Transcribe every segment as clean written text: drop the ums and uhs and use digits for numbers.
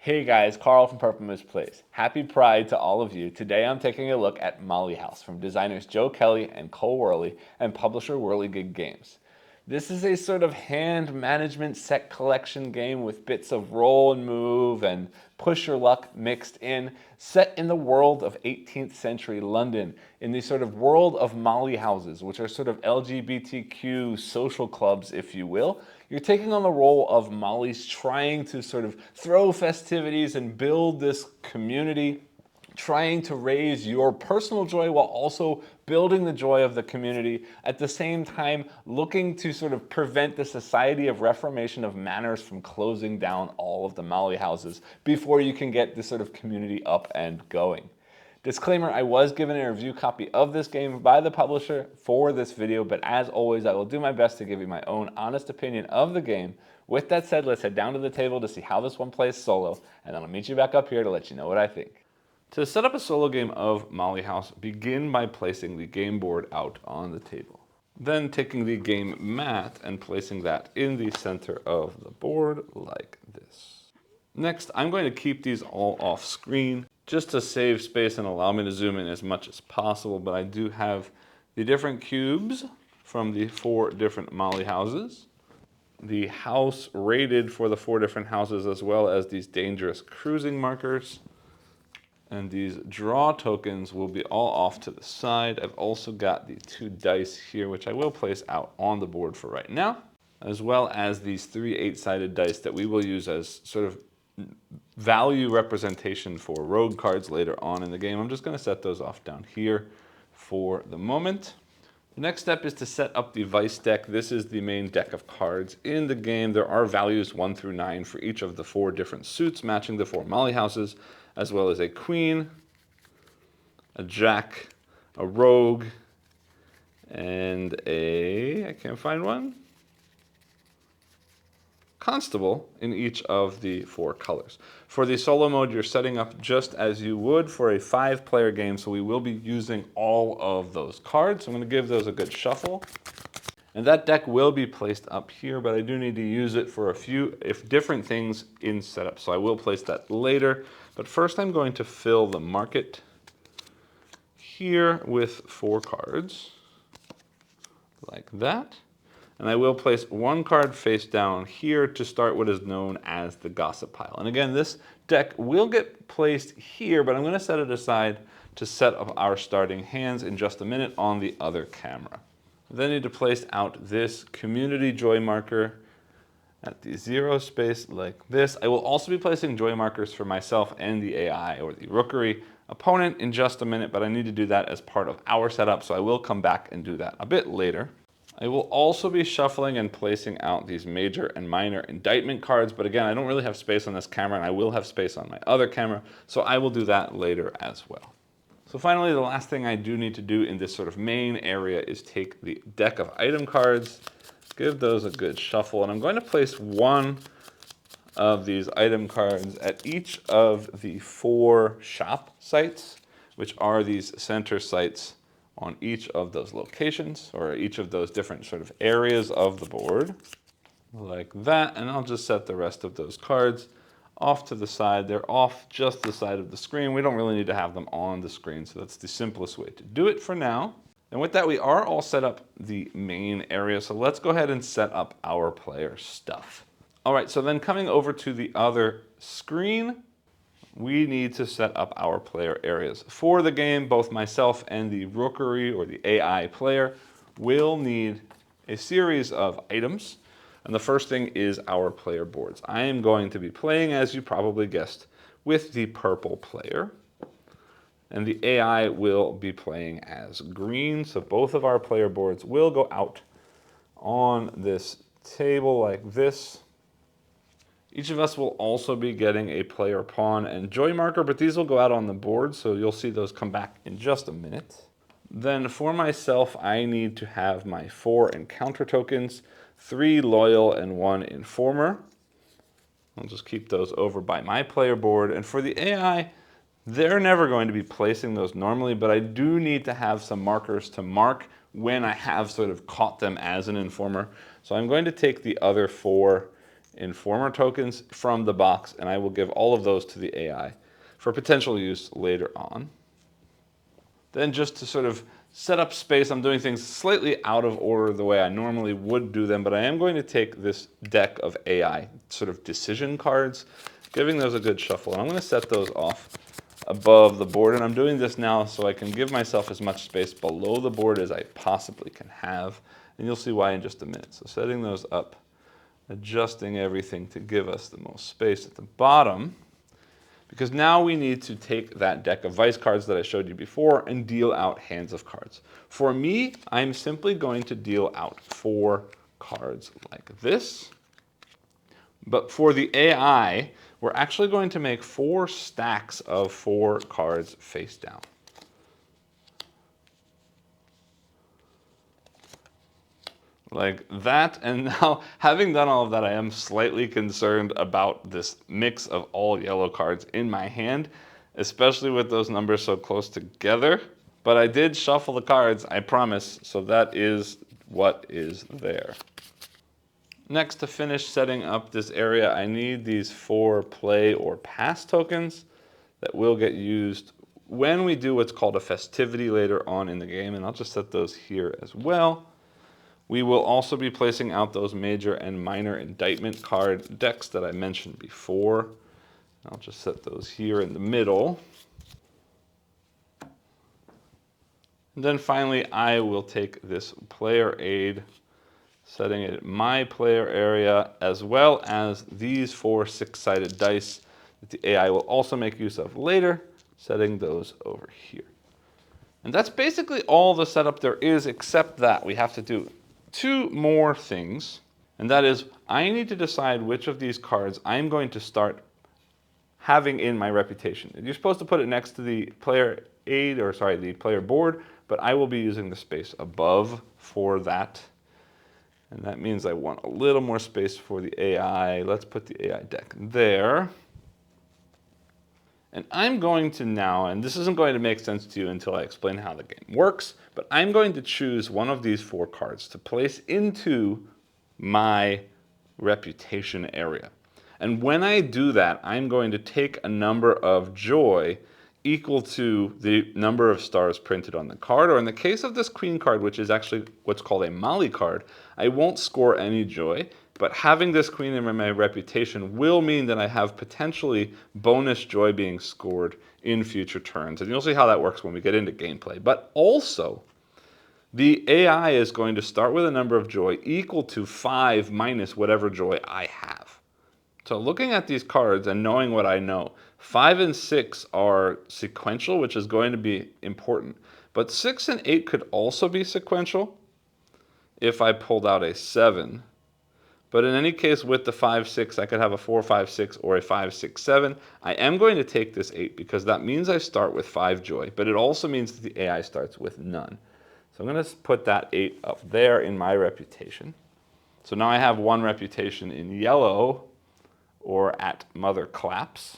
Hey guys, Carl from Purple Moose Plays. Happy Pride to all of you. Today I'm taking a look at Molly House from designers Joe Kelly and Cole Wehrle and publisher Wehrlegig Games. This is a sort of hand management set collection game with bits of roll and move and push your luck mixed in, set in the world of 18th century London, in the sort of world of Molly houses, which are sort of LGBTQ social clubs, if you will. You're taking on the role of Molly's trying to sort of throw festivities and build this community, trying to raise your personal joy while also building the joy of the community, at the same time looking to sort of prevent the Society of Reformation of Manners from closing down all of the Molly houses before you can get this sort of community up and going. Disclaimer, I was given a review copy of this game by the publisher for this video, but as always, I will do my best to give you my own honest opinion of the game. With that said, let's head down to the table to see how this one plays solo, and then I'll meet you back up here to let you know what I think. To set up a solo game of Molly House, begin by placing the game board out on the table. Then taking the game mat and placing that in the center of the board like this. Next, I'm going to keep these all off screen just to save space and allow me to zoom in as much as possible, but I do have the different cubes from the 4 different Molly houses, the house rated for the 4 different houses, as well as these dangerous cruising markers. And these draw tokens will be all off to the side. I've also got the 2 dice here, which I will place out on the board for right now, as well as these 3 8-sided dice that we will use as sort of value representation for rogue cards later on in the game. I'm just going to set those off down here for the moment. The next step is to set up the Vice deck. This is the main deck of cards in the game. There are values 1 through 9 for each of the 4 different suits matching the 4 Molly houses, as well as a queen, a jack, a rogue, and I can't find one, constable in each of the 4 colors. For the solo mode, you're setting up just as you would for a 5-player game, so we will be using all of those cards. So I'm going to give those a good shuffle. And that deck will be placed up here, but I do need to use it for a few different things in setup. So I will place that later. But first I'm going to fill the market here with 4 cards, like that. And I will place 1 card face down here to start what is known as the gossip pile. And again, this deck will get placed here, but I'm going to set it aside to set up our starting hands in just a minute on the other camera. Then need to place out this community joy marker at the 0 space like this. I will also be placing joy markers for myself and the AI or the Rookery opponent in just a minute, but I need to do that as part of our setup, so I will come back and do that a bit later. I will also be shuffling and placing out these major and minor indictment cards, but again, I don't really have space on this camera, and I will have space on my other camera, so I will do that later as well. So finally, the last thing I do need to do in this sort of main area is take the deck of item cards, give those a good shuffle, and I'm going to place 1 of these item cards at each of the 4 shop sites, which are these center sites on each of those locations, or each of those different sort of areas of the board, like that. And I'll just set the rest of those cards off to the side. They're off just the side of the screen. We don't really need to have them on the screen, so that's the simplest way to do it for now. And with that, we are all set up the main area, so let's go ahead and set up our player stuff. All right, so then coming over to the other screen, we need to set up our player areas. For the game, both myself and the Rookery, or the AI player, will need a series of items. And the first thing is our player boards. I am going to be playing, as you probably guessed, with the purple player. And the AI will be playing as green. So both of our player boards will go out on this table like this. Each of us will also be getting a player pawn and joy marker, but these will go out on the board, so you'll see those come back in just a minute. Then for myself, I need to have my 4 encounter tokens, 3 loyal and 1 informer. I'll just keep those over by my player board. And for the AI, they're never going to be placing those normally, but I do need to have some markers to mark when I have sort of caught them as an informer. So I'm going to take the other 4 Informer tokens from the box, and I will give all of those to the AI for potential use later on. Then just to sort of set up space, I'm doing things slightly out of order the way I normally would do them, but I am going to take this deck of AI, sort of decision cards, giving those a good shuffle. And I'm going to set those off above the board, and I'm doing this now so I can give myself as much space below the board as I possibly can have, and you'll see why in just a minute. So setting those up, adjusting everything to give us the most space at the bottom, because now we need to take that deck of vice cards that I showed you before and deal out hands of cards. For me, I'm simply going to deal out 4 cards like this. But for the AI, we're actually going to make 4 stacks of 4 cards face down. Like that, and now having done all of that, I am slightly concerned about this mix of all yellow cards in my hand, especially with those numbers so close together. But I did shuffle the cards, I promise, so that is what is there. Next, to finish setting up this area, I need these 4 play or pass tokens that will get used when we do what's called a festivity later on in the game, and I'll just set those here as well. We will also be placing out those major and minor indictment card decks that I mentioned before. I'll just set those here in the middle. And then finally, I will take this player aid, setting it at my player area, as well as these 4 6-sided dice that the AI will also make use of later, setting those over here. And that's basically all the setup there is, except that we have to do 2 more things, and that is I need to decide which of these cards I'm going to start having in my reputation. You're supposed to put it next to the player aid, or sorry, the player board, but I will be using the space above for that. And that means I want a little more space for the AI. Let's put the AI deck there. And I'm going to now, and this isn't going to make sense to you until I explain how the game works, but I'm going to choose one of these 4 cards to place into my reputation area. And when I do that, I'm going to take a number of joy equal to the number of stars printed on the card, or in the case of this queen card, which is actually what's called a Molly card, I won't score any joy, but having this queen in my reputation will mean that I have potentially bonus joy being scored in future turns. And you'll see how that works when we get into gameplay. But also, the AI is going to start with a number of joy equal to 5 minus whatever joy I have. So looking at these cards and knowing what I know, 5 and 6 are sequential, which is going to be important. But 6 and 8 could also be sequential if I pulled out a 7. But in any case, with the 5, 6, I could have a 4, 5, 6, or a 5, 6, 7. I am going to take this 8 because that means I start with 5 joy, but it also means that the AI starts with none. So I'm going to put that 8 up there in my reputation. So now I have 1 reputation in yellow, or at Mother Claps,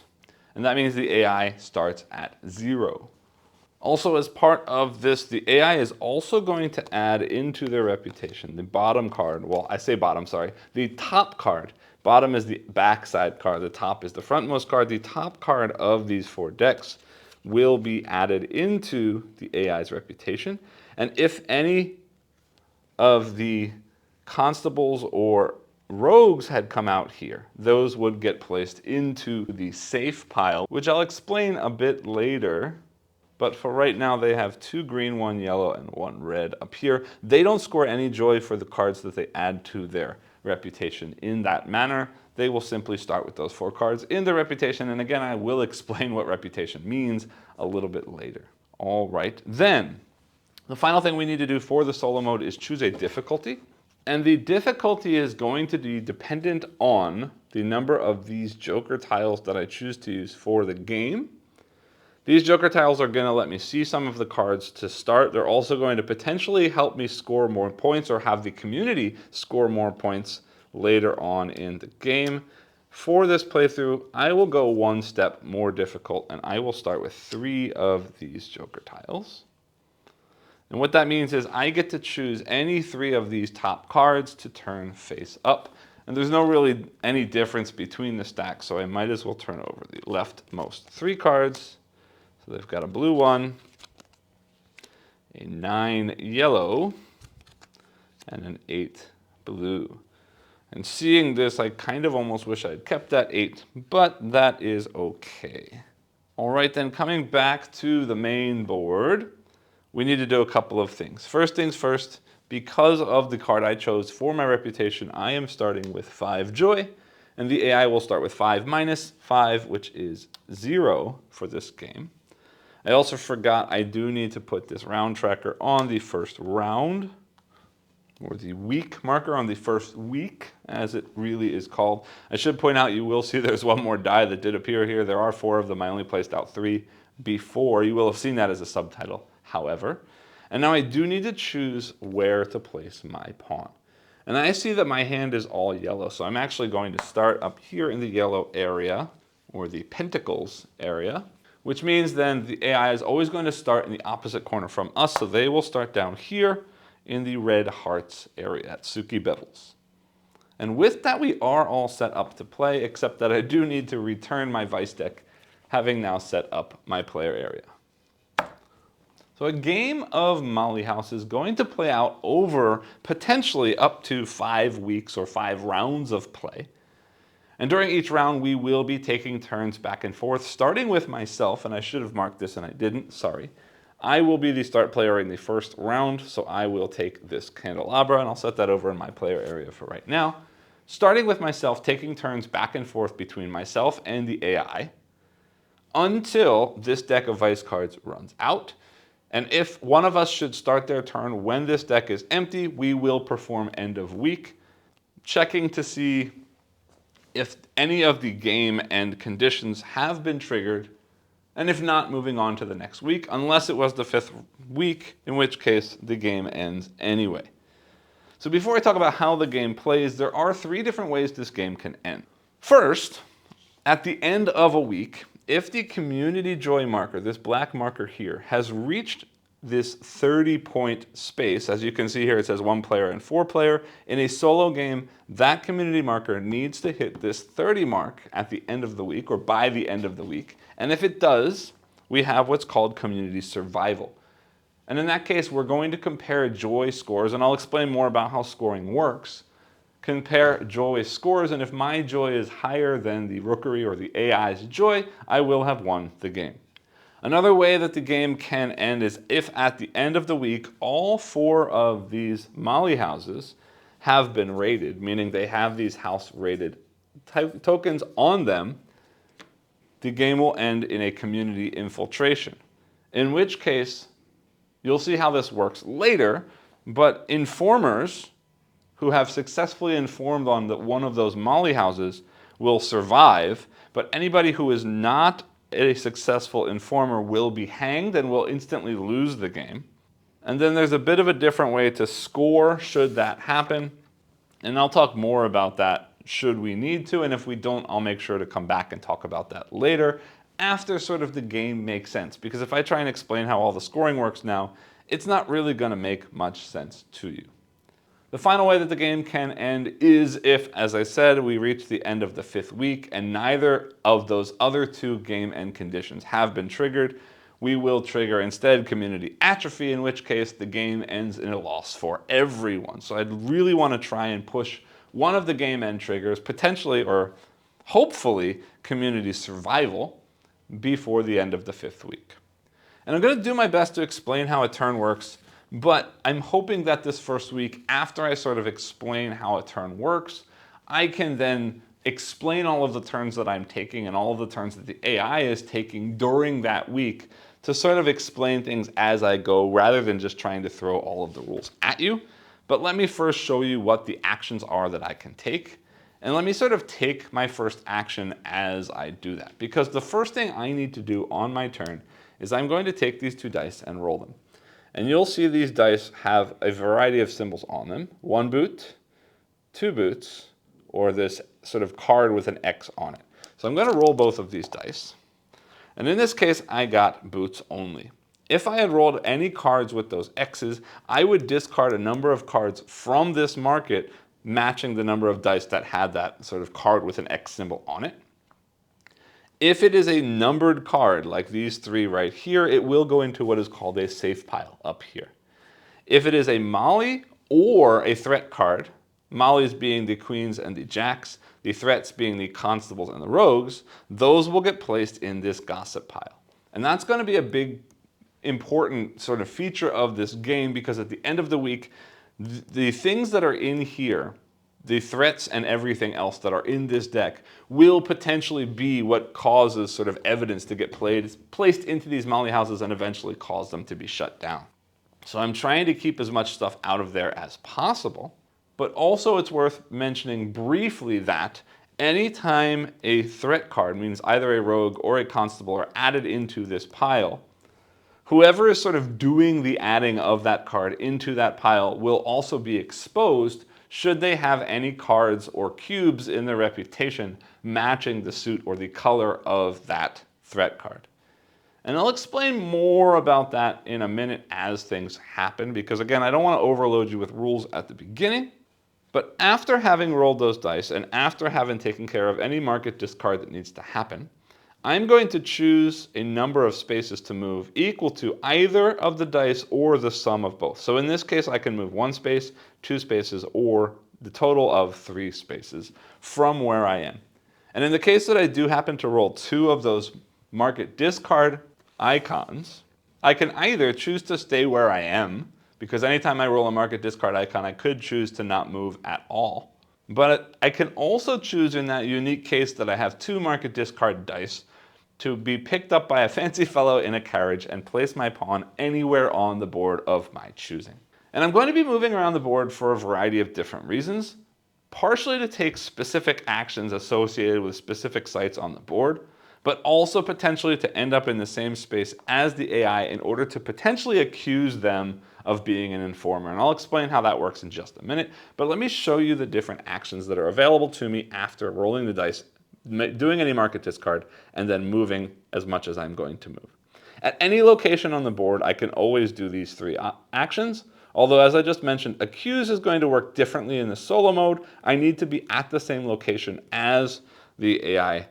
and that means the AI starts at 0. Also, as part of this, the AI is also going to add into their reputation the bottom card. Well, I say bottom, sorry. The top card. Bottom is the backside card. The top is the frontmost card. The top card of these 4 decks will be added into the AI's reputation. And if any of the constables or rogues had come out here, those would get placed into the safe pile, which I'll explain a bit later. But for right now, they have 2 green, 1 yellow, and 1 red up here. They don't score any joy for the cards that they add to their reputation in that manner. They will simply start with those 4 cards in their reputation. And again, I will explain what reputation means a little bit later. All right, then the final thing we need to do for the solo mode is choose a difficulty. And the difficulty is going to be dependent on the number of these joker tiles that I choose to use for the game. These joker tiles are going to let me see some of the cards to start. They're also going to potentially help me score more points or have the community score more points later on in the game. For this playthrough, I will go 1 step more difficult, and I will start with 3 of these joker tiles. And what that means is I get to choose any 3 of these top cards to turn face up. And there's no really any difference between the stacks, so I might as well turn over the leftmost 3 cards. So they've got a blue 1, a 9 yellow, and an 8 blue. And seeing this, I kind of almost wish I'd kept that 8, but that is okay. All right, then coming back to the main board, we need to do a couple of things. First things first, because of the card I chose for my reputation, I am starting with 5 joy, and the AI will start with 5 minus 5, which is 0 for this game. I also forgot I do need to put this round tracker on the first round, or the week marker on the first week, as it really is called. I should point out, you will see there's one more die that did appear here. There are 4 of them. I only placed out 3 before. You will have seen that as a subtitle, however. And now I do need to choose where to place my pawn. And I see that my hand is all yellow, so I'm actually going to start up here in the yellow area, or the pentacles area, which means then the AI is always going to start in the opposite corner from us, so they will start down here in the red hearts area at Suki Bevels. And with that, we are all set up to play, except that I do need to return my Vice deck, having now set up my player area. So a game of Molly House is going to play out over potentially up to 5 weeks or 5 rounds of play. And during each round, we will be taking turns back and forth, starting with myself, and I should have marked this and I didn't, sorry. I will be the start player in the first round, so I will take this candelabra, and I'll set that over in my player area for right now. Starting with myself, taking turns back and forth between myself and the AI, until this deck of Vice cards runs out. And if one of us should start their turn when this deck is empty, we will perform end of week, checking to see if any of the game end conditions have been triggered, and if not, moving on to the next week, unless it was the 5th week, in which case the game ends anyway. So before I talk about how the game plays, there are 3 different ways this game can end. First, at the end of a week, if the community joy marker, this black marker here, has reached this 30-point space, as you can see here, it says 1 player and 4 player. In a solo game, that community marker needs to hit this 30 mark at the end of the week, or by the end of the week. And if it does, we have what's called community survival. And in that case, we're going to compare joy scores, and I'll explain more about how scoring works. Compare joy scores, and if my joy is higher than the Rookery or the AI's joy, I will have won the game. Another way that the game can end is if at the end of the week, all 4 of these Molly houses have been rated, meaning they have these house rated tokens on them, the game will end in a community infiltration. In which case, you'll see how this works later, but informers who have successfully informed on that one of those Molly houses will survive, but anybody who is not a successful informer will be hanged and will instantly lose the game. And then there's a bit of a different way to score should that happen, and I'll talk more about that should we need to, and if we don't, I'll make sure to come back and talk about that later after sort of the game makes sense, because if I try and explain how all the scoring works now, it's not really going to make much sense to you. The final way that the game can end is if, as I said, we reach the end of the 5th week and neither of those other 2 game end conditions have been triggered. We will trigger instead community atrophy, in which case the game ends in a loss for everyone. So I'd really want to try and push one of the game end triggers, potentially or hopefully community survival, before the end of the 5th week. And I'm going to do my best to explain how a turn works, but I'm hoping that this first week, after I sort of explain how a turn works, I can then explain all of the turns that I'm taking and all of the turns that the AI is taking during that week to sort of explain things as I go, rather than just trying to throw all of the rules at you. But let me first show you what the actions are that I can take. And let me sort of take my first action as I do that. Because the first thing I need to do on my turn is I'm going to take these 2 dice and roll them. And you'll see these dice have a variety of symbols on them. 1 boot, 2 boots, or this sort of card with an X on it. So I'm going to roll both of these dice. And in this case, I got boots only. If I had rolled any cards with those X's, I would discard a number of cards from this market matching the number of dice that had that sort of card with an X symbol on it. If it is a numbered card, like these three right here, it will go into what is called a safe pile up here. If it is a Molly or a threat card, Mollies being the queens and the jacks, the threats being the constables and the rogues, those will get placed in this gossip pile. And that's going to be a big, important sort of feature of this game, because at the end of the week, the things that are in here, the threats and everything else that are in this deck, will potentially be what causes sort of evidence to get placed into these Molly houses and eventually cause them to be shut down. So I'm trying to keep as much stuff out of there as possible, but also it's worth mentioning briefly that anytime a threat card, means either a rogue or a constable, are added into this pile, whoever is sort of doing the adding of that card into that pile will also be exposed should they have any cards or cubes in their reputation matching the suit or the color of that threat card. And I'll explain more about that in a minute as things happen, because again, I don't want to overload you with rules at the beginning. But after having rolled those dice and after having taken care of any market discard that needs to happen, I'm going to choose a number of spaces to move equal to either of the dice or the sum of both. So in this case, I can move 1 space, 2 spaces, or the total of 3 spaces from where I am. And in the case that I do happen to roll 2 of those market discard icons, I can either choose to stay where I am, because anytime I roll a market discard icon, I could choose to not move at all. But I can also choose, in that unique case that I have 2 market discard dice, to be picked up by a fancy fellow in a carriage and place my pawn anywhere on the board of my choosing. And I'm going to be moving around the board for a variety of different reasons, partially to take specific actions associated with specific sites on the board, but also potentially to end up in the same space as the AI in order to potentially accuse them of being an informer. And I'll explain how that works in just a minute, but let me show you the different actions that are available to me after rolling the dice, doing any market discard, and then moving as much as I'm going to move. At any location on the board, I can always do these 3 actions, although as I just mentioned, accuse is going to work differently in the solo mode. I need to be at the same location as the AI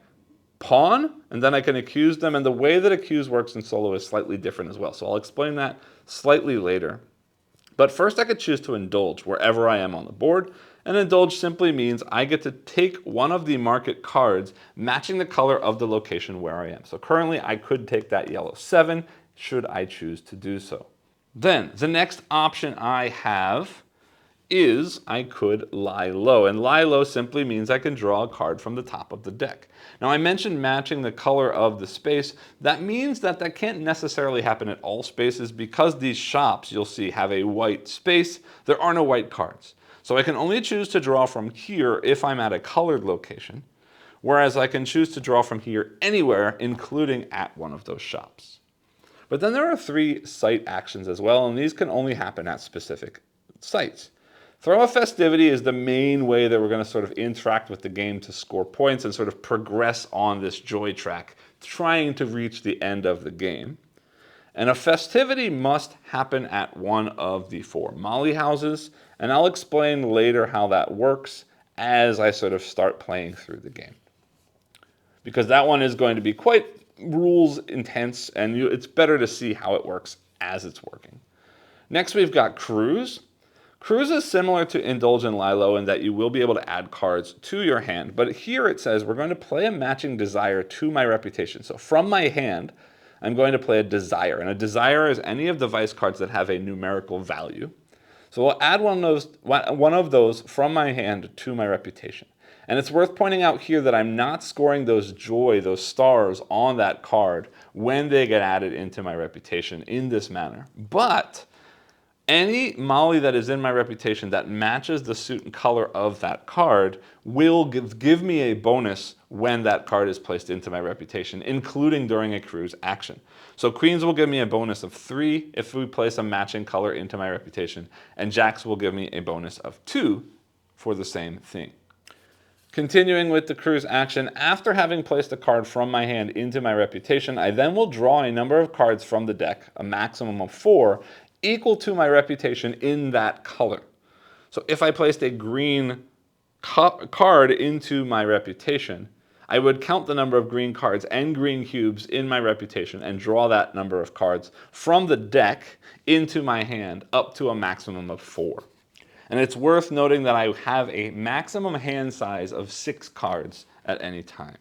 pawn, and then I can accuse them, and the way that accuse works in solo is slightly different as well. So I'll explain that slightly later. But first I could choose to indulge wherever I am on the board, and indulge simply means I get to take one of the market cards matching the color of the location where I am. So currently I could take that yellow 7 should I choose to do so. Then the next option I have is I could lie low, and lie low simply means I can draw a card from the top of the deck. Now I mentioned matching the color of the space. That means that that can't necessarily happen at all spaces, because these shops you'll see have a white space. There are no white cards. So I can only choose to draw from here if I'm at a colored location, whereas I can choose to draw from here anywhere, including at one of those shops. But then there are 3 site actions as well, and these can only happen at specific sites. Throw a festivity is the main way that we're going to sort of interact with the game to score points and sort of progress on this joy track, trying to reach the end of the game. And a festivity must happen at one of the 4 Molly houses, and I'll explain later how that works as I sort of start playing through the game. Because that one is going to be quite rules intense, and it's better to see how it works as it's working. Next we've got Cruise. Cruise is similar to Indulge and Lilo in that you will be able to add cards to your hand, but here it says we're going to play a matching desire to my reputation. So from my hand, I'm going to play a desire, and a desire is any of the vice cards that have a numerical value. So I'll add one of those from my hand to my reputation. And it's worth pointing out here that I'm not scoring those joy, those stars on that card when they get added into my reputation in this manner. But any Molly that is in my reputation that matches the suit and color of that card will give me a bonus when that card is placed into my reputation, including during a cruise action. So queens will give me a bonus of 3 if we place a matching color into my reputation, and jacks will give me a bonus of 2 for the same thing. Continuing with the cruise action, after having placed a card from my hand into my reputation, I then will draw a number of cards from the deck, a maximum of 4, equal to my reputation in that color. So if I placed a green card into my reputation, I would count the number of green cards and green cubes in my reputation and draw that number of cards from the deck into my hand up to a maximum of 4. And it's worth noting that I have a maximum hand size of 6 cards at any time.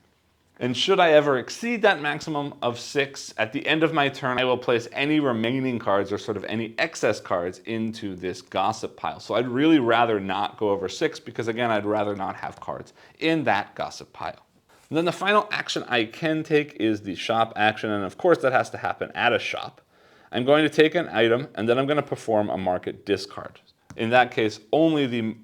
And should I ever exceed that maximum of 6, at the end of my turn, I will place any remaining cards or sort of any excess cards into this gossip pile. So I'd really rather not go over 6 because, again, I'd rather not have cards in that gossip pile. And then the final action I can take is the shop action, and of course that has to happen at a shop. I'm going to take an item, and then I'm going to perform a market discard. In that case, only the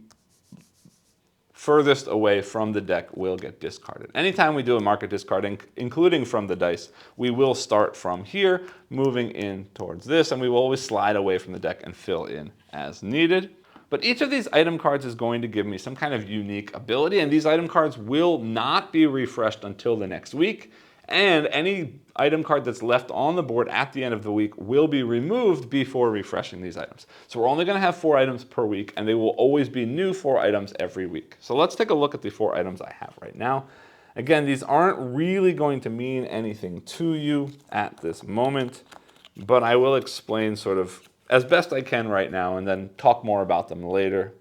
furthest away from the deck will get discarded. Anytime we do a market discard, including from the dice, we will start from here, moving in towards this, and we will always slide away from the deck and fill in as needed. But each of these item cards is going to give me some kind of unique ability, and these item cards will not be refreshed until the next week, and any item card that's left on the board at the end of the week will be removed before refreshing these items. So we're only going to have 4 items per week, and they will always be new 4 items every week. So let's take a look at the 4 items I have right now. Again, these aren't really going to mean anything to you at this moment, but I will explain sort of as best I can right now and then talk more about them later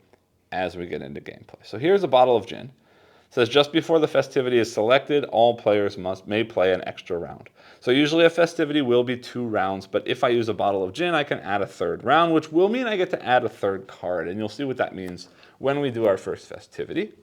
as we get into gameplay. So here's a bottle of gin. It says just before the festivity is selected, all players may play an extra round. So usually a festivity will be 2 rounds, but if I use a bottle of gin, I can add a 3rd round, which will mean I get to add a 3rd card, and you'll see what that means when we do our first festivity.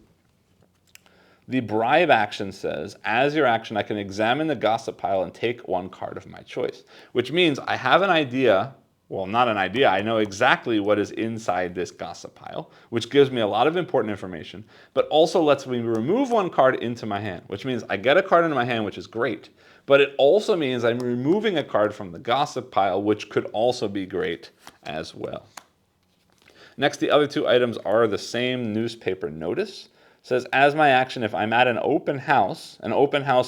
The bribe action says, as your action, I can examine the gossip pile and take 1 card of my choice, which means I have an idea. Well, not an idea. I know exactly what is inside this gossip pile, which gives me a lot of important information, but also lets me remove 1 card into my hand, which means I get a card into my hand, which is great, but it also means I'm removing a card from the gossip pile, which could also be great as well. Next, the other 2 items are the same newspaper notice. It says, as my action, if I'm at an open house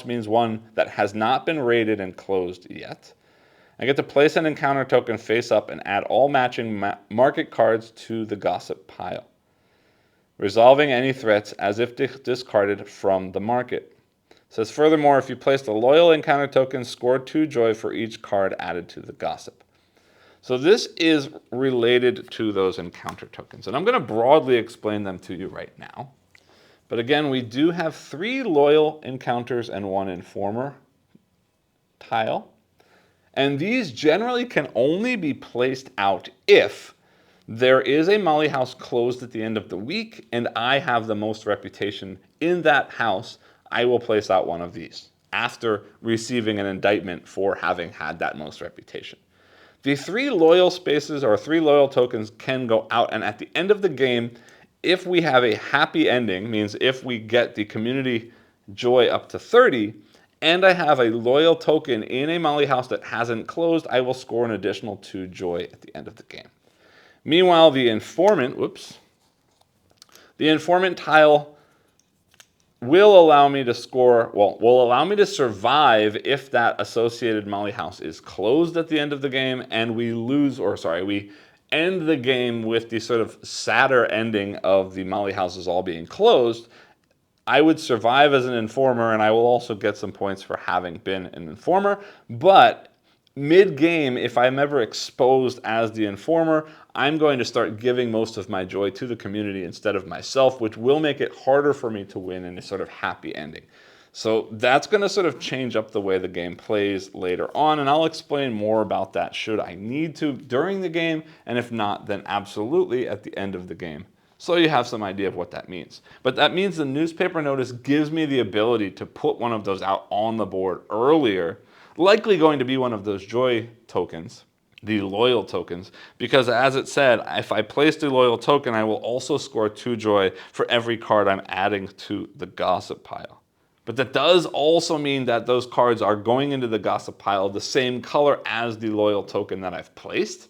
means one that has not been raided and closed yet, I get to place an encounter token face up and add all matching market cards to the gossip pile, resolving any threats as if discarded from the market. It says, furthermore, if you placed a loyal encounter token, score 2 joy for each card added to the gossip. So this is related to those encounter tokens, and I'm going to broadly explain them to you right now. But again, we do have 3 loyal encounters and 1 informer tile. And these generally can only be placed out if there is a Molly house closed at the end of the week and I have the most reputation in that house. I will place out 1 of these after receiving an indictment for having had that most reputation. The 3 loyal spaces or 3 loyal tokens can go out, and at the end of the game, if we have a happy ending, means if we get the community joy up to 30, and I have a loyal token in a Molly house that hasn't closed, I will score an additional 2 joy at the end of the game. Meanwhile, the informant tile will allow me to will allow me to survive if that associated Molly house is closed at the end of the game and we end the game with the sort of sadder ending of the Molly houses all being closed. I would survive as an informer, and I will also get some points for having been an informer. But mid-game, if I'm ever exposed as the informer, I'm going to start giving most of my joy to the community instead of myself, which will make it harder for me to win in a sort of happy ending. So that's going to sort of change up the way the game plays later on, and I'll explain more about that should I need to during the game, and if not, then absolutely at the end of the game. So you have some idea of what that means. But that means the newspaper notice gives me the ability to put 1 of those out on the board earlier, likely going to be 1 of those joy tokens, the loyal tokens, because as it said, if I place a loyal token, I will also score 2 joy for every card I'm adding to the gossip pile. But that does also mean that those cards are going into the gossip pile the same color as the loyal token that I've placed,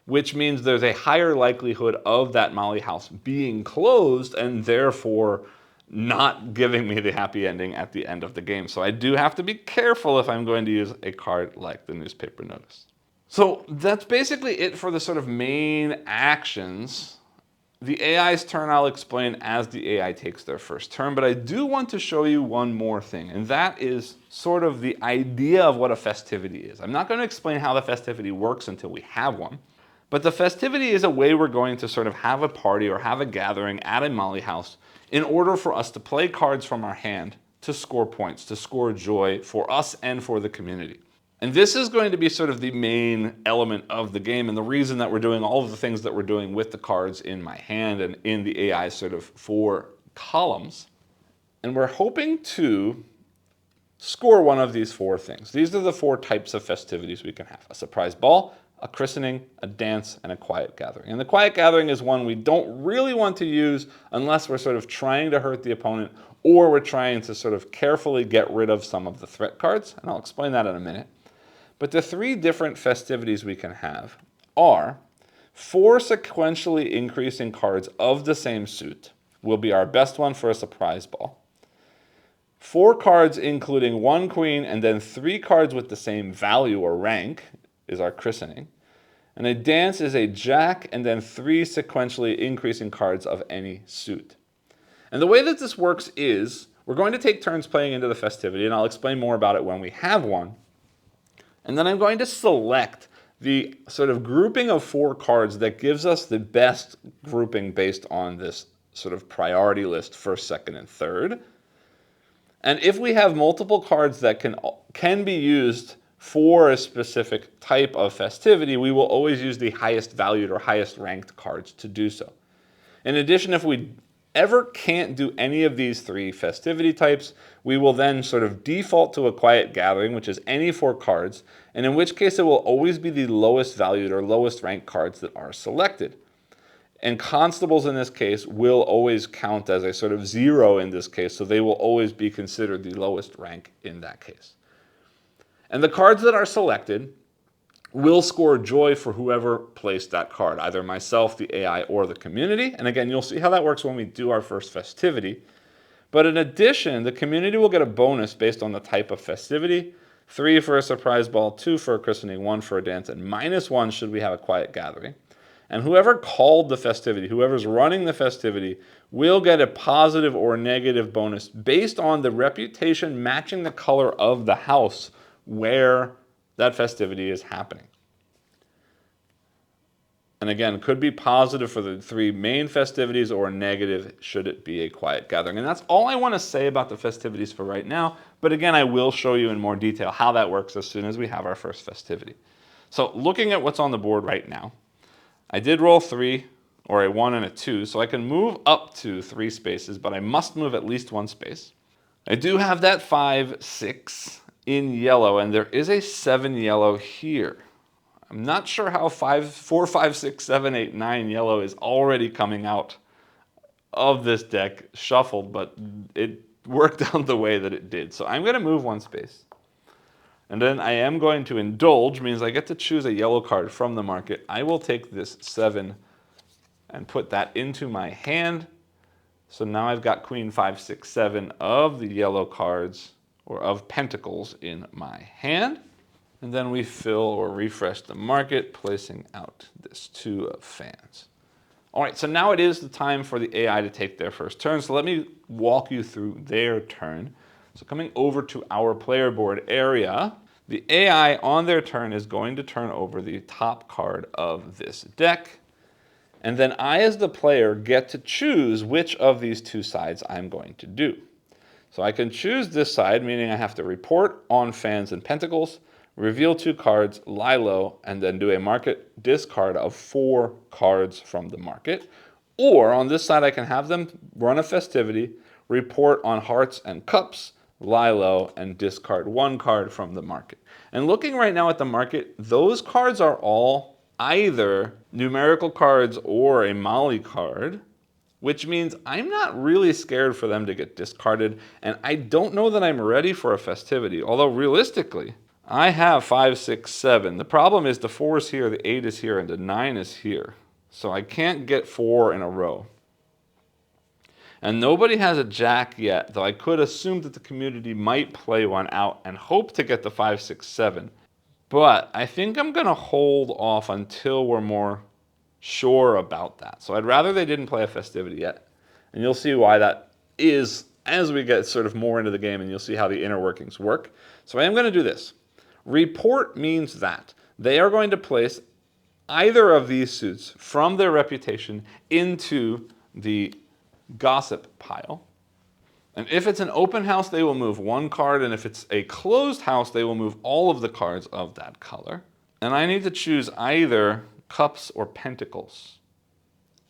which means there's a higher likelihood of that Molly house being closed and therefore not giving me the happy ending at the end of the game. So I do have to be careful if I'm going to use a card like the newspaper notice. So that's basically it for the sort of main actions The AI's turn I'll explain as the AI takes their first turn, but I do want to show you one more thing, and that is sort of the idea of what a festivity is. I'm not going to explain how the festivity works until we have one, but the festivity is a way we're going to sort of have a party or have a gathering at a Molly house in order for us to play cards from our hand to score points, to score joy for us and for the community. And this is going to be sort of the main element of the game, and the reason that we're doing all of the things that we're doing with the cards in my hand and in the AI sort of 4 columns. And we're hoping to score one of these 4 things. These are the 4 types of festivities we can have: a surprise ball, a christening, a dance, and a quiet gathering. And the quiet gathering is one we don't really want to use unless we're sort of trying to hurt the opponent, or we're trying to sort of carefully get rid of some of the threat cards, and I'll explain that in a minute. But the 3 different festivities we can have are 4 sequentially increasing cards of the same suit will be our best one for a surprise ball. 4 cards including 1 queen and then 3 cards with the same value or rank is our christening. And a dance is a jack and then 3 sequentially increasing cards of any suit. And the way that this works is we're going to take turns playing into the festivity, and I'll explain more about it when we have one. And then I'm going to select the sort of grouping of 4 cards that gives us the best grouping based on this sort of priority list, first, second, and third. And if we have multiple cards that can be used for a specific type of festivity, we will always use the highest valued or highest ranked cards to do so. In addition, if we ever can't do any of these 3 festivity types, we will then sort of default to a quiet gathering, which is any 4 cards, and in which case it will always be the lowest valued or lowest ranked cards that are selected. And constables in this case will always count as a sort of 0 in this case, so they will always be considered the lowest rank in that case. And the cards that are selected will score joy for whoever placed that card, either myself, the AI, or the community. And again, you'll see how that works when we do our first festivity. But in addition, the community will get a bonus based on the type of festivity: 3 for a surprise ball, 2 for a christening, 1 for a dance, and -1 should we have a quiet gathering. And whoever called the festivity, whoever's running the festivity, will get a positive or negative bonus based on the reputation matching the color of the house where that festivity is happening. And again, it could be positive for the 3 main festivities or negative should it be a quiet gathering. And that's all I want to say about the festivities for right now. But again, I will show you in more detail how that works as soon as we have our first festivity. So looking at what's on the board right now, I did roll 3, or a 1 and a 2, so I can move up to 3 spaces, but I must move at least 1 space. I do have that 5, 6 in yellow, and there is a 7 yellow here. I'm not sure how 4, 5, 6, 7, 8, 9 yellow is already coming out of this deck shuffled, but it worked out the way that it did. So I'm going to move 1 space. And then I am going to indulge, means I get to choose a yellow card from the market. I will take this 7 and put that into my hand. So now I've got queen, 5, 6, 7 of the yellow cards, or of pentacles, in my hand. And then we fill or refresh the market, placing out this 2 of fans. All right, so now it is the time for the AI to take their first turn. So let me walk you through their turn. So coming over to our player board area, the AI on their turn is going to turn over the top card of this deck. And then I, as the player, get to choose which of these 2 sides I'm going to do. So I can choose this side, meaning I have to report on fans and pentacles, reveal 2 cards, lie low, and then do a market discard of 4 cards from the market. Or on this side, I can have them run a festivity, report on hearts and cups, lie low, and discard 1 card from the market. And looking right now at the market, those cards are all either numerical cards or a Molly card, which means I'm not really scared for them to get discarded, and I don't know that I'm ready for a festivity, although realistically, I have 5, 6, 7. The problem is the 4 is here, the 8 is here, and the 9 is here. So I can't get 4 in a row. And nobody has a jack yet, though I could assume that the community might play one out and hope to get the 5, 6, 7. But I think I'm going to hold off until we're more sure about that. So I'd rather they didn't play a festivity yet. And you'll see why that is as we get sort of more into the game, and you'll see how the inner workings work. So I am going to do this. Report means that they are going to place either of these suits from their reputation into the gossip pile. And if it's an open house, they will move one card, and if it's a closed house, they will move all of the cards of that color. And I need to choose either cups or pentacles.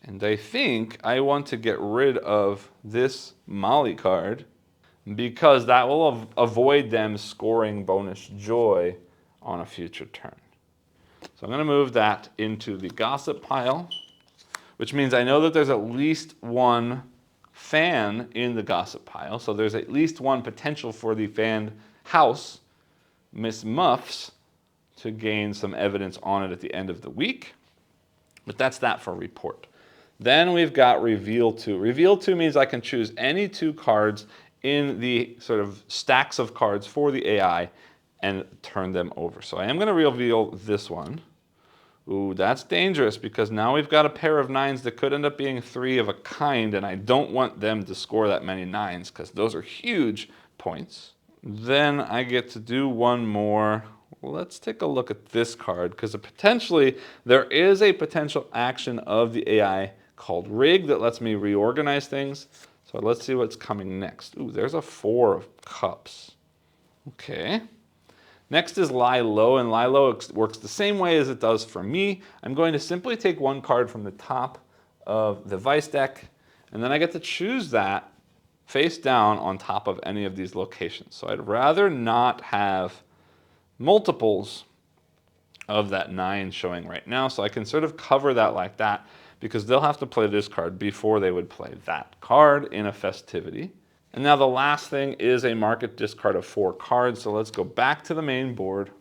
And I think I want to get rid of this Molly card because that will avoid them scoring bonus joy on a future turn. So I'm going to move that into the gossip pile, which means I know that there's at least one fan in the gossip pile. So there's at least one potential for the fan house, Miss Muffs, to gain some evidence on it at the end of the week. But that's that for report. Then we've got reveal 2. Reveal 2 means I can choose any 2 cards in the sort of stacks of cards for the AI and turn them over. So I am going to reveal this one. Ooh, that's dangerous because now we've got a pair of 9s that could end up being 3 of a kind, and I don't want them to score that many 9s because those are huge points. Then I get to do one more. Well, let's take a look at this card because potentially there is a potential action of the AI called Rig that lets me reorganize things. So let's see what's coming next. Ooh, there's a 4 of cups. Okay. Next is Lie Low, and Lie Low works the same way as it does for me. I'm going to simply take one card from the top of the Vice deck, and then I get to choose that face down on top of any of these locations. So I'd rather not have multiples of that 9 showing right now, so I can sort of cover that like that because they'll have to play this card before they would play that card in a festivity. And now the last thing is a market discard of 4 cards, so let's go back to the main board.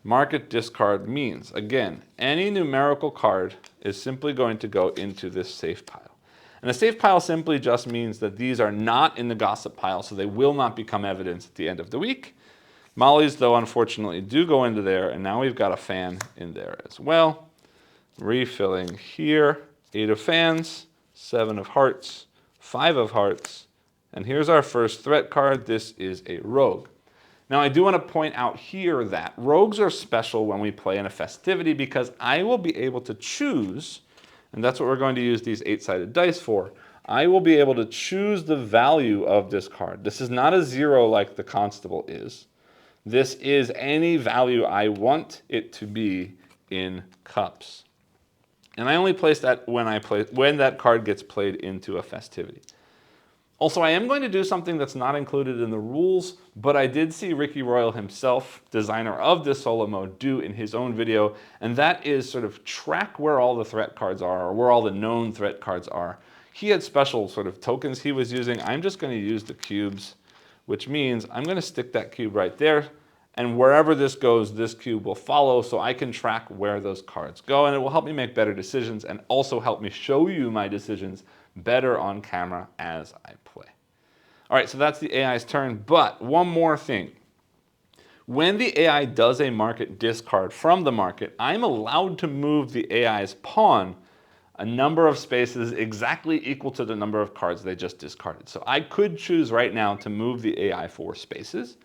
Market discard means, again, any numerical card is simply going to go into this safe pile. And a safe pile simply just means that these are not in the gossip pile, so they will not become evidence at the end of the week. Molly's, though, unfortunately, do go into there, and now we've got a fan in there as well. Refilling here, 8 of fans, 7 of hearts, 5 of hearts, and here's our first threat card. This is a rogue. Now, I do want to point out here that rogues are special when we play in a festivity because I will be able to choose, and that's what we're going to use these 8-sided dice for. I will be able to choose the value of this card. This is not a 0 like the constable is. This is any value I want it to be in cups. And I only place that when that card gets played into a festivity. Also, I am going to do something that's not included in the rules, but I did see Ricky Royal himself, designer of this solo mode, do in his own video, and that is sort of track where all the threat cards are, or where all the known threat cards are. He had special sort of tokens he was using. I'm just going to use the cubes, which means I'm going to stick that cube right there, and wherever this goes, this cube will follow, so I can track where those cards go, and it will help me make better decisions and also help me show you my decisions better on camera as I play. All right, so that's the AI's turn, but one more thing. When the AI does a market discard from the market, I'm allowed to move the AI's pawn a number of spaces exactly equal to the number of cards they just discarded. So I could choose right now to move the AI 4 spaces.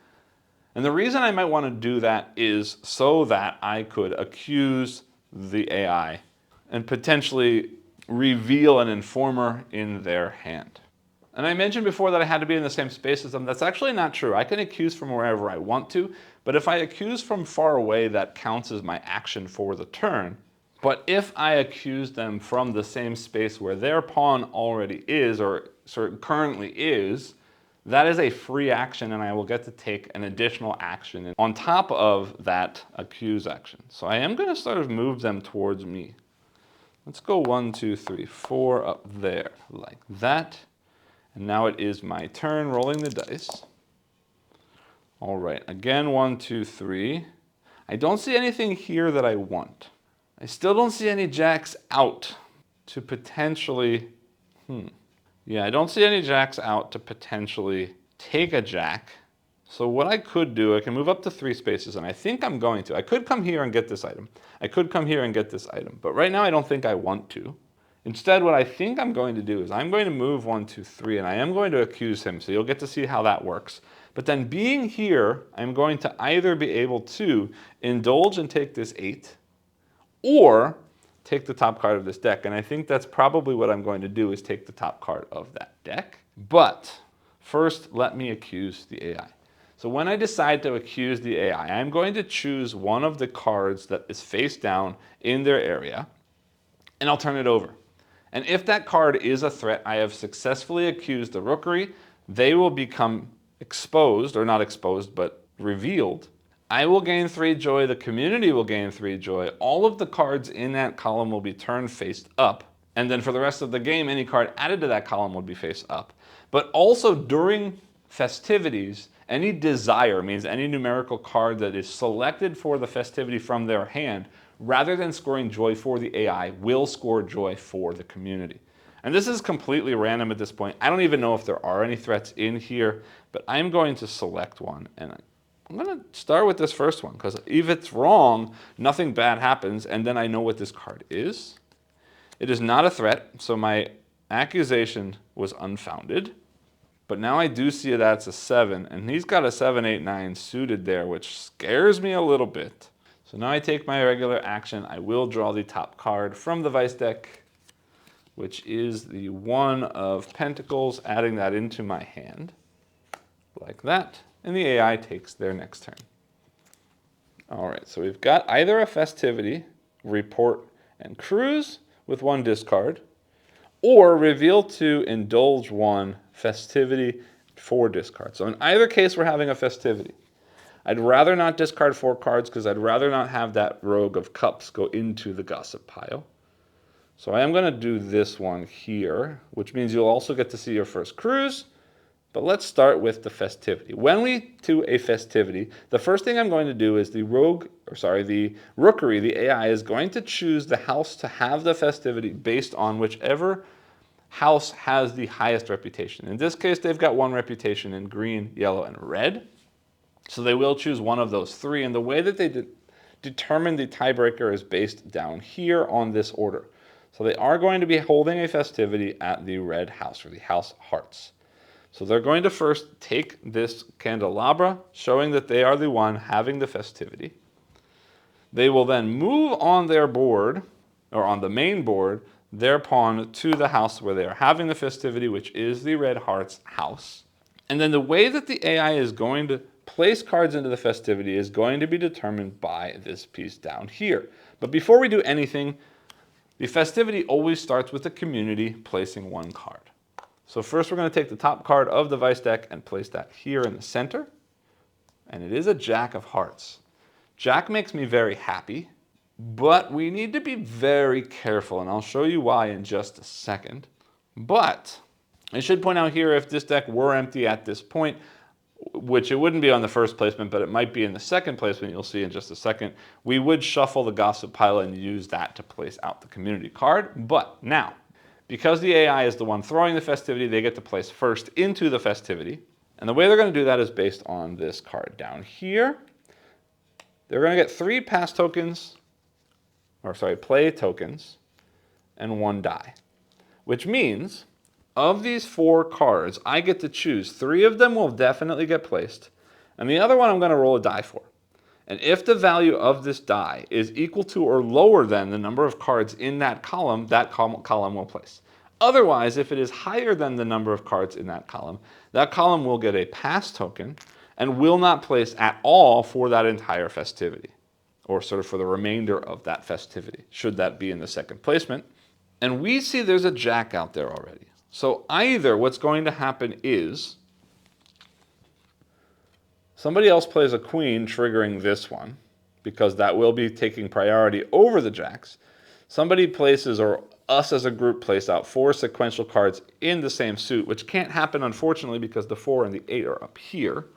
And the reason I might want to do that is so that I could accuse the AI and potentially reveal an informer in their hand. And I mentioned before that I had to be in the same space as them. That's actually not true. I can accuse from wherever I want to, but if I accuse from far away, that counts as my action for the turn. But if I accuse them from the same space where their pawn already is, or sort of currently is, that is a free action, and I will get to take an additional action on top of that accuse action. So I am going to sort of move them towards me. Let's go 1, 2, 3, 4 up there, like that. And now it is my turn, rolling the dice. All right, again, 1, 2, 3. I don't see anything here that I want. I still don't see any jacks out to potentially, Yeah, I don't see any jacks out to potentially take a jack. So what I could do, I can move up to 3 spaces, and I think I'm going to. I could come here and get this item. I could come here and get this item, but right now I don't think I want to. Instead, what I think I'm going to do is I'm going to move 1, 2, 3, and I am going to accuse him, so you'll get to see how that works. But then being here, I'm going to either be able to indulge and take this 8, or take the top card of this deck. And I think that's probably what I'm going to do, is take the top card of that deck. But first, let me accuse the AI. So when I decide to accuse the AI, I'm going to choose one of the cards that is face down in their area, and I'll turn it over. And if that card is a threat, I have successfully accused the Rookery. They will become exposed, or not exposed, but revealed. I will gain 3 joy, the community will gain 3 joy, all of the cards in that column will be turned face up, and then for the rest of the game, any card added to that column would be face up. But also during festivities, any desire means any numerical card that is selected for the festivity from their hand, rather than scoring joy for the AI, will score joy for the community. And this is completely random at this point. I don't even know if there are any threats in here, but I'm going to select one, and I'm going to start with this first one, because if it's wrong, nothing bad happens, and then I know what this card is. It is not a threat, so my accusation was unfounded. But now I do see that's a 7, and he's got a 7, 8, 9 suited there, which scares me a little bit. So now I take my regular action. I will draw the top card from the Vice deck, which is the 1 of Pentacles, adding that into my hand, like that. And the AI takes their next turn. All right, so we've got either a festivity, report, and cruise with 1 discard, or reveal 2, indulge 1, festivity, 4 discards. So in either case, we're having a festivity. I'd rather not discard 4 cards because I'd rather not have that Rogue of Cups go into the gossip pile. So I am going to do this one here, which means you'll also get to see your first cruise. But let's start with the festivity. When we do a festivity, the first thing I'm going to do is the Rookery, the AI, is going to choose the house to have the festivity based on whichever house has the highest reputation. In this case, they've got 1 reputation in green, yellow, and red. So they will choose one of those 3. And the way that they determine the tiebreaker is based down here on this order. So they are going to be holding a festivity at the red house, or the house hearts. So they're going to first take this candelabra, showing that they are the one having the festivity. They will then move on their board, or on the main board, their pawn to the house where they are having the festivity, which is the red hearts house. And then the way that the AI is going to place cards into the festivity is going to be determined by this piece down here. But before we do anything, the festivity always starts with the community placing 1 card. So first we're going to take the top card of the Vice deck and place that here in the center. And it is a Jack of Hearts. Jack makes me very happy, but we need to be very careful, and I'll show you why in just a second. But I should point out here, if this deck were empty at this point, which it wouldn't be on the first placement, but it might be in the second placement, you'll see in just a second, we would shuffle the gossip pile and use that to place out the community card. But now, because the AI is the one throwing the festivity, they get to place first into the festivity. And the way they're going to do that is based on this card down here. They're going to get 3 pass tokens, play tokens, and 1 die. Which means, of these 4 cards, I get to choose. 3 of them will definitely get placed, and the other one I'm going to roll a die for. And if the value of this die is equal to or lower than the number of cards in that column will place. Otherwise, if it is higher than the number of cards in that column will get a pass token and will not place at all for that entire festivity, or sort of for the remainder of that festivity, should that be in the second placement. And we see there's a Jack out there already. So either what's going to happen is somebody else plays a queen, triggering this one, because that will be taking priority over the Jacks. Somebody places, or us as a group place out 4 sequential cards in the same suit, which can't happen, unfortunately, because the 4 and the 8 are up here.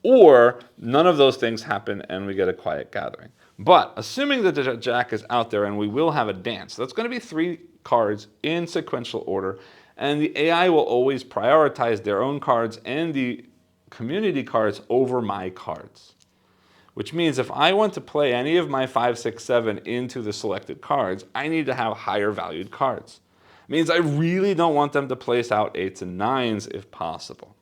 Or none of those things happen and we get a quiet gathering. But assuming that the Jack is out there and we will have a dance, that's going to be 3 cards in sequential order. And the AI will always prioritize their own cards and the community cards over my cards. Which means if I want to play any of my 5, 6, 7 into the selected cards, I need to have higher valued cards. It means I really don't want them to place out 8s and 9s if possible.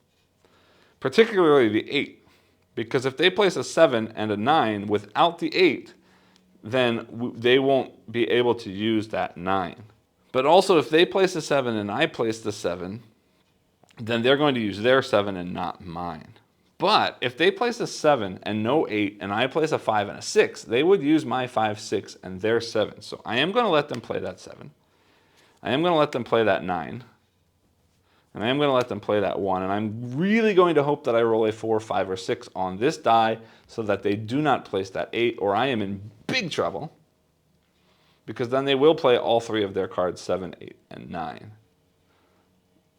Particularly the 8. Because if they place a 7 and a 9 without the 8, then they won't be able to use that 9. But also if they place a 7 and I place the 7, then they're going to use their 7 and not mine. But if they place a 7 and no 8, and I place a 5 and a 6, they would use my 5, 6, and their 7. So I am going to let them play that 7. I am going to let them play that 9. And I am going to let them play that 1. And I'm really going to hope that I roll a 4, 5, or 6 on this die so that they do not place that 8, or I am in big trouble. Because then they will play all 3 of their cards, 7, 8, and 9.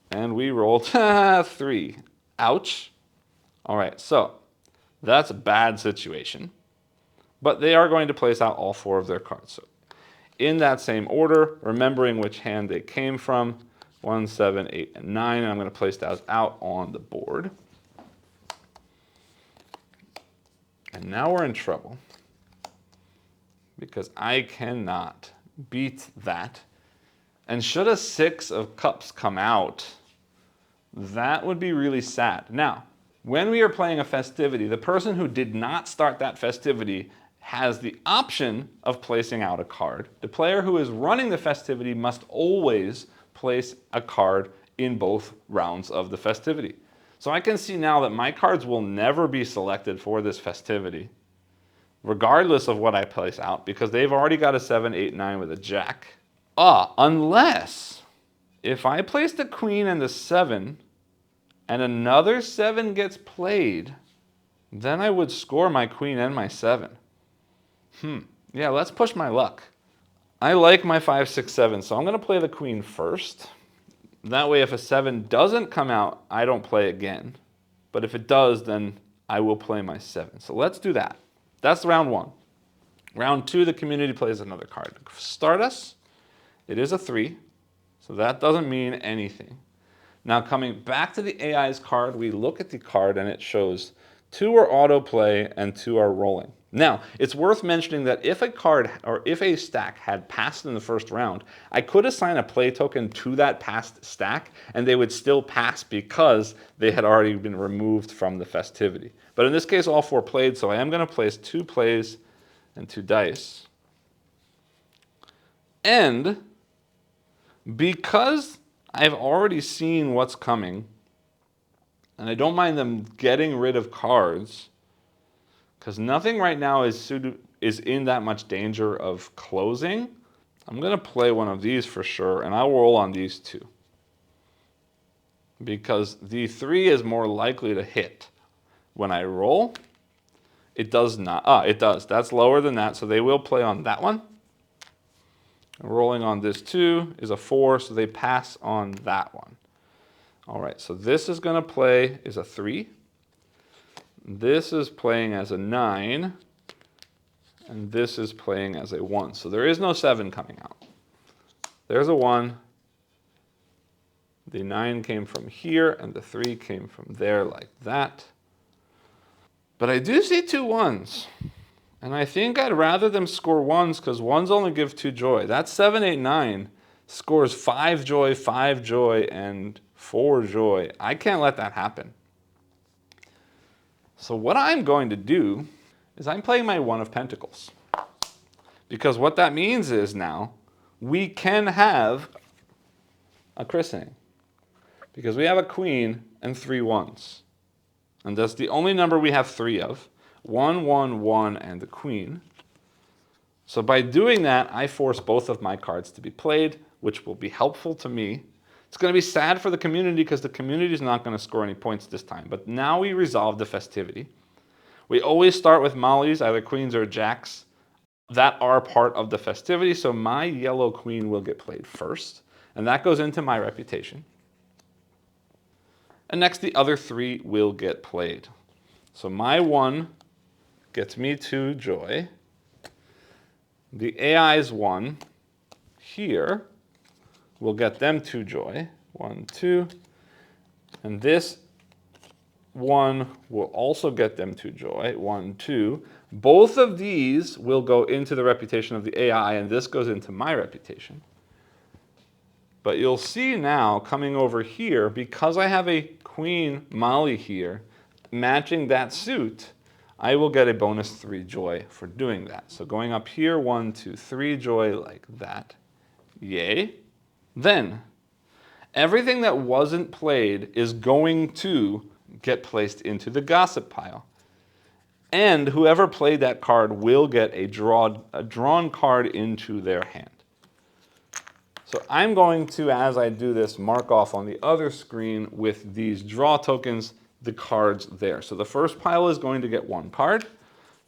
And we rolled 3. Ouch. All right, so that's a bad situation. But they are going to place out all 4 of their cards. So in that same order, remembering which hand they came from, 1, 7, 8, and 9, and I'm going to place those out on the board. And now we're in trouble because I cannot beat that. And should a 6 of cups come out, that would be really sad. Now, when we are playing a festivity, the person who did not start that festivity has the option of placing out a card. The player who is running the festivity must always place a card in both rounds of the festivity. So I can see now that my cards will never be selected for this festivity, regardless of what I place out, because they've already got a 7, 8, 9 with a jack. Unless if I place the queen and the 7, and another 7 gets played, then I would score my queen and my 7. Yeah, let's push my luck. I like my 5, 6, 7, so I'm going to play the queen first. That way if a 7 doesn't come out, I don't play again. But if it does, then I will play my 7. So let's do that. That's round 1. Round 2, the community plays another card. Stardust, it is a 3, so that doesn't mean anything. Now coming back to the AI's card, we look at the card and it shows 2 are autoplay and 2 are rolling. Now, it's worth mentioning that if a card or if a stack had passed in the first round, I could assign a play token to that passed stack and they would still pass because they had already been removed from the festivity. But in this case, all 4 played, so I am going to place 2 plays and 2 dice. And because I've already seen what's coming, and I don't mind them getting rid of cards, because nothing right now is in that much danger of closing, I'm going to play one of these for sure, and I'll roll on these 2. Because the 3 is more likely to hit. When I roll, it does not. It does. That's lower than that, so they will play on that one. Rolling on this 2 is a 4, so they pass on that one. All right, so this is going to play is a 3. This is playing as a 9. And this is playing as a 1. So there is no 7 coming out. There's a 1. The 9 came from here, and the 3 came from there like that. But I do see 2 1s. And I think I'd rather them score 1s because 1s only give 2 joy. That 7, 8, 9 scores 5 joy, 5 joy, and 4 joy. I can't let that happen. So what I'm going to do is I'm playing my 1 of Pentacles. Because what that means is now we can have a christening. Because we have a queen and 3 1s. And that's the only number we have 3 of. 1, 1, 1, and the queen. So by doing that, I force both of my cards to be played, which will be helpful to me. It's going to be sad for the community because the community is not going to score any points this time. But now we resolve the festivity. We always start with mollies, either queens or jacks, that are part of the festivity. So my yellow queen will get played first. And that goes into my reputation. And next, the other 3 will get played. So my 1 gets me 2 joy. The AI's 1 here will get them 2 joy. 1, 2. And this one will also get them 2 joy, 1, 2. Both of these will go into the reputation of the AI, and this goes into my reputation. But you'll see now, coming over here, because I have a queen Molly here, matching that suit, I will get a bonus 3 joy for doing that. So going up here, 1, 2, 3 joy like that. Yay. Then, everything that wasn't played is going to get placed into the gossip pile. And whoever played that card will get a drawn card into their hand. So I'm going to, as I do this, mark off on the other screen with these draw tokens the cards there. So the first pile is going to get 1 card.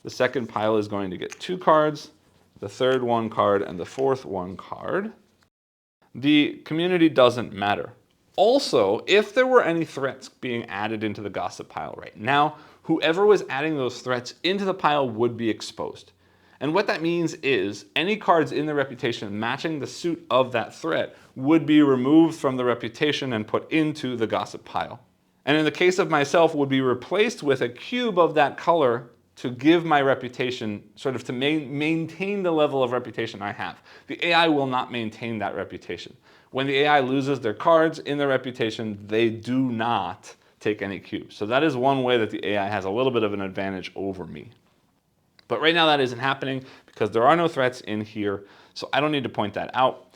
The second pile is going to get 2 cards. The third 1 card, and the fourth 1 card. The community doesn't matter. Also, if there were any threats being added into the gossip pile right now, whoever was adding those threats into the pile would be exposed. And what that means is any cards in the reputation matching the suit of that threat would be removed from the reputation and put into the gossip pile. And in the case of myself, would be replaced with a cube of that color to give my reputation, sort of to maintain the level of reputation I have. The AI will not maintain that reputation. When the AI loses their cards in their reputation, they do not take any cubes. So that is one way that the AI has a little bit of an advantage over me. But right now that isn't happening because there are no threats in here, so I don't need to point that out.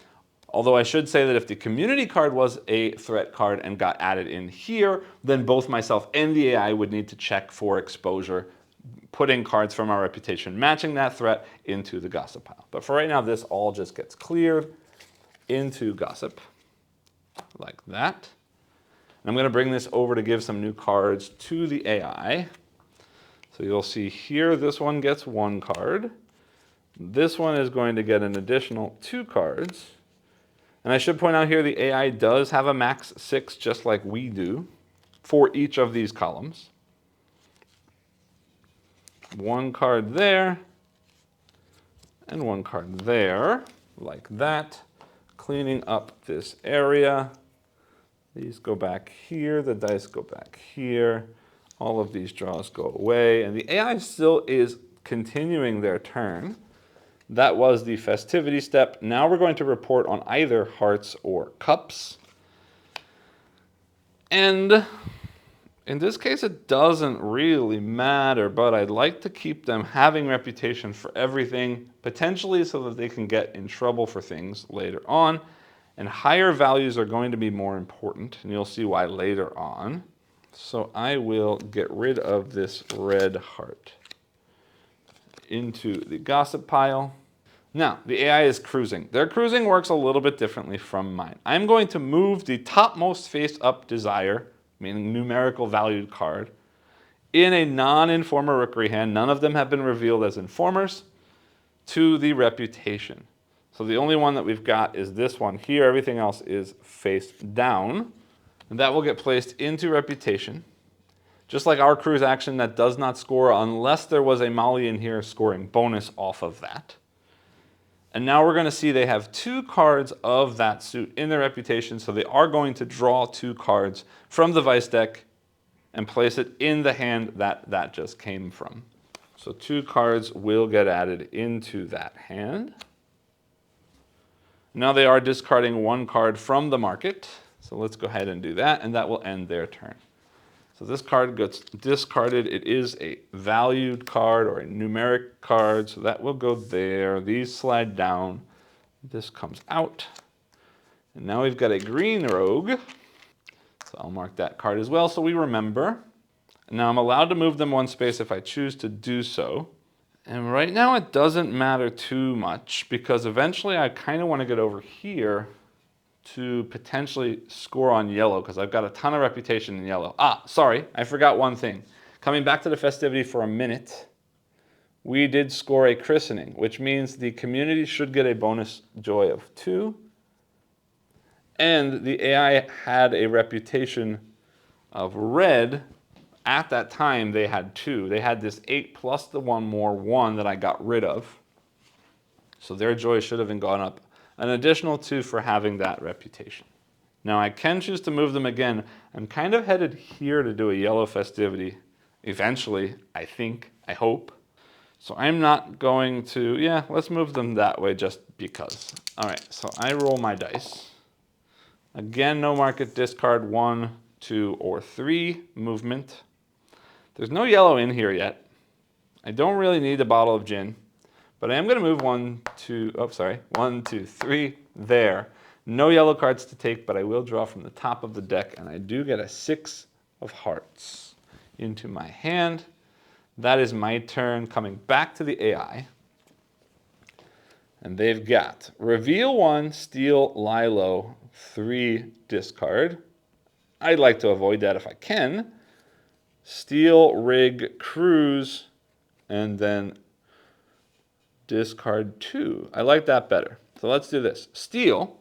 Although I should say that if the community card was a threat card and got added in here, then both myself and the AI would need to check for exposure, putting cards from our reputation matching that threat into the gossip pile. But for right now, this all just gets cleared into gossip, like that. And I'm going to bring this over to give some new cards to the AI. So you'll see here, this one gets 1 card. This one is going to get an additional 2 cards. And I should point out here, the AI does have a max 6, just like we do, for each of these columns. 1 card there, and 1 card there, like that. Cleaning up this area. These go back here, the dice go back here. All of these draws go away, and the AI still is continuing their turn. That was the festivity step. Now we're going to report on either hearts or cups. And in this case, it doesn't really matter, but I'd like to keep them having reputation for everything, potentially so that they can get in trouble for things later on. And higher values are going to be more important, and you'll see why later on. So I will get rid of this red heart into the gossip pile. Now, the AI is cruising. Their cruising works a little bit differently from mine. I'm going to move the topmost face-up desire, meaning numerical valued card, in a non-informer Rookery hand, none of them have been revealed as informers, to the reputation. So the only one that we've got is this one here. Everything else is face down. And that will get placed into reputation. Just like our cruise action that does not score unless there was a Molly in here scoring bonus off of that. And now we're going to see they have 2 cards of that suit in their reputation, so they are going to draw 2 cards from the Vice deck and place it in the hand that just came from. So 2 cards will get added into that hand. Now they are discarding 1 card from the market, so let's go ahead and do that, and that will end their turn. So this card gets discarded. It is a valued card or a numeric card, so that will go there. These slide down. This comes out. And now we've got a green rogue. So I'll mark that card as well so we remember. And now I'm allowed to move them 1 space if I choose to do so. And right now it doesn't matter too much because eventually I kind of want to get over here to potentially score on yellow because I've got a ton of reputation in yellow. Sorry, I forgot one thing. Coming back to the festivity for a minute, we did score a christening, which means the community should get a bonus joy of 2. And the AI had a reputation of red. At that time, they had 2. They had this 8 plus the 1 more 1 that I got rid of. So their joy should have been gone up an additional 2 for having that reputation. Now I can choose to move them again. I'm kind of headed here to do a yellow festivity eventually, I think, I hope. So I'm not going to, yeah, let's move them that way just because. All right, so I roll my dice. Again, no market, discard 1, 2, or 3 movement. There's no yellow in here yet. I don't really need a bottle of gin, but I am going to move 1, 2, 3, there. No yellow cards to take, but I will draw from the top of the deck, and I do get a 6 of hearts into my hand. That is my turn, coming back to the AI. And they've got reveal 1, steal, lie low, 3, discard. I'd like to avoid that if I can. Steal, rig, cruise, and then discard 2. I like that better. So let's do this. Steal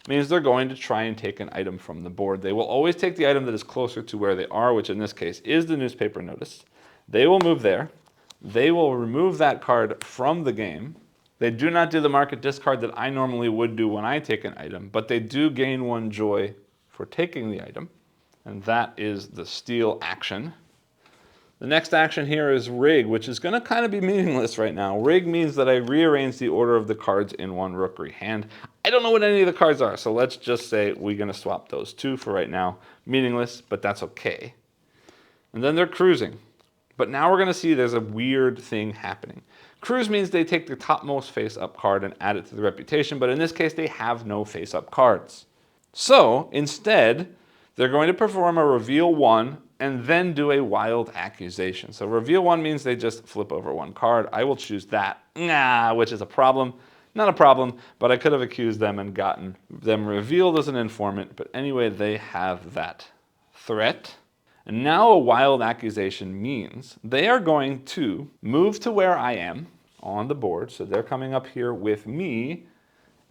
means they're going to try and take an item from the board. They will always take the item that is closer to where they are, which in this case is the newspaper notice. They will move there. They will remove that card from the game. They do not do the market discard that I normally would do when I take an item, but they do gain 1 joy for taking the item, and that is the steal action. The next action here is rig, which is going to kind of be meaningless right now. Rig means that I rearrange the order of the cards in 1 Rookery hand. I don't know what any of the cards are, so let's just say we're going to swap those 2 for right now. Meaningless, but that's okay. And then they're cruising. But now we're going to see there's a weird thing happening. Cruise means they take the topmost face-up card and add it to the reputation, but in this case, they have no face-up cards. So instead, they're going to perform a reveal 1 and then do a wild accusation. So reveal 1 means they just flip over 1 card. I will choose that, which is a problem. Not a problem, but I could have accused them and gotten them revealed as an informant. But anyway, they have that threat. And now a wild accusation means they are going to move to where I am on the board. So they're coming up here with me,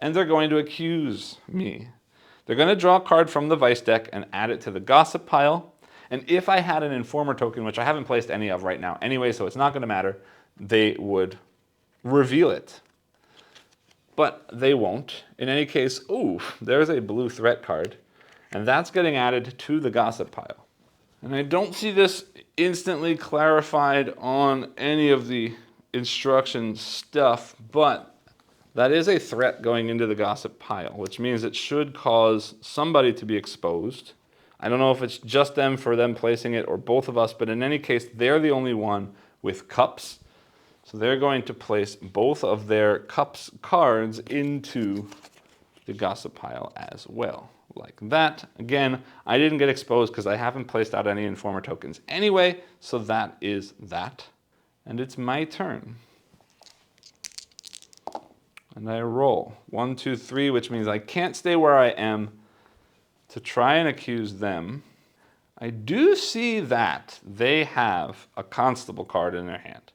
and they're going to accuse me. They're going to draw a card from the Vice deck and add it to the gossip pile. And if I had an informer token, which I haven't placed any of right now anyway, so it's not going to matter, they would reveal it. But they won't. In any case, ooh, there's a blue threat card, and that's getting added to the gossip pile. And I don't see this instantly clarified on any of the instruction stuff, but that is a threat going into the gossip pile, which means it should cause somebody to be exposed. I don't know if it's just them for them placing it or both of us, but in any case, they're the only one with cups. So they're going to place both of their cups cards into the gossip pile as well. Like that. Again, I didn't get exposed because I haven't placed out any informer tokens anyway, so that is that. And it's my turn. And I roll 1, 2, 3, which means I can't stay where I am to try and accuse them. I do see that they have a constable card in their hand,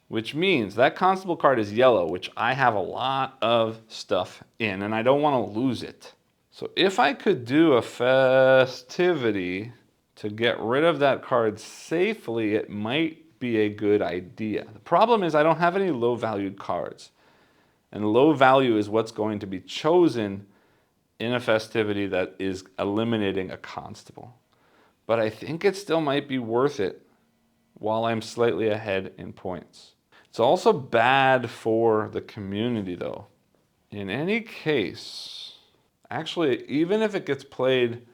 which means that constable card is yellow, which I have a lot of stuff in, and I don't want to lose it. So if I could do a festivity to get rid of that card safely, it might be a good idea. The problem is I don't have any low-valued cards. And low value is what's going to be chosen in a festivity that is eliminating a constable. But I think it still might be worth it while I'm slightly ahead in points. It's also bad for the community, though. In any case, actually, even if it gets played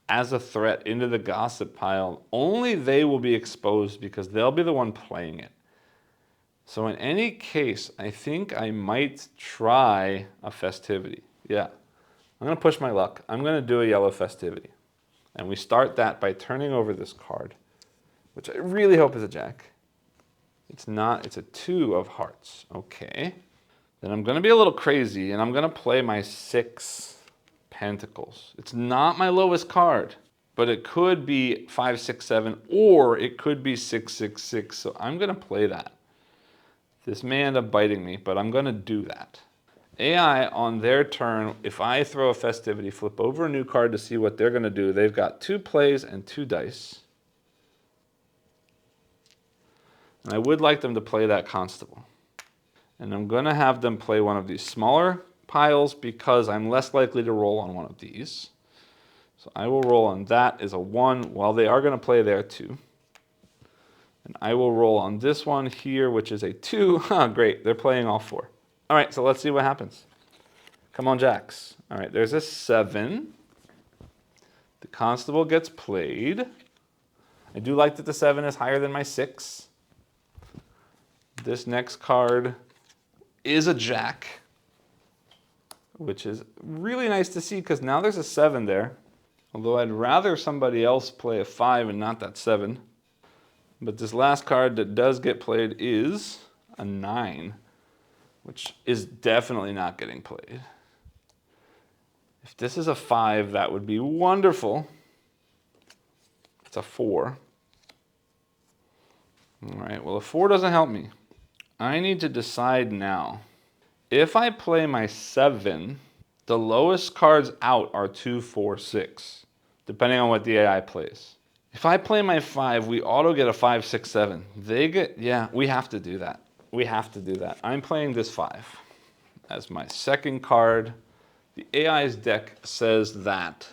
as a threat into the gossip pile, only they will be exposed because they'll be the one playing it. So in any case, I think I might try a festivity. Yeah, I'm going to push my luck. I'm going to do a yellow festivity. And we start that by turning over this card, which I really hope is a jack. It's not, it's a 2 of hearts. Okay. Then I'm going to be a little crazy, and I'm going to play my 6 pentacles. It's not my lowest card, but it could be 5, 6, 7, or it could be 6, 6, 6. So I'm going to play that. This may end up biting me, but I'm going to do that. AI on their turn, if I throw a festivity, flip over a new card to see what they're going to do. They've got 2 plays and 2 dice. And I would like them to play that constable. And I'm going to have them play one of these smaller piles because I'm less likely to roll on one of these. So I will roll on that as a 1. Well, they are going to play there too. And I will roll on this one here, which is a 2. Great, they're playing all 4. All right, so let's see what happens. Come on, jacks. All right, there's a 7. The constable gets played. I do like that the 7 is higher than my 6. This next card is a jack, which is really nice to see because now there's a 7 there. Although I'd rather somebody else play a 5 and not that 7. But this last card that does get played is a 9, which is definitely not getting played. If this is a 5, that would be wonderful. It's a 4. All right, well, a 4 doesn't help me. I need to decide now. If I play my 7, the lowest cards out are 2, 4, 6, depending on what the AI plays. If I play my 5, we auto get a 5, 6, 7. They get, yeah, we have to do that. We have to do that. I'm playing this 5 as my second card. The AI's deck says that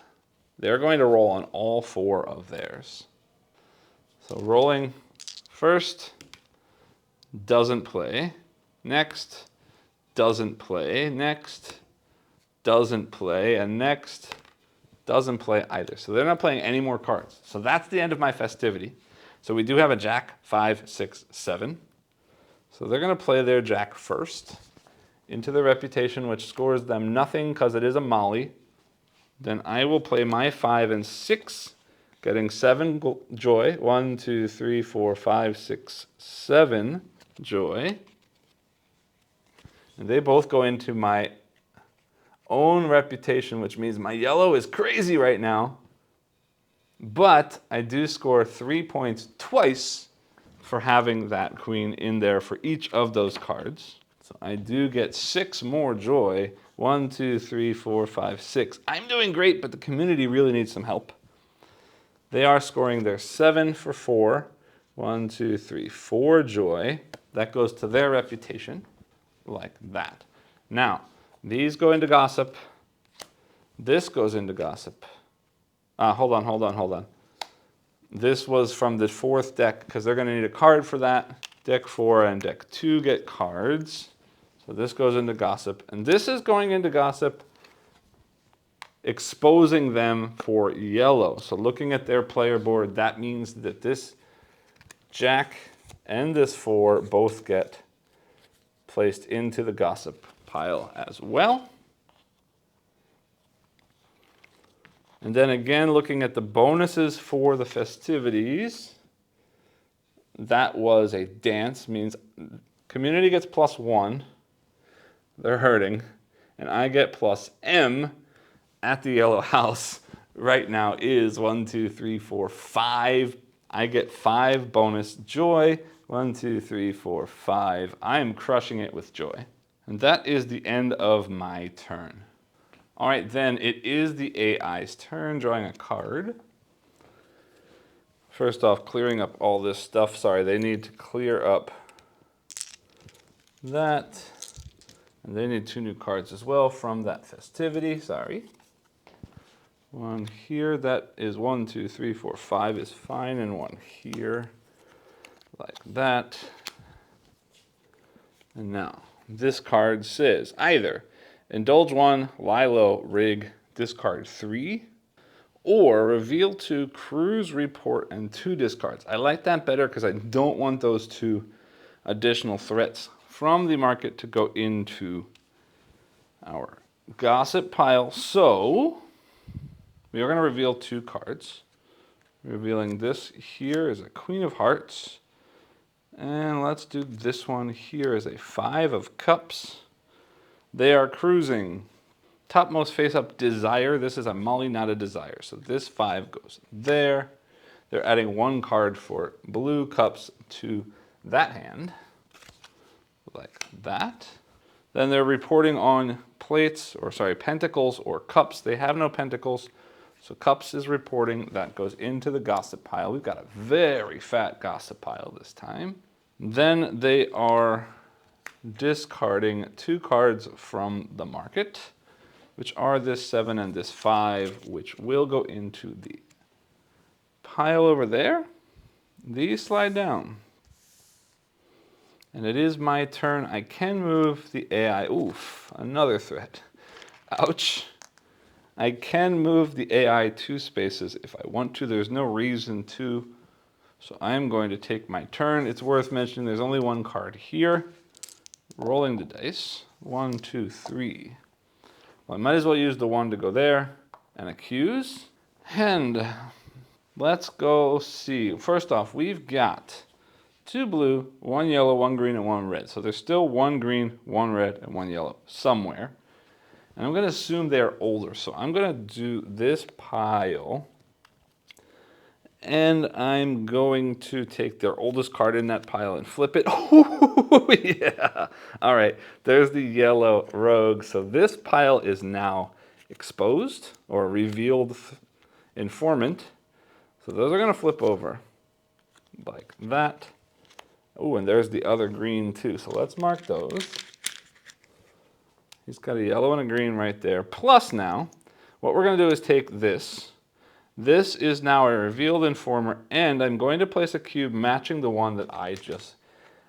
they're going to roll on all 4 of theirs. So rolling first, doesn't play. Next, doesn't play. Next, doesn't play. And next, doesn't play either. So they're not playing any more cards. So that's the end of my festivity. So we do have a jack, 5, 6, 7. So they're going to play their jack first into the reputation, which scores them nothing because it is a molly. Then I will play my 5 and 6, getting 7 joy. 1, 2, 3, 4, 5, 6, 7 joy. And they both go into my own reputation, which means my yellow is crazy right now. But I do score 3 points twice for having that queen in there for each of those cards. So I do get 6 more joy. 1, 2, 3, 4, 5, 6. I'm doing great, but the community really needs some help. They are scoring their 7 for 4. 1, 2, 3, 4 joy. That goes to their reputation, like that. Now, these go into gossip. This goes into gossip. Hold on. This was from the 4th deck because they're going to need a card for that. Deck 4 and deck 2 get cards. So this goes into gossip. And this is going into gossip, exposing them for yellow. So looking at their player board, that means that this jack and this 4 both get placed into the gossip pile as well. And then again, looking at the bonuses for the festivities, that was a dance, means community gets +1. They're hurting. And I get +M at the yellow house right now is 1, 2, 3, 4, 5. I get 5 bonus joy. 1, 2, 3, 4, 5. I am crushing it with joy. And that is the end of my turn. All right, then it is the AI's turn, drawing a card. First off, clearing up all this stuff. Sorry, they need to clear up that. And they need 2 new cards as well from that festivity. Sorry. 1 here, that is 1, 2, 3, 4, 5 is fine, and 1 here, like that. And now, this card says either indulge 1, lie low, rig, discard 3, or reveal 2, cruise, report, and 2 discards. I like that better because I don't want those 2 additional threats from the market to go into our gossip pile. So we are going to reveal 2 cards. Revealing this here is a Queen of Hearts. And let's do this one here as a 5 of Cups. They are cruising. Topmost face up, Desire. This is a Molly, not a Desire. So this 5 goes there. They're adding 1 card for blue cups to that hand, like that. Then they're reporting on plates, or sorry, pentacles or cups. They have no pentacles. So cups is reporting. That goes into the gossip pile. We've got a very fat gossip pile this time. Then they are discarding 2 cards from the market, which are this 7 and this 5, which will go into the pile over there. These slide down. And it is my turn. I can move the AI. Oof, another threat. Ouch. I can move the AI 2 spaces if I want to. There's no reason to. So I'm going to take my turn. It's worth mentioning there's only 1 card here. Rolling the dice. 1, 2, 3. Well, I might as well use the 1 to go there and accuse. And let's go see. First off, we've got 2 blue, 1 yellow, 1 green, and 1 red. So there's still 1 green, 1 red, and 1 yellow somewhere. And I'm going to assume they're older. So I'm going to do this pile. And I'm going to take their oldest card in that pile and flip it. Oh, yeah. All right, there's the yellow rogue. So this pile is now exposed or revealed informant. So those are going to flip over like that. Oh, and there's the other green too. So let's mark those. He's got a yellow and a green right there. Plus now, what we're going to do is take this. This is now a revealed informer, and I'm going to place a cube matching the one that I just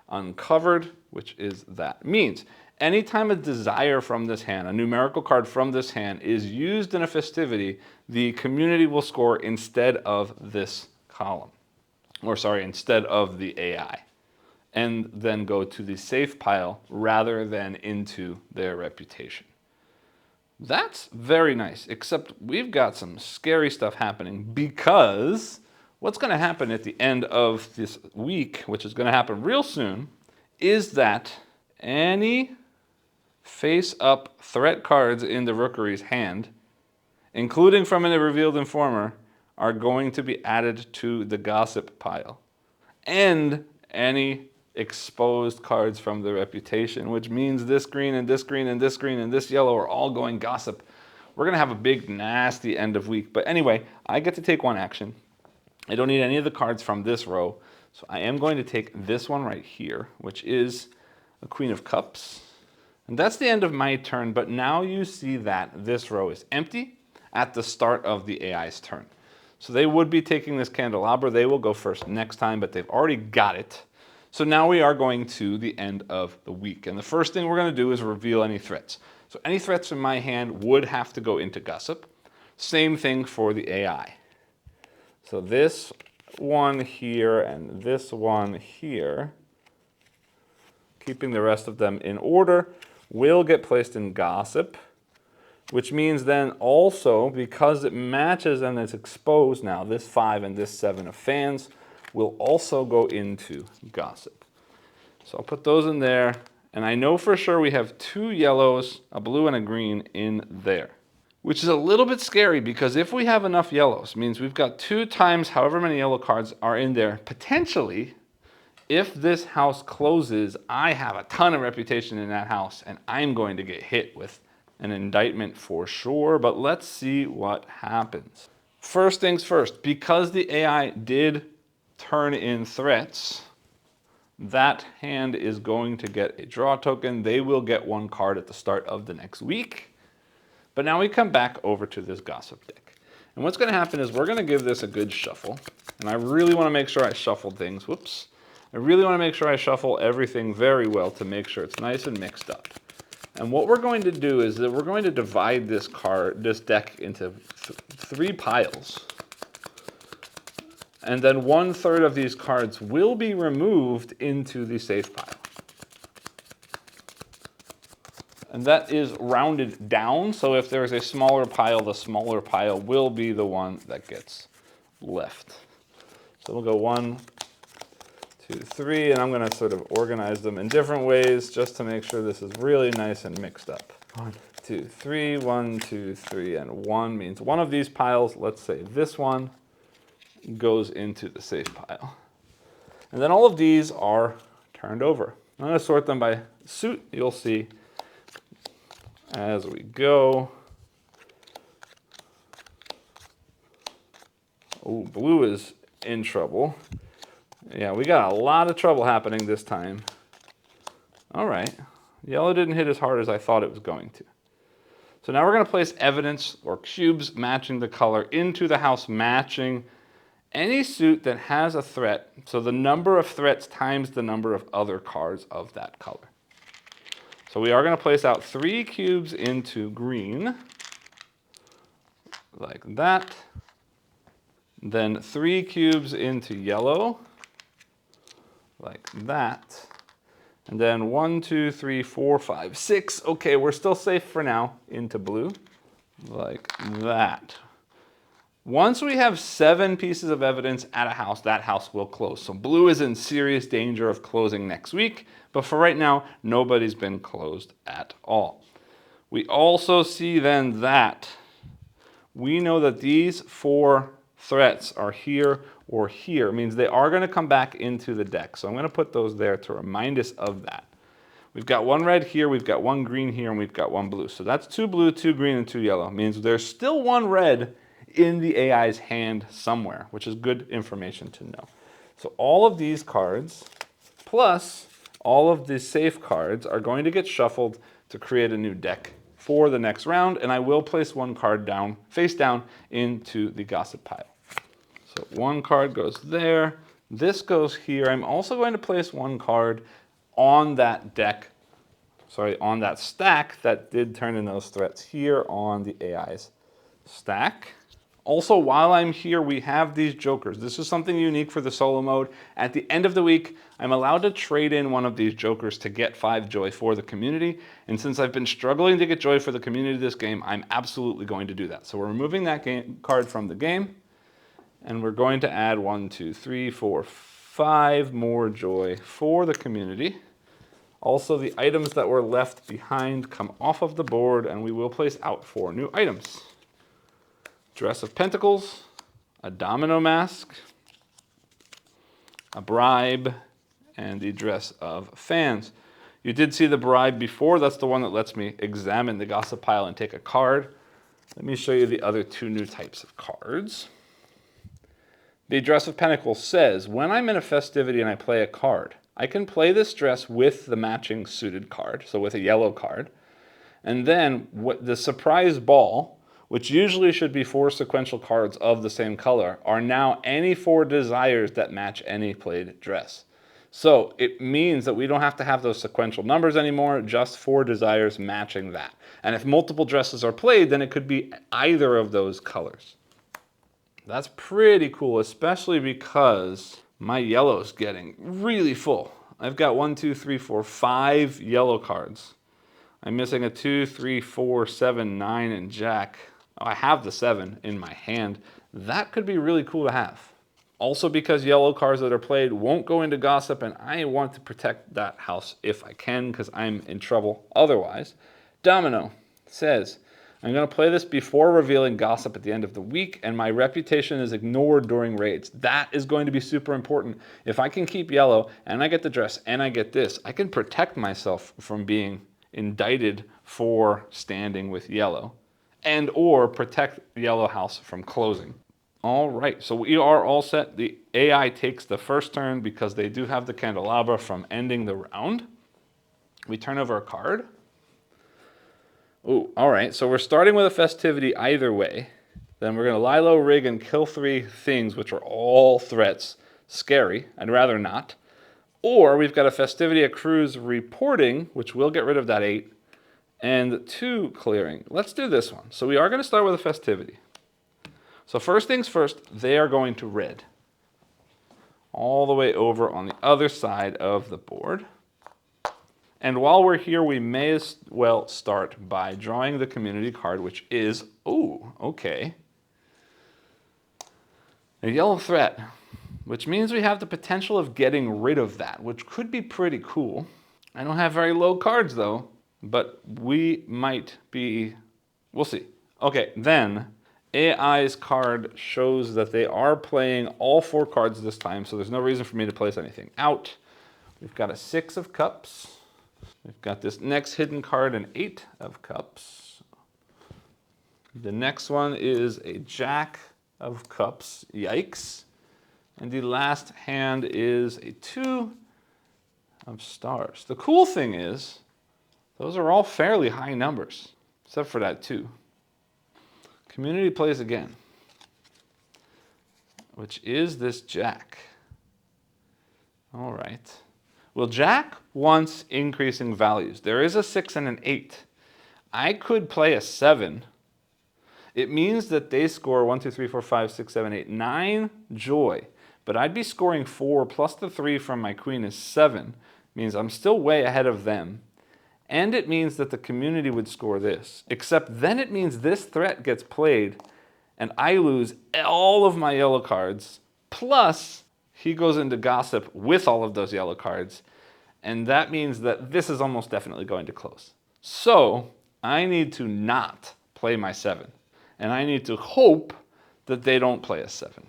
uncovered, which is that. Means anytime a desire from this hand, a numerical card from this hand, is used in a festivity, the community will score instead of this column. Or sorry, instead of the AI. And then go to the safe pile rather than into their reputation. That's very nice, except we've got some scary stuff happening because what's going to happen at the end of this week, which is going to happen real soon, is that any face-up threat cards in the Rookery's hand, including from a revealed informer, are going to be added to the gossip pile. And any exposed cards from the reputation, which means this green and this green and this green and this yellow are all going gossip. We're going to have a big, nasty end of week. But anyway, I get to take 1 action. I don't need any of the cards from this row. So I am going to take this one right here, which is a Queen of Cups. And that's the end of my turn. But now you see that this row is empty at the start of the AI's turn. So they would be taking this candelabra. They will go first next time, but they've already got it. So now we are going to the end of the week. And the first thing we're going to do is reveal any threats. So any threats in my hand would have to go into gossip. Same thing for the AI. So this one here and this one here, keeping the rest of them in order, will get placed in gossip, which means then also, because it matches and it's exposed now, this 5 and this 7 of fans, will also go into gossip. So I'll put those in there, and I know for sure we have 2 yellows, a blue and a green in there, which is a little bit scary because if we have enough yellows, means we've got 2 times however many yellow cards are in there. Potentially, if this house closes, I have a ton of reputation in that house, and I'm going to get hit with an indictment for sure, but let's see what happens. First things first, because the AI did turn in threats, that hand is going to get a draw token. They will get 1 card at the start of the next week. But now we come back over to this gossip deck. And what's going to happen is we're going to give this a good shuffle. And I really want to make sure I shuffle things. Whoops. I really want to make sure I shuffle everything very well to make sure it's nice and mixed up. And what we're going to do is that we're going to divide this deck into 3 piles. And then 1/3 of these cards will be removed into the safe pile. And that is rounded down, so if there's a smaller pile, the smaller pile will be the one that gets left. So we'll go 1, 2, 3, and I'm going to sort of organize them in different ways just to make sure this is really nice and mixed up. 1, 2, 3, 1, 2, 3, and 1 means one of these piles, let's say this one, goes into the safe pile. And then all of these are turned over. I'm going to sort them by suit. You'll see as we go. Oh, blue is in trouble. Yeah, we got a lot of trouble happening this time. All right. Yellow didn't hit as hard as I thought it was going to. So now we're going to place evidence or cubes matching the color into the house matching any suit that has a threat. So the number of threats times the number of other cards of that color. So we are going to place out 3 cubes into green, like that. Then 3 cubes into yellow, like that. And then 1, 2, 3, 4, 5, 6. Okay, we're still safe for now. Into blue, like that. Once we have 7 pieces of evidence at a house, that house will close. So blue is in serious danger of closing next week, but for right now, nobody's been closed at all. We also see then that we know that these 4 threats are here or here. It means they are going to come back into the deck. So I'm going to put those there to remind us of that. We've got 1 red here, we've got 1 green here, and we've got 1 blue. So that's 2 blue, 2 green, and 2 yellow. It means there's still 1 red in the AI's hand somewhere, which is good information to know. So all of these cards, plus all of the safe cards, are going to get shuffled to create a new deck for the next round, and I will place 1 card down, face down, into the gossip pile. So 1 card goes there, this goes here. I'm also going to place 1 card on that deck, on that stack that did turn in those threats here on the AI's stack. Also, while I'm here, we have these jokers. This is something unique for the solo mode. At the end of the week, I'm allowed to trade in one of these jokers to get 5 joy for the community. And since I've been struggling to get joy for the community this game, I'm absolutely going to do that. So we're removing that card from the game. And we're going to add 1, 2, 3, 4, 5 more joy for the community. Also, the items that were left behind come off of the board, and we will place out 4 new items. Dress of Pentacles, a domino mask, a bribe, and the dress of fans. You did see the bribe before. That's the one that lets me examine the gossip pile and take a card. Let me show you the other 2 new types of cards. The Dress of Pentacles says, when I'm in a festivity and I play a card, I can play this dress with the matching suited card, so with a yellow card. And then the surprise ball, which usually should be 4 sequential cards of the same color, are now any 4 desires that match any played dress. So it means that we don't have to have those sequential numbers anymore, just 4 desires matching that. And if multiple dresses are played, then it could be either of those colors. That's pretty cool, especially because my yellow's getting really full. I've got 1, 2, 3, 4, 5 yellow cards. I'm missing a 2, 3, 4, 7, 9, and jack. I have the 7 in my hand. That could be really cool to have. Also because yellow cards that are played won't go into gossip, and I want to protect that house if I can because I'm in trouble otherwise. Domino says, I'm going to play this before revealing gossip at the end of the week, and my reputation is ignored during raids. That is going to be super important. If I can keep yellow, and I get the dress, and I get this, I can protect myself from being indicted for standing with yellow, and or protect yellow house from closing. All right, so we are all set. The AI takes the first turn because they do have the candelabra from ending the round. We turn over a card. Oh, all right, so we're starting with a festivity either way. Then we're going to lie low, rig, and kill 3 things, which are all threats. Scary, I'd rather not. Or we've got a festivity, a cruise reporting, which will get rid of that 8, and 2 clearing. Let's do this one. So we are going to start with a festivity. So first things first, they are going to red. All the way over on the other side of the board. And while we're here, we may as well start by drawing the community card, which is, ooh, okay, a yellow threat, which means we have the potential of getting rid of that, which could be pretty cool. I don't have very low cards though, but we might be, we'll see. Okay, then AI's card shows that they are playing all 4 cards this time, so there's no reason for me to place anything out. We've got a 6 of cups. We've got this next hidden card, an 8 of cups. The next one is a jack of cups, yikes. And the last hand is a 2 of stars. The cool thing is, those are all fairly high numbers, except for that 2. Community plays again, which is this jack. All right. Well, jack wants increasing values. There is a 6 and an 8. I could play a 7. It means that they score 1, 2, 3, 4, 5, 6, 7, 8, 9 joy. But I'd be scoring 4 plus the 3 from my queen is 7. Means I'm still way ahead of them. And it means that the community would score this. Except then it means this threat gets played and I lose all of my yellow cards. Plus, he goes into gossip with all of those yellow cards. And that means that this is almost definitely going to close. So I need to not play my 7. And I need to hope that they don't play a 7.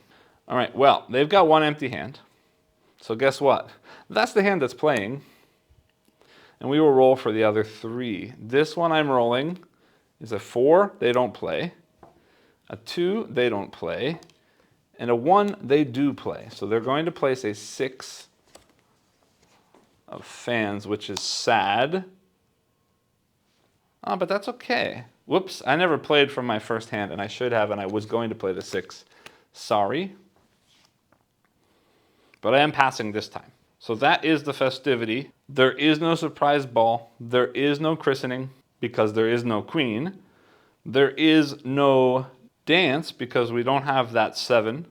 All right, well, they've got one empty hand. So guess what? That's the hand that's playing. And we will roll for the other 3. This one I'm rolling is a 4, they don't play. A 2, they don't play. And a 1, they do play. So they're going to place a 6 of fans, which is sad. Oh, but that's okay. Whoops, I never played from my first hand, and I should have, and I was going to play the 6. Sorry. But I am passing this time. So that is the festivity. There is no surprise ball. There is no christening because there is no queen. There is no dance because we don't have that 7.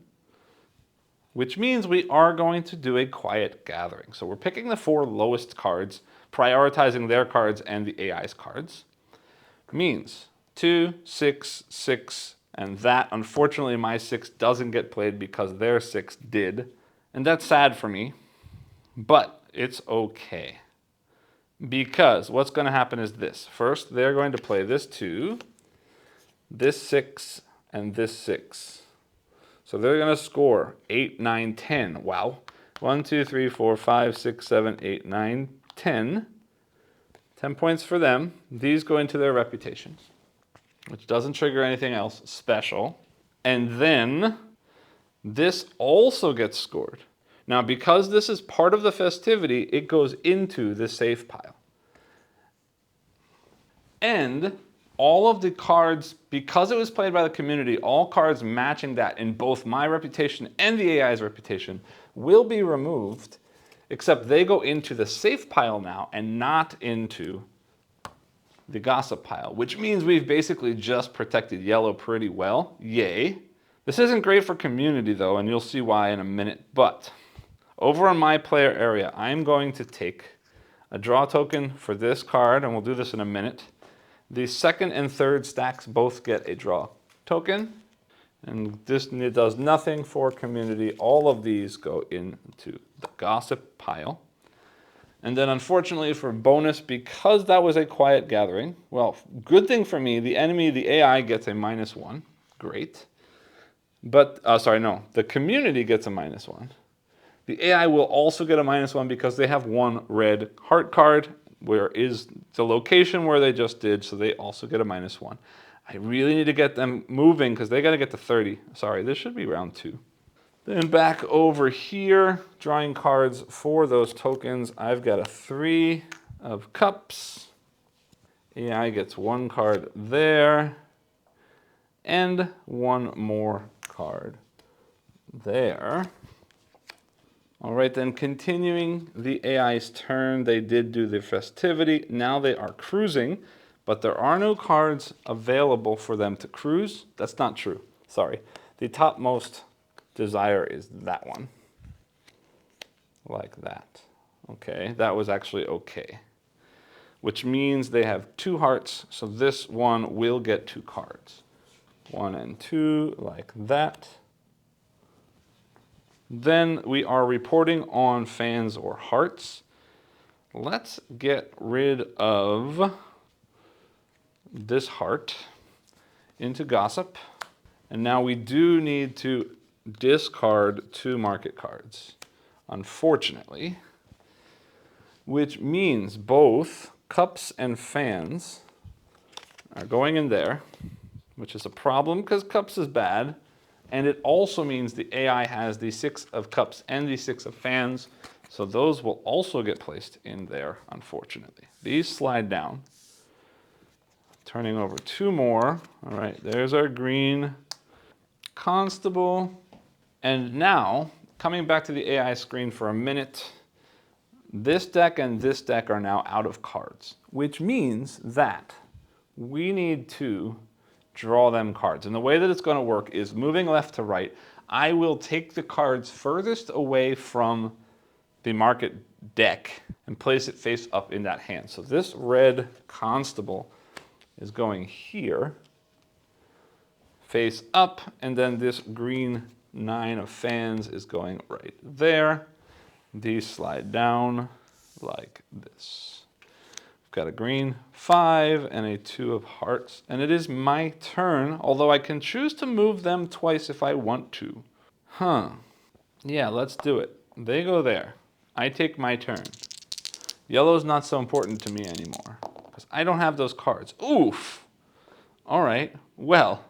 Which means we are going to do a quiet gathering. So we're picking the 4 lowest cards, prioritizing their cards and the AI's cards. Means 2, 6, 6, and that, unfortunately, my 6 doesn't get played because their 6 did. And that's sad for me, but it's okay. Because what's going to happen is this. First, they're going to play this 2, this 6, and this 6. So they're going to score 8, 9, 10. Wow. 1, 2, 3, 4, 5, 6, 7, 8, 9, 10. 10 points for them. These go into their reputations, which doesn't trigger anything else special. And then this also gets scored. Now, because this is part of the festivity, it goes into the safe pile. And all of the cards, because it was played by the community, all cards matching that in both my reputation and the AI's reputation will be removed, except they go into the safe pile now and not into the gossip pile, which means we've basically just protected yellow pretty well. Yay. This isn't great for community though, and you'll see why in a minute, but over on my player area, I'm going to take a draw token for this card, and we'll do this in a minute. The second and third stacks both get a draw token, and this does nothing for community. All of these go into the gossip pile. And then unfortunately for bonus, because that was a quiet gathering, well, good thing for me, the enemy, the AI, gets a -1. Great. But, sorry, no, the community gets a -1. The AI will also get a -1 because they have one red heart card, where is the location where they just did, so they also get a -1. I really need to get them moving because they got to get to 30. Sorry, this should be round 2. Then back over here, drawing cards for those tokens. I've got a 3 of cups. AI gets 1 card there, and 1 more card there. All right, then continuing the AI's turn, they did do the festivity. Now they are cruising, but there are no cards available for them to cruise. That's not true, sorry. The topmost desire is that one, like that. Okay, that was actually okay, which means they have 2 hearts, so this one will get 2 cards. 1 and 2, like that. Then we are reporting on fans or hearts. Let's get rid of this heart into gossip. And now we do need to discard 2 market cards, unfortunately, which means both cups and fans are going in there, which is a problem because cups is bad. And it also means the AI has the 6 of cups and the 6 of fans. So those will also get placed in there, unfortunately. These slide down. Turning over 2 more. All right, there's our green constable. And now, coming back to the AI screen for a minute, this deck and this deck are now out of cards, which means that we need to draw them cards. And the way that it's going to work is moving left to right. I will take the cards furthest away from the market deck and place it face up in that hand. So this red constable is going here, face up, and then this green 9 of fans is going right there. These slide down like this. I've got a green 5 and a 2 of hearts, and it is my turn, although I can choose to move them twice if I want to. Yeah, let's do it. They go there. I take my turn. Yellow's not so important to me anymore, because I don't have those cards. Oof! All right, well,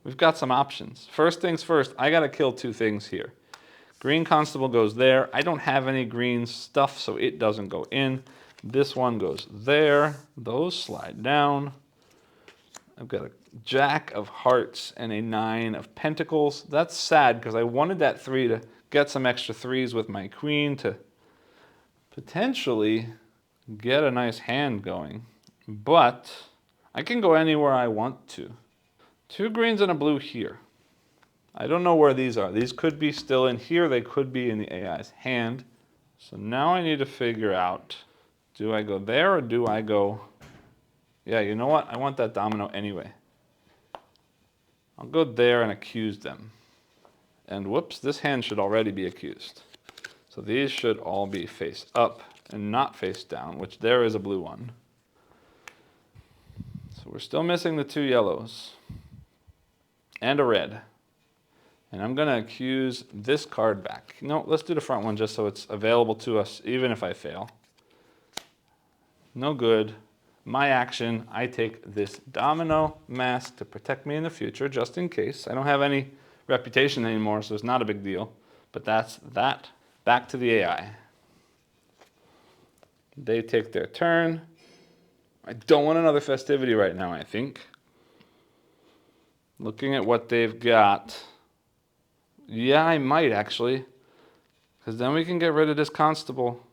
we've got some options. First things first, I gotta kill 2 things here. Green constable goes there. I don't have any green stuff, so it doesn't go in. This one goes there. Those slide down. I've got a jack of hearts and a 9 of pentacles. That's sad because I wanted that 3 to get some extra 3s with my queen to potentially get a nice hand going. But I can go anywhere I want to. 2 greens and a blue here. I don't know where these are. These could be still in here. They could be in the AI's hand. So now I need to figure out, do I go there or do I go... Yeah, you know what? I want that domino anyway. I'll go there and accuse them. And whoops, this hand should already be accused. So these should all be face up and not face down, which there is a blue one. So we're still missing the 2 yellows and a red. And I'm going to accuse this card back. No, let's do the front one just so it's available to us, even if I fail. No good. My action, I take this domino mask to protect me in the future, just in case. I don't have any reputation anymore, so it's not a big deal. But that's that. Back to the AI. They take their turn. I don't want another festivity right now, I think. Looking at what they've got... Yeah, I might actually, because then we can get rid of this constable.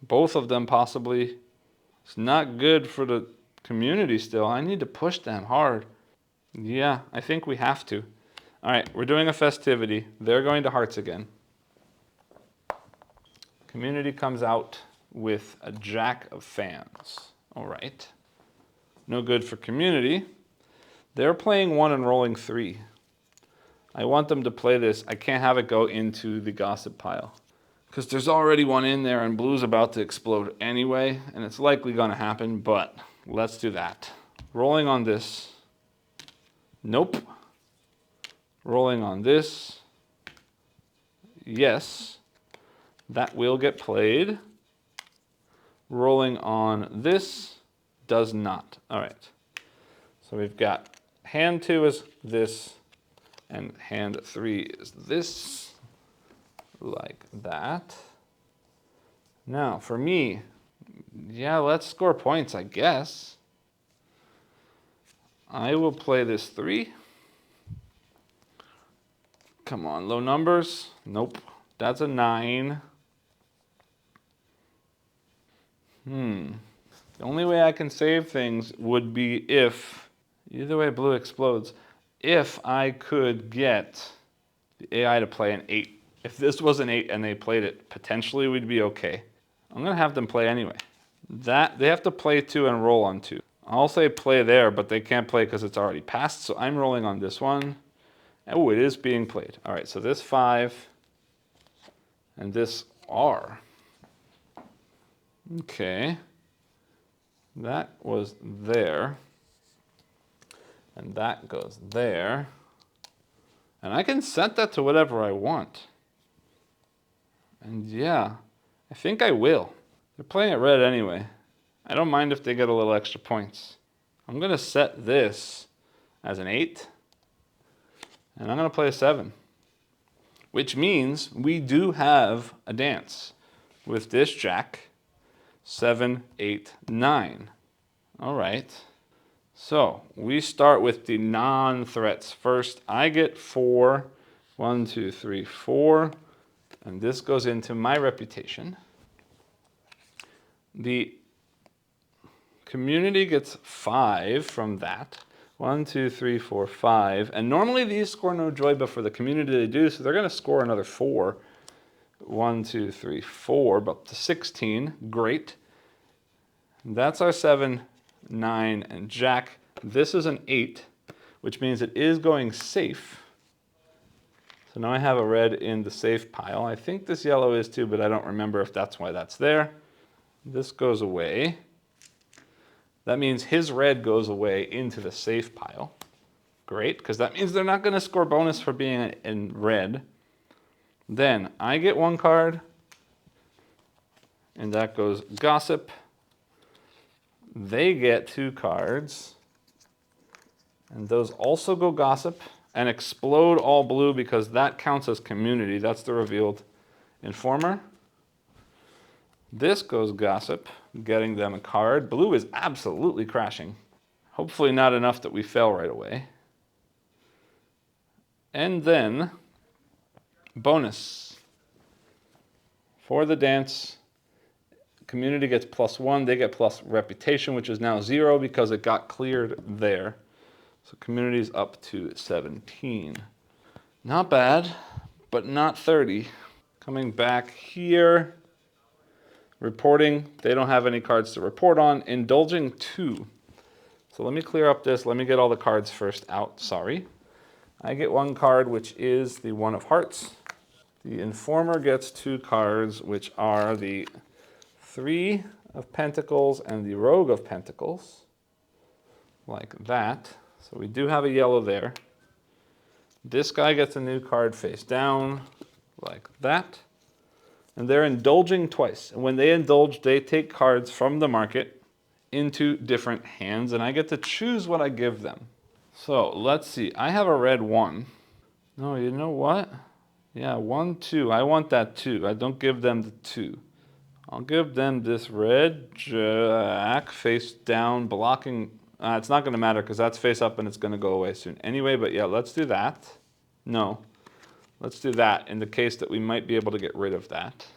Both of them possibly. It's not good for the community still. I need to push them hard. Yeah, I think we have to. All right, we're doing a festivity. They're going to hearts again. Community comes out with a jack of fans. All right. No good for community. They're playing 1 and rolling 3. I want them to play this. I can't have it go into the gossip pile, because there's already 1 in there and blue's about to explode anyway, and it's likely going to happen, but let's do that. Rolling on this. Nope. Rolling on this. Yes. That will get played. Rolling on this does not. All right. So we've got hand 2 is this. And hand 3 is this, like that. Now, for me, yeah, let's score points, I guess. I will play this 3. Come on, low numbers. Nope, that's a 9. The only way I can save things would be if, either way blue explodes, if I could get the AI to play an 8. If this was an 8 and they played it, potentially we'd be okay. I'm going to have them play anyway. That they have to play 2 and roll on 2. I'll say play there, but they can't play because it's already passed, so I'm rolling on this one. Oh, it is being played. All right, so this 5 and this R. Okay. That was there. And that goes there. And I can set that to whatever I want. And yeah, I think I will. They're playing it red anyway. I don't mind if they get a little extra points. I'm going to set this as an 8. And I'm going to play a 7. which means we do have a dance with this jack, 7, 8, 9. All right. So we start with the non-threats first. I get 4. 1, 2, 3, 4. And this goes into my reputation. The community gets 5 from that. 1, 2, 3, 4, 5. And normally these score no joy, but for the community they do, so they're going to score another 4. 1, 2, 3, 4, but up to 16. Great. That's our 7, 9, and jack. This is an 8, which means it is going safe. So now I have a red in the safe pile. I think this yellow is too, but I don't remember if that's why that's there. This goes away. That means his red goes away into the safe pile. Great, because that means they're not going to score bonus for being in red. Then I get 1 card, and that goes gossip. They get 2 cards, and those also go gossip and explode all blue because that counts as community. That's the revealed informer. This goes gossip, getting them a card. Blue is absolutely crashing. Hopefully not enough that we fail right away. And then bonus. For the dance, community gets +1. They get plus reputation, which is now 0 because it got cleared there. So community's up to 17. Not bad, but not 30. Coming back here, reporting. They don't have any cards to report on. Indulging 2. So let me clear up this. Let me get all the cards first out. Sorry. I get 1 card, which is the 1 of hearts. The informer gets 2 cards, which are the 3 of pentacles and the rogue of pentacles. Like that. So we do have a yellow there. This guy gets a new card face down, like that. And they're indulging twice. And when they indulge, they take cards from the market into different hands, and I get to choose what I give them. So let's see. I have a red 1. No, you know what? Yeah, 1, 2. I want that 2. I don't give them the 2. I'll give them this red jack face down, blocking. It's not going to matter because that's face up and it's going to go away soon anyway, but yeah, let's do that. No, let's do that in the case that we might be able to get rid of that.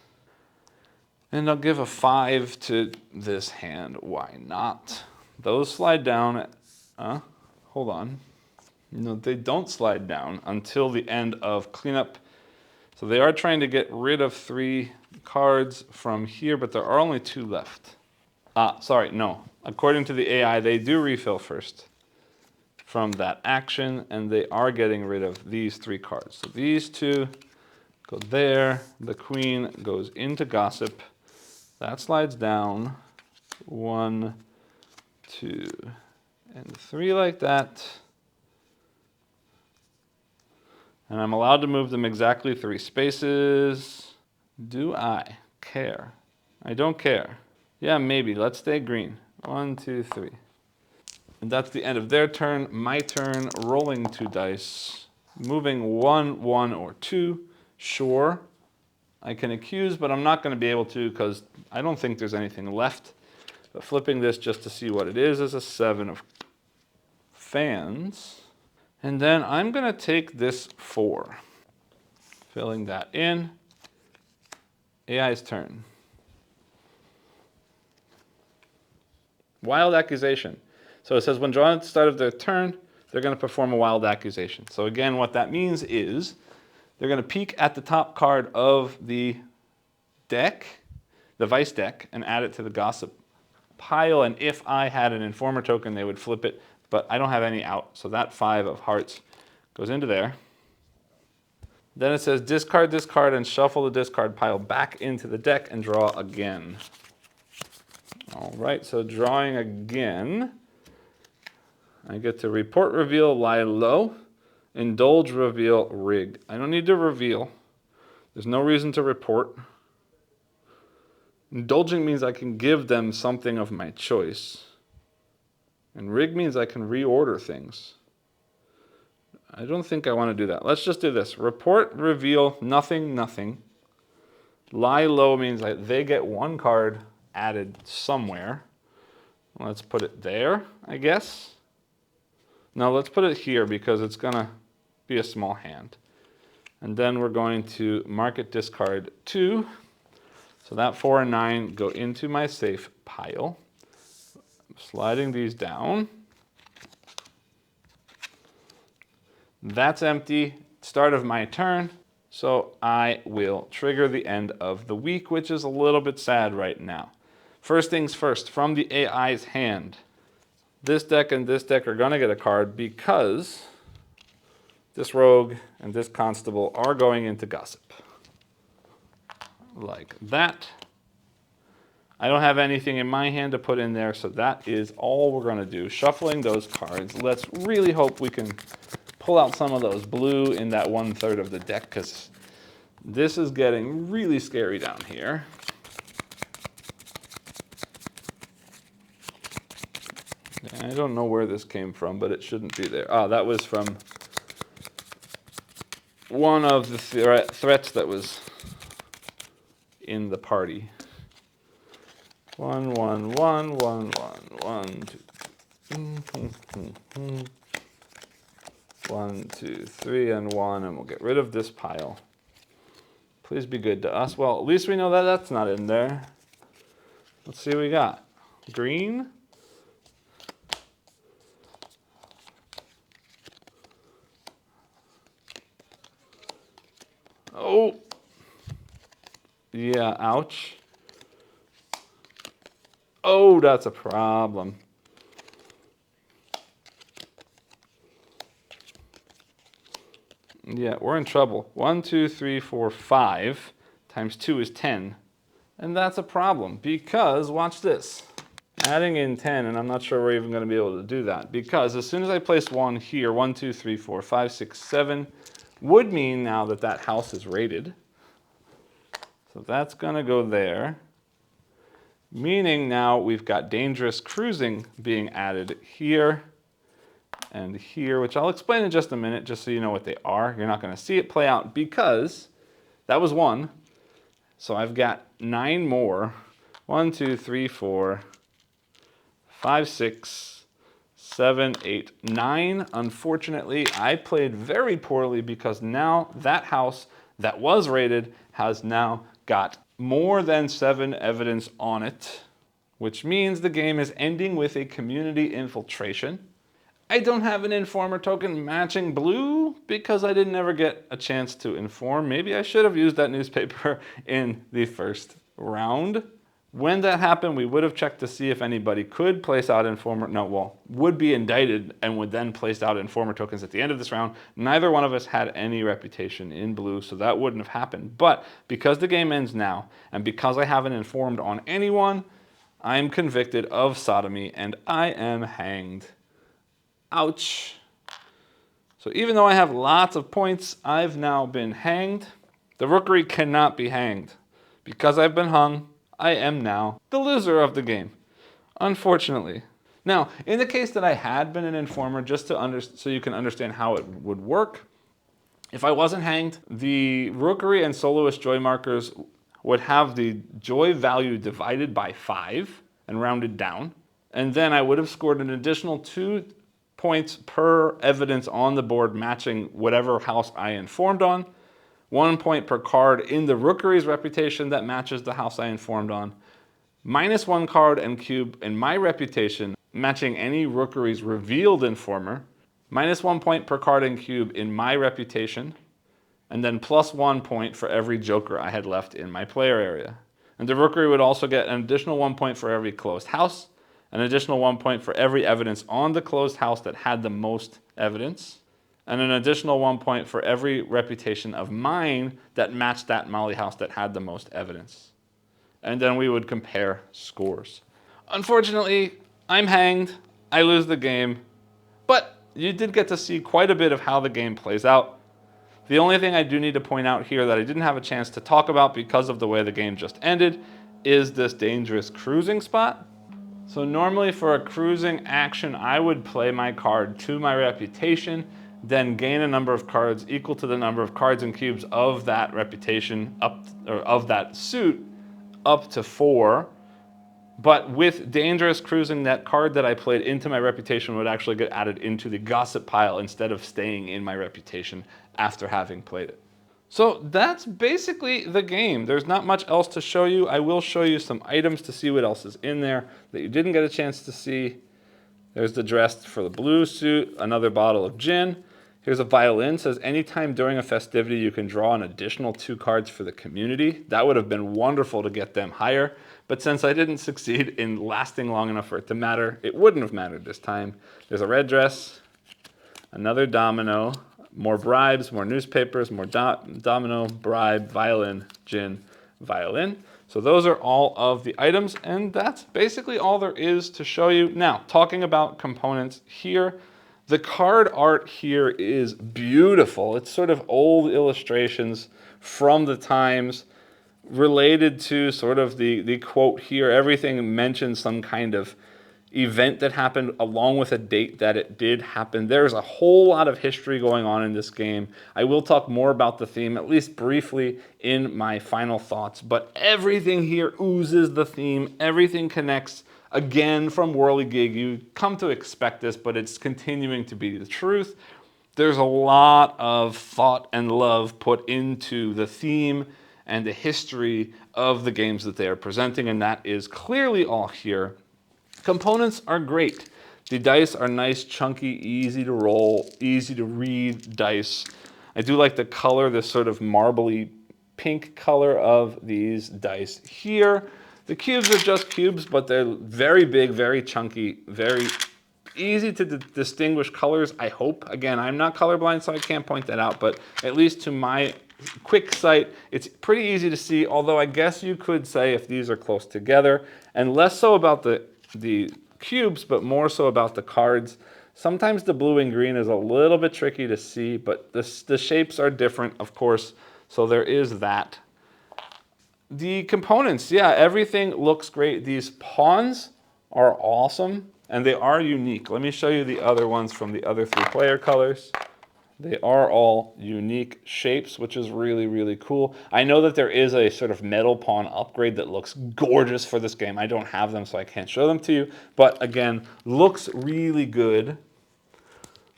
And I'll give a 5 to this hand. Why not? Those slide down. Hold on. No, they don't slide down until the end of cleanup. So they are trying to get rid of 3 cards from here, but there are only 2 left. Sorry, no. According to the AI, they do refill first from that action, and they are getting rid of these 3 cards. So these 2 go there. The queen goes into gossip. That slides down. 1, 2, and 3 like that. And I'm allowed to move them exactly 3 spaces. Do I care? I don't care. Yeah, maybe. Let's stay green. 1, 2, 3. And that's the end of their turn. My turn, rolling 2 dice. Moving 1, 1, or 2. Sure. I can accuse, but I'm not going to be able to because I don't think there's anything left. But flipping this just to see what it is a 7 of fans. And then I'm going to take this 4. Filling that in. AI's turn. Wild accusation. So it says when drawn at the start of their turn, they're going to perform a wild accusation. So again, what that means is they're going to peek at the top card of the deck, the vice deck, and add it to the gossip pile. And if I had an informer token, they would flip it, but I don't have any out. So that 5 of hearts goes into there. Then it says discard this card and shuffle the discard pile back into the deck and draw again. All right, so drawing again. I get to report, reveal, lie low, indulge, reveal, rig. I don't need to reveal. There's no reason to report. Indulging means I can give them something of my choice. And rig means I can reorder things. I don't think I want to do that. Let's just do this. Report, reveal, nothing, nothing. Lie low means like they get one card added somewhere. Let's put it there, I guess. No, let's put it here because it's going to be a small hand. And then we're going to market discard 2. So that 4 and 9 go into my safe pile. I'm sliding these down. That's empty. Start of my turn. So I will trigger the end of the week, which is a little bit sad right now. First things first, from the AI's hand. This deck and this deck are going to get a card because this rogue and this constable are going into gossip. Like that. I don't have anything in my hand to put in there, so that is all we're going to do. Shuffling those cards. Let's really hope we can pull out some of those blue in that 1/3 of the deck, because this is getting really scary down here. I don't know where this came from, but it shouldn't be there. Ah, that was from one of the threats that was in the party. 1, 1, 1, 1, 1, 2. 1, 2, 3, and 1, and we'll get rid of this pile. Please be good to us. Well, at least we know that that's not in there. Let's see what we got. Green. Oh. Yeah, ouch. Oh, that's a problem. Yeah, we're in trouble. 1, 2, 3, 4, 5 times 2 is 10. And that's a problem because, watch this. Adding in 10, and I'm not sure we're even going to be able to do that, because as soon as I place 1 here, 1, 2, 3, 4, 5, 6, 7, would mean now that that house is rated. So that's going to go there. Meaning now we've got dangerous cruising being added here and here, which I'll explain in just a minute, just so you know what they are. You're not going to see it play out because that was 1. So I've got 9 more. 1, 2, 3, 4, 5, 6, 7, 8, 9. Unfortunately, I played very poorly because now that house that was rated has now got more than 7 evidence on it, which means the game is ending with a community infiltration. I don't have an informer token matching blue because I didn't ever get a chance to inform. Maybe I should have used that newspaper in the first round. When that happened, we would have checked to see if anybody could place out informer, would be indicted and would then place out informer tokens at the end of this round. Neither one of us had any reputation in blue, so that wouldn't have happened. But because the game ends now, and because I haven't informed on anyone, I'm convicted of sodomy and I am hanged. Ouch. So even though I have lots of points, I've now been hanged. The Rookery cannot be hanged. Because I've been hung, I am now the loser of the game, unfortunately. Now, in the case that I had been an informer, just so you can understand how it would work, if I wasn't hanged, the Rookery and soloist joy markers would have the joy value divided by 5 and rounded down. And then I would have scored an additional 2 points per evidence on the board matching whatever house I informed on. 1 point per card in the Rookery's reputation that matches the house I informed on. -1 card and cube in my reputation matching any Rookery's revealed informer. -1 point per card and cube in my reputation. And then +1 point for every joker I had left in my player area. And the Rookery would also get an additional 1 point for every closed house. An additional 1 point for every evidence on the closed house that had the most evidence. And an additional 1 point for every reputation of mine that matched that Molly house that had the most evidence. And then we would compare scores. Unfortunately, I'm hanged. I lose the game. But you did get to see quite a bit of how the game plays out. The only thing I do need to point out here that I didn't have a chance to talk about because of the way the game just ended is this dangerous cruising spot. So normally for a cruising action, I would play my card to my reputation then gain a number of cards equal to the number of cards and cubes of that reputation or of that suit up to 4. But with dangerous cruising, that card that I played into my reputation would actually get added into the gossip pile instead of staying in my reputation after having played it. So that's basically the game. There's not much else to show you. I will show you some items to see what else is in there that you didn't get a chance to see. There's the dress for the blue suit, another bottle of gin. Here's a violin. It says anytime during a festivity you can draw an additional 2 cards for the community. That would have been wonderful to get them higher, but since I didn't succeed in lasting long enough for it to matter, it wouldn't have mattered this time. There's a red dress, another domino, more bribes, more newspapers, more domino, bribe, violin, gin, violin. So those are all of the items, and that's basically all there is to show you. Now, talking about components here, the card art here is beautiful. It's sort of old illustrations from the times related to sort of the quote here. Everything mentions some kind of event that happened along with a date that it did happen. There's a whole lot of history going on in this game. I will talk more about the theme, at least briefly, in my final thoughts, but everything here oozes the theme. Everything connects, again, from Wehrlegig. You come to expect this, but it's continuing to be the truth. There's a lot of thought and love put into the theme and the history of the games that they are presenting, and that is clearly all here. Components are great. The dice are nice, chunky, easy to roll, easy to read dice. I do like the color, this sort of marbly pink color of these dice here. The cubes are just cubes, but they're very big, very chunky, very easy to distinguish colors, I hope. Again, I'm not colorblind, so I can't point that out, but at least to my quick sight, it's pretty easy to see, although I guess you could say if these are close together, and less so about the cubes, but more so about the cards. Sometimes the blue and green is a little bit tricky to see, but the shapes are different, of course, so there is that. The components, yeah, everything looks great. These pawns are awesome, and they are unique. Let me show you the other ones from the other 3 player colors. They are all unique shapes, which is really, really cool. I know that there is a sort of metal pawn upgrade that looks gorgeous for this game. I don't have them, so I can't show them to you. But again, looks really good.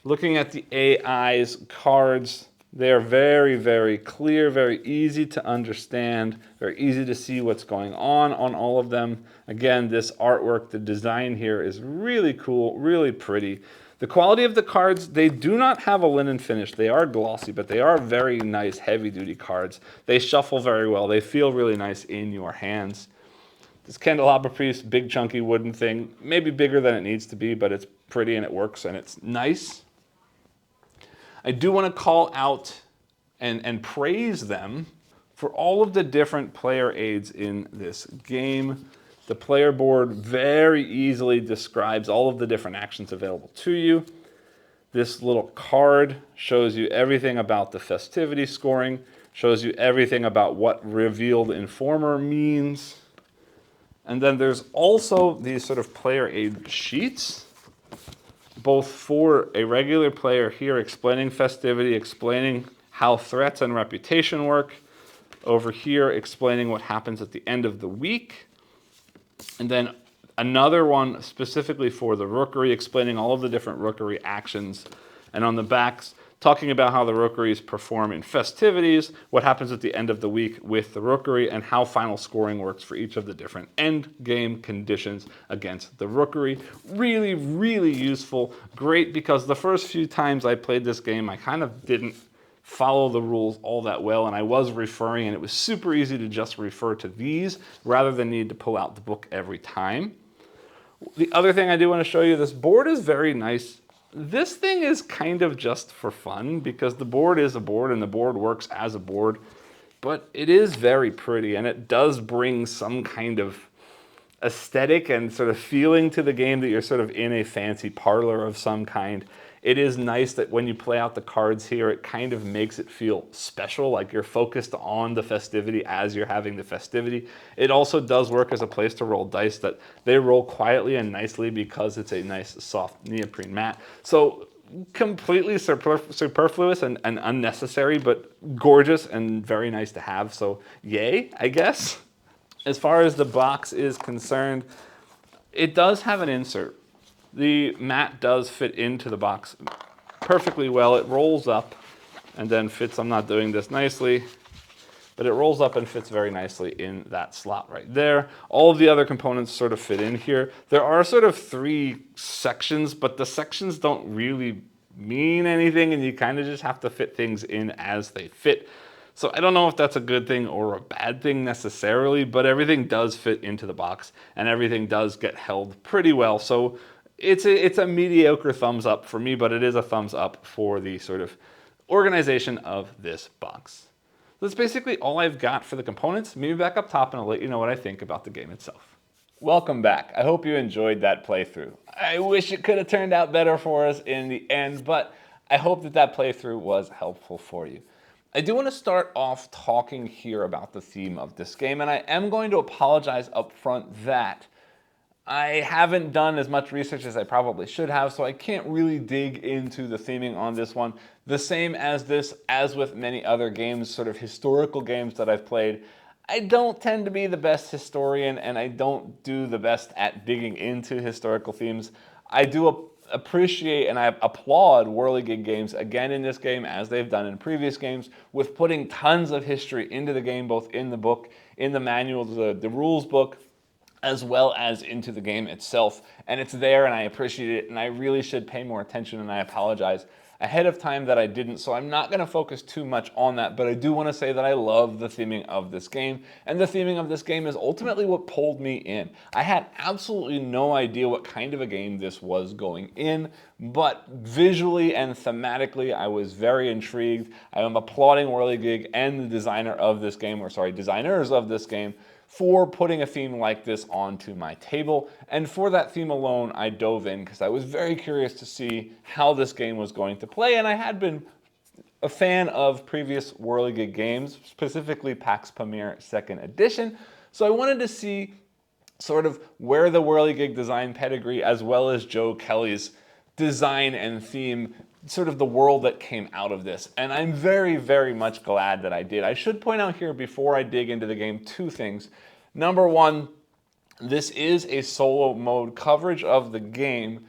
Looking at the AI's cards, they are very, very clear, very easy to understand, very easy to see what's going on all of them. Again, this artwork, the design here is really cool, really pretty. The quality of the cards, they do not have a linen finish. They are glossy, but they are very nice, heavy-duty cards. They shuffle very well. They feel really nice in your hands. This candelabra piece, big chunky wooden thing, maybe bigger than it needs to be, but it's pretty and it works and it's nice. I do want to call out and praise them for all of the different player aids in this game. The player board very easily describes all of the different actions available to you. This little card shows you everything about the festivity scoring, shows you everything about what revealed informer means. And then there's also these sort of player aid sheets, both for a regular player here explaining festivity, explaining how threats and reputation work, over here explaining what happens at the end of the week, and then another one specifically for the Rookery, explaining all of the different Rookery actions, and on the backs talking about how the Rookeries perform in festivities, what happens at the end of the week with the Rookery, and how final scoring works for each of the different end game conditions against the Rookery. Really, really useful. Great, because the first few times I played this game, I kind of didn't follow the rules all that well, and I was referring, and it was super easy to just refer to these rather than need to pull out the book every time. The other thing I do want to show you, this board is very nice. This thing is kind of just for fun because the board is a board and the board works as a board, but it is very pretty and it does bring some kind of aesthetic and sort of feeling to the game that you're sort of in a fancy parlor of some kind. It is nice that when you play out the cards here, it kind of makes it feel special, like you're focused on the festivity as you're having the festivity. It also does work as a place to roll dice that they roll quietly and nicely because it's a nice soft neoprene mat. So completely superfluous and unnecessary, but gorgeous and very nice to have. So yay, I guess. As far as the box is concerned, it does have an insert. The mat does fit into the box perfectly well. It rolls up and then fits. I'm not doing this nicely, but it rolls up and fits very nicely in that slot right there. All of the other components sort of fit in here. There are sort of 3 sections, but the sections don't really mean anything, and you kind of just have to fit things in as they fit. So I don't know if that's a good thing or a bad thing necessarily, but everything does fit into the box and everything does get held pretty well. So it's a mediocre thumbs up for me, but it is a thumbs up for the sort of organization of this box. That's basically all I've got for the components. Meet me back up top and I'll let you know what I think about the game itself. Welcome back. I hope you enjoyed that playthrough. I wish it could have turned out better for us in the end, but I hope that playthrough was helpful for you. I do want to start off talking here about the theme of this game, and I am going to apologize up front that I haven't done as much research as I probably should have, so I can't really dig into the theming on this one. The same as with many other games, sort of historical games that I've played, I don't tend to be the best historian, and I don't do the best at digging into historical themes. I do appreciate and I applaud Wehrlegig Games again in this game, as they've done in previous games, with putting tons of history into the game, both in the book, in the manual, the rules book, as well as into the game itself. And it's there and I appreciate it, and I really should pay more attention, and I apologize ahead of time that I didn't, so I'm not going to focus too much on that, but I do want to say that I love the theming of this game, and the theming of this game is ultimately what pulled me in. I had absolutely no idea what kind of a game this was going in, but visually and thematically I was very intrigued. I am applauding Wehrlegig and the designer of this game, or sorry, designers of this game, for putting a theme like this onto my table. And for that theme alone, I dove in because I was very curious to see how this game was going to play, and I had been a fan of previous Wehrlegig games, specifically Pax Pamir 2nd Edition, so I wanted to see sort of where the Wehrlegig design pedigree, as well as Joe Kelly's design and theme, sort of the world that came out of this. And I'm very, very much glad that I did. I should point out here before I dig into the game 2 things. Number 1, this is a solo mode coverage of the game.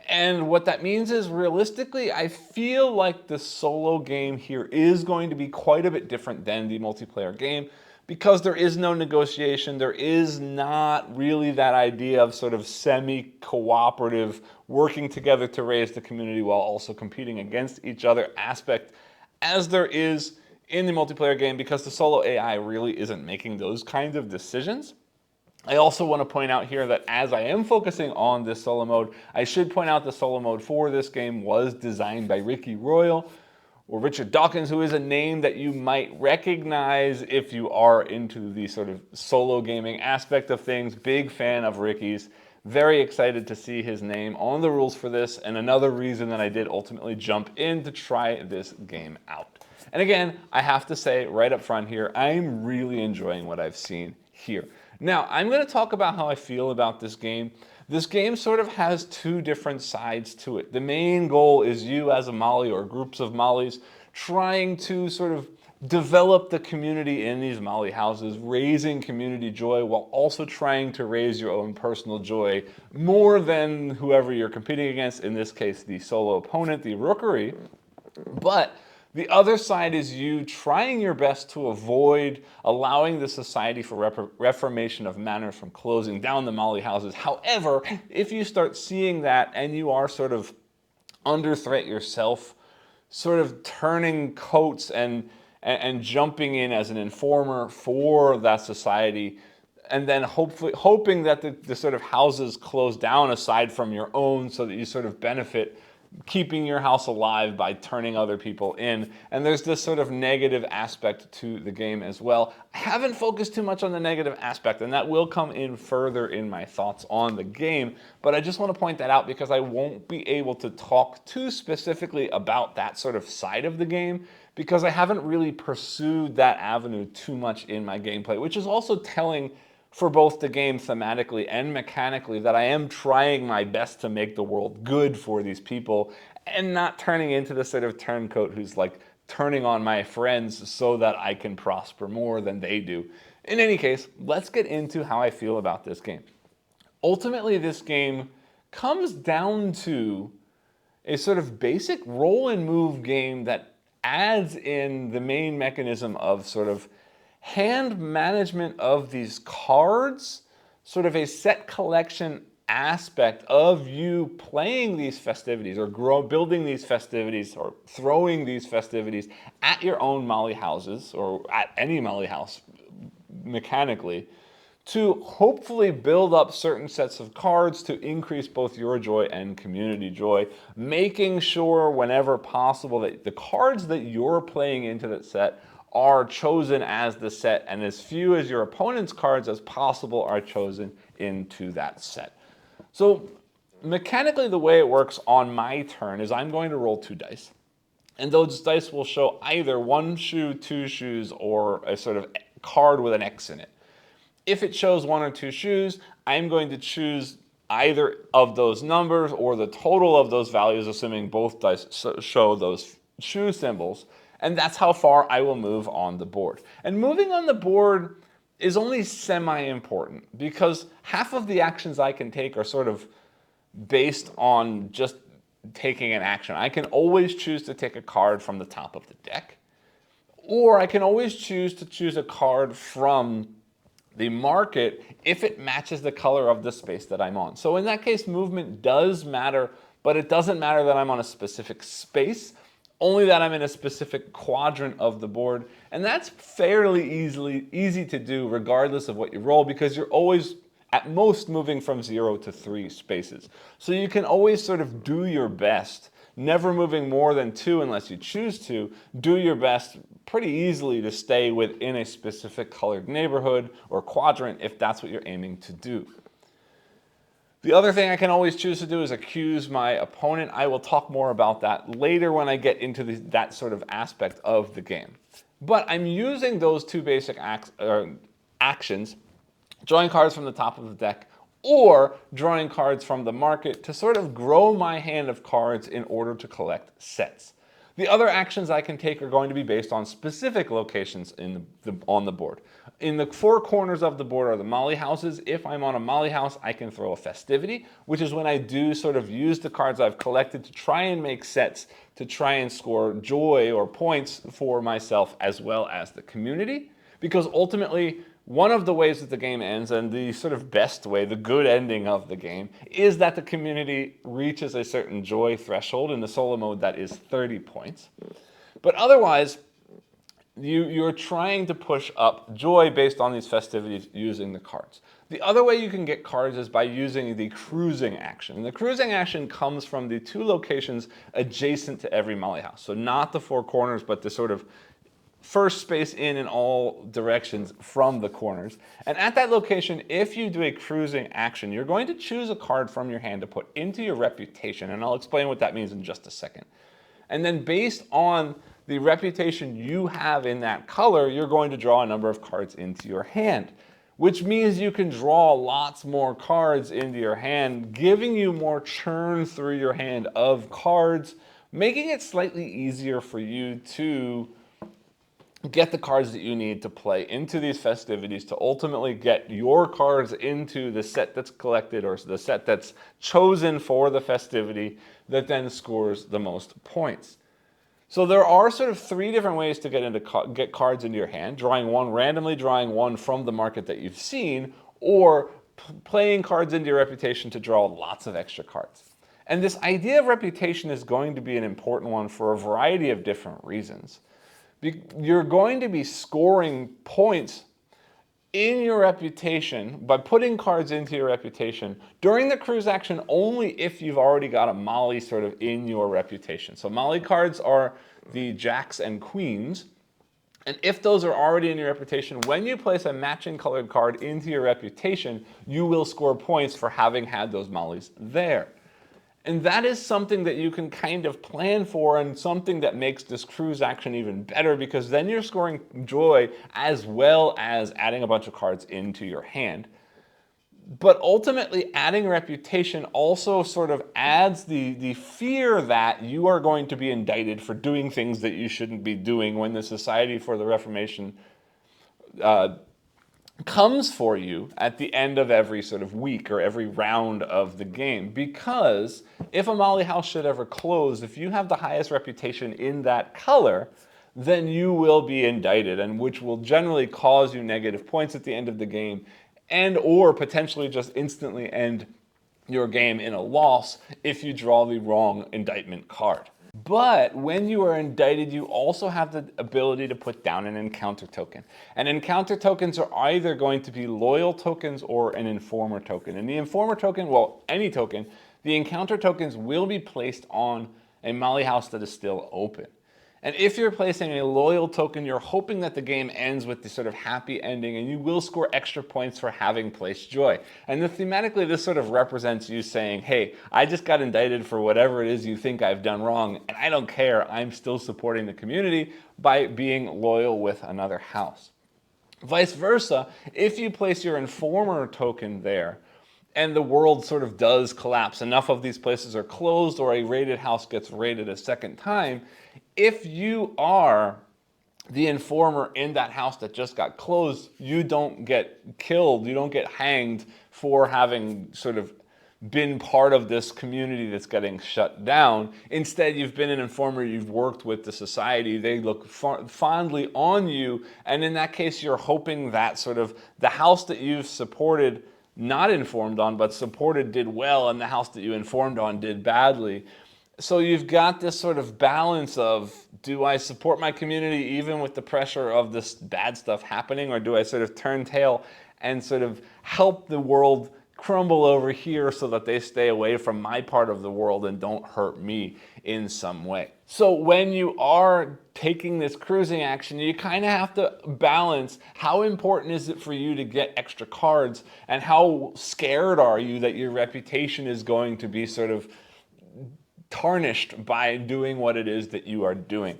And what that means is, realistically, I feel like the solo game here is going to be quite a bit different than the multiplayer game, because there is no negotiation. There is not really that idea of sort of semi-cooperative, working together to raise the community while also competing against each other aspect, as there is in the multiplayer game, because the solo AI really isn't making those kinds of decisions. I also want to point out here that as I am focusing on this solo mode, I should point out the solo mode for this game was designed by Richard Dawkins, who is a name that you might recognize if you are into the sort of solo gaming aspect of things. Big fan of Ricky's. Very excited to see his name on the rules for this, and another reason that I did ultimately jump in to try this game out. And again, I have to say right up front here, I'm really enjoying what I've seen here. Now, I'm going to talk about how I feel about this game. This game sort of has 2 different sides to it. The main goal is you as a Molly, or groups of Mollies, trying to sort of develop the community in these Molly houses, raising community joy while also trying to raise your own personal joy more than whoever you're competing against, in this case the solo opponent, the Rookery. But the other side is you trying your best to avoid allowing the Society for Reformation of Manners from closing down the Molly houses. However, if you start seeing that and you are sort of under threat yourself, sort of turning coats and jumping in as an informer for that society, and then hoping that the sort of houses close down aside from your own, so that you sort of benefit keeping your house alive by turning other people in. And there's this sort of negative aspect to the game as well. I haven't focused too much on the negative aspect, and that will come in further in my thoughts on the game, but I just want to point that out because I won't be able to talk too specifically about that sort of side of the game, because I haven't really pursued that avenue too much in my gameplay, which is also telling for both the game thematically and mechanically, that I am trying my best to make the world good for these people, and not turning into the sort of turncoat who's like turning on my friends so that I can prosper more than they do. In any case, let's get into how I feel about this game. Ultimately, this game comes down to a sort of basic roll and move game that adds in the main mechanism of sort of hand management of these cards, sort of a set collection aspect of you playing these festivities or building these festivities or throwing these festivities at your own Molly houses or at any Molly house mechanically, to hopefully build up certain sets of cards to increase both your joy and community joy, making sure whenever possible that the cards that you're playing into that set are chosen as the set, and as few as your opponent's cards as possible are chosen into that set. So mechanically, the way it works on my turn is I'm going to roll 2 dice. And those dice will show either 1 shoe, 2 shoes, or a sort of card with an X in it. If it shows 1 or 2 shoes, I'm going to choose either of those numbers or the total of those values, assuming both dice show those shoe symbols. And that's how far I will move on the board. And moving on the board is only semi-important because half of the actions I can take are sort of based on just taking an action. I can always choose to take a card from the top of the deck, or I can always choose to choose a card from the market if it matches the color of the space that I'm on. So in that case, movement does matter, but it doesn't matter that I'm on a specific space, only that I'm in a specific quadrant of the board. And that's fairly easy to do regardless of what you roll, because you're always at most moving from 0 to 3 spaces. So you can always sort of do your best, never moving more than 2 unless you choose to, do your best pretty easily to stay within a specific colored neighborhood or quadrant if that's what you're aiming to do. The other thing I can always choose to do is accuse my opponent. I will talk more about that later when I get into that sort of aspect of the game. But I'm using those 2 basic actions, drawing cards from the top of the deck or drawing cards from the market, to sort of grow my hand of cards in order to collect sets. The other actions I can take are going to be based on specific locations on the board. In the 4 corners of the board are the Molly houses. If I'm on a Molly house, I can throw a festivity, which is when I do sort of use the cards I've collected to try and make sets to try and score joy or points for myself as well as the community. Because ultimately, one of the ways that the game ends, and the sort of best way, the good ending of the game, is that the community reaches a certain joy threshold. In the solo mode, that is 30 points. But otherwise, you're trying to push up joy based on these festivities using the cards. The other way you can get cards is by using the cruising action. And the cruising action comes from the 2 locations adjacent to every Molly house. So not the 4 corners, but the sort of first space in all directions from the corners. And at that location, if you do a cruising action, you're going to choose a card from your hand to put into your reputation. And I'll explain what that means in just a second. And then based on the reputation you have in that color, you're going to draw a number of cards into your hand, which means you can draw lots more cards into your hand, giving you more churn through your hand of cards, making it slightly easier for you to get the cards that you need to play into these festivities to ultimately get your cards into the set that's collected or the set that's chosen for the festivity that then scores the most points. So there are sort of 3 different ways to get cards into your hand: drawing one randomly, drawing one from the market that you've seen, or playing cards into your reputation to draw lots of extra cards. And this idea of reputation is going to be an important one for a variety of different reasons. You're going to be scoring points in your reputation by putting cards into your reputation during the cruise action only if you've already got a Molly sort of in your reputation. So Molly cards are the jacks and queens. And if those are already in your reputation, when you place a matching colored card into your reputation, you will score points for having had those Mollies there. And that is something that you can kind of plan for, and something that makes this cruise action even better, because then you're scoring joy as well as adding a bunch of cards into your hand. But ultimately, adding reputation also sort of adds the fear that you are going to be indicted for doing things that you shouldn't be doing when the Society for the Reformation comes for you at the end of every sort of week or every round of the game. Because if a Molly house should ever close, if you have the highest reputation in that color, then you will be indicted, and which will generally cause you negative points at the end of the game, and or potentially just instantly end your game in a loss if you draw the wrong indictment card. But when you are indicted, you also have the ability to put down an encounter token. And encounter tokens are either going to be loyal tokens or an informer token. And the informer token, well, any token, the encounter tokens will be placed on a Molly house that is still open. And if you're placing a loyal token, you're hoping that the game ends with the sort of happy ending, and you will score extra points for having placed joy. And thematically, this sort of represents you saying, hey, I just got indicted for whatever it is you think I've done wrong, and I don't care. I'm still supporting the community by being loyal with another house. Vice versa, if you place your informer token there, and the world sort of does collapse, enough of these places are closed or a raided house gets raided a second time, if you are the informer in that house that just got closed, you don't get killed, you don't get hanged for having sort of been part of this community that's getting shut down. Instead, you've been an informer, you've worked with the society, they look fondly on you, and in that case, you're hoping that sort of the house that you've supported, not informed on, but supported did well, and the house that you informed on did badly. So you've got this sort of balance of, do I support my community even with the pressure of this bad stuff happening, or do I sort of turn tail and sort of help the world crumble over here so that they stay away from my part of the world and don't hurt me in some way? So when you are taking this cruising action, you kind of have to balance how important is it for you to get extra cards, and how scared are you that your reputation is going to be sort of tarnished by doing what it is that you are doing.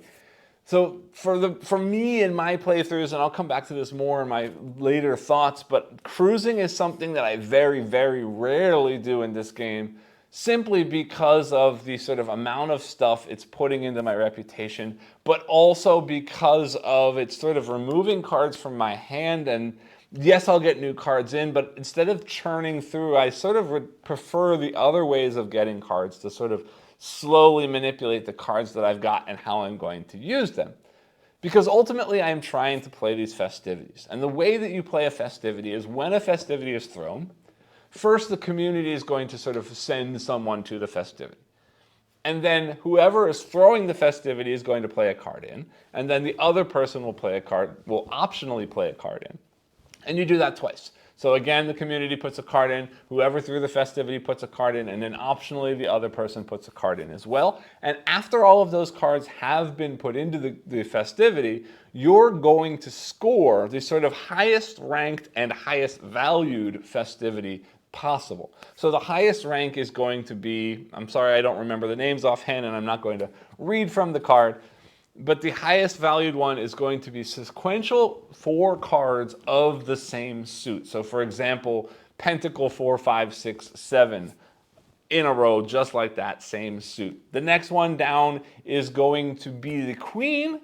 So for me in my playthroughs, and I'll come back to this more in my later thoughts, but cruising is something that I very, very rarely do in this game, simply because of the sort of amount of stuff it's putting into my reputation, but also because of it's sort of removing cards from my hand. And yes, I'll get new cards in, but instead of churning through, I sort of would prefer the other ways of getting cards to sort of slowly manipulate the cards that I've got and how I'm going to use them. Because ultimately I am trying to play these festivities. And the way that you play a festivity is, when a festivity is thrown, first the community is going to sort of send someone to the festivity. And then whoever is throwing the festivity is going to play a card in, and then the other person will optionally play a card in. And you do that twice. So again, the community puts a card in, whoever threw the festivity puts a card in, and then optionally the other person puts a card in as well. And after all of those cards have been put into the festivity, you're going to score the sort of highest ranked and highest valued festivity possible. So the highest rank is going to be, I'm sorry I don't remember the names offhand, and I'm not going to read from the card, but the highest valued one is going to be sequential 4 cards of the same suit. So for example, Pentacle 4, 5, 6, 7 in a row, just like that, same suit. The next one down is going to be the Queen,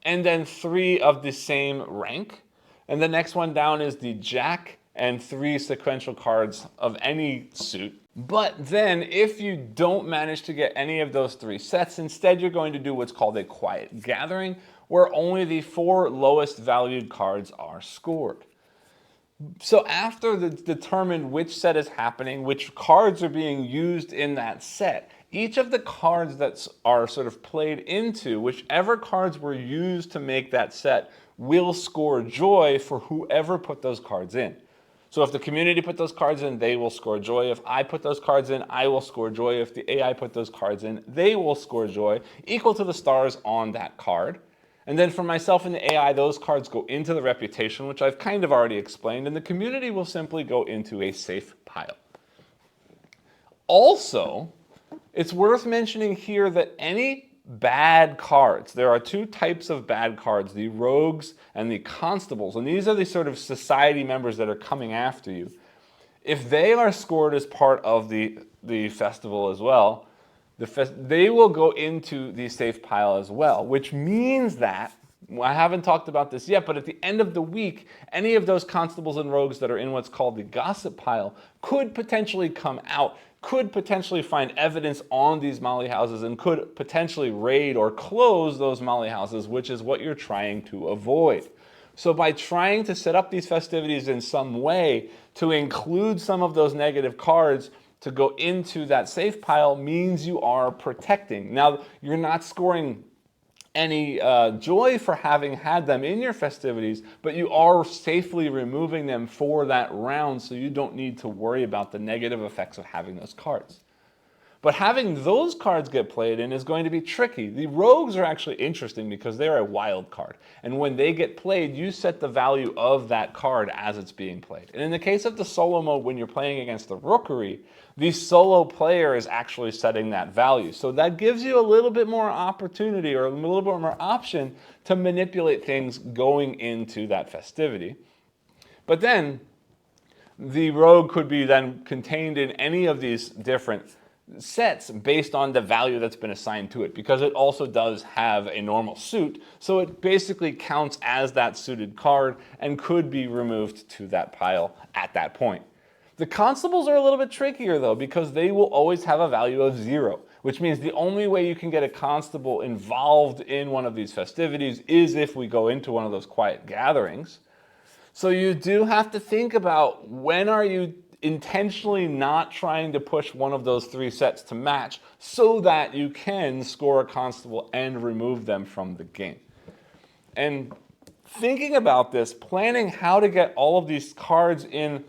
and then 3 of the same rank. And the next one down is the Jack, and 3 sequential cards of any suit. But then if you don't manage to get any of those 3 sets, instead you're going to do what's called a quiet gathering, where only the 4 lowest valued cards are scored. So after determined which set is happening, which cards are being used in that set, each of the cards that are sort of played into, whichever cards were used to make that set, will score joy for whoever put those cards in. So if the community put those cards in, they will score joy. If I put those cards in, I will score joy. If the AI put those cards in, they will score joy, equal to the stars on that card. And then for myself and the AI, those cards go into the reputation, which I've kind of already explained, and the community will simply go into a safe pile. Also, it's worth mentioning here that any bad cards, there are 2 types of bad cards, the rogues and the constables, and these are the sort of society members that are coming after you. if they are scored as part of the festival as well, they will go into the safe pile as well, which means that, I haven't talked about this yet, but at the end of the week, any of those constables and rogues that are in what's called the gossip pile could potentially come out, could potentially find evidence on these molly houses, and could potentially raid or close those molly houses, which is what you're trying to avoid. So by trying to set up these festivities in some way to include some of those negative cards to go into that safe pile means you are protecting. Now, you're not scoring any joy for having had them in your festivities, but you are safely removing them for that round, so you don't need to worry about the negative effects of having those cards. But having those cards get played in is going to be tricky. The rogues are actually interesting because they're a wild card. And when they get played, you set the value of that card as it's being played. And in the case of the solo mode, when you're playing against the Rookery, the solo player is actually setting that value. So that gives you a little bit more opportunity or a little bit more option to manipulate things going into that festivity. But then the rogue could be then contained in any of these different sets based on the value that's been assigned to it, because it also does have a normal suit, so it basically counts as that suited card and could be removed to that pile at that point. The constables are a little bit trickier though, because they will always have a value of 0, which means the only way you can get a constable involved in one of these festivities is if we go into one of those quiet gatherings. So you do have to think about, when are you intentionally not trying to push one of those 3 sets to match so that you can score a constable and remove them from the game. And thinking about this, planning how to get all of these cards in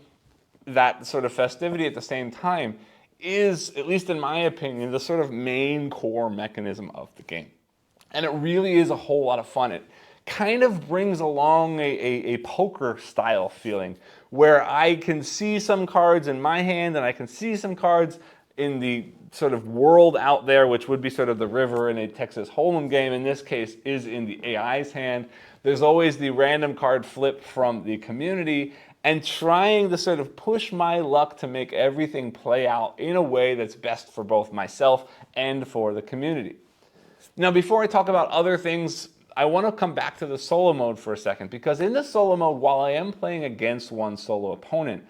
that sort of festivity at the same time is, at least in my opinion, the sort of main core mechanism of the game. And it really is a whole lot of fun. It kind of brings along a poker style feeling, where I can see some cards in my hand and I can see some cards in the sort of world out there, which would be sort of the river in a Texas Hold'em game. In this case, is in the AI's hand. There's always the random card flip from the community, and trying to sort of push my luck to make everything play out in a way that's best for both myself and for the community. Now, before I talk about other things, I want to come back to the solo mode for a second, because in the solo mode, while I am playing against one solo opponent,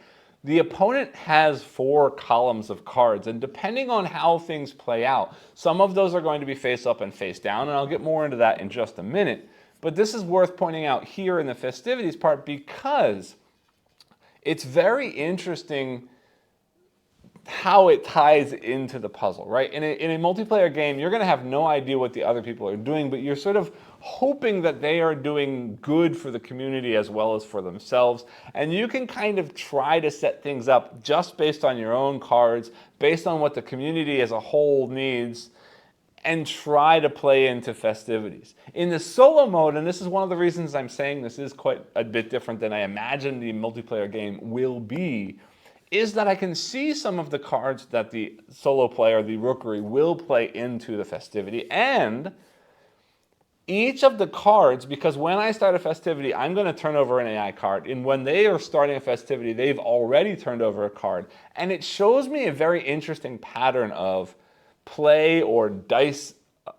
the opponent has 4 columns of cards, and depending on how things play out, some of those are going to be face up and face down, and I'll get more into that in just a minute. But this is worth pointing out here in the festivities part, because it's very interesting how it ties into the puzzle, right? In a multiplayer game, you're going to have no idea what the other people are doing, but you're sort of hoping that they are doing good for the community as well as for themselves. And you can kind of try to set things up just based on your own cards, based on what the community as a whole needs, and try to play into festivities. In the solo mode, and this is one of the reasons I'm saying this is quite a bit different than I imagine the multiplayer game will be, is that I can see some of the cards that the solo player, the Rookery, will play into the festivity, and each of the cards, because when I start a festivity, I'm going to turn over an AI card, and when they are starting a festivity, they've already turned over a card, and it shows me a very interesting pattern of play or dice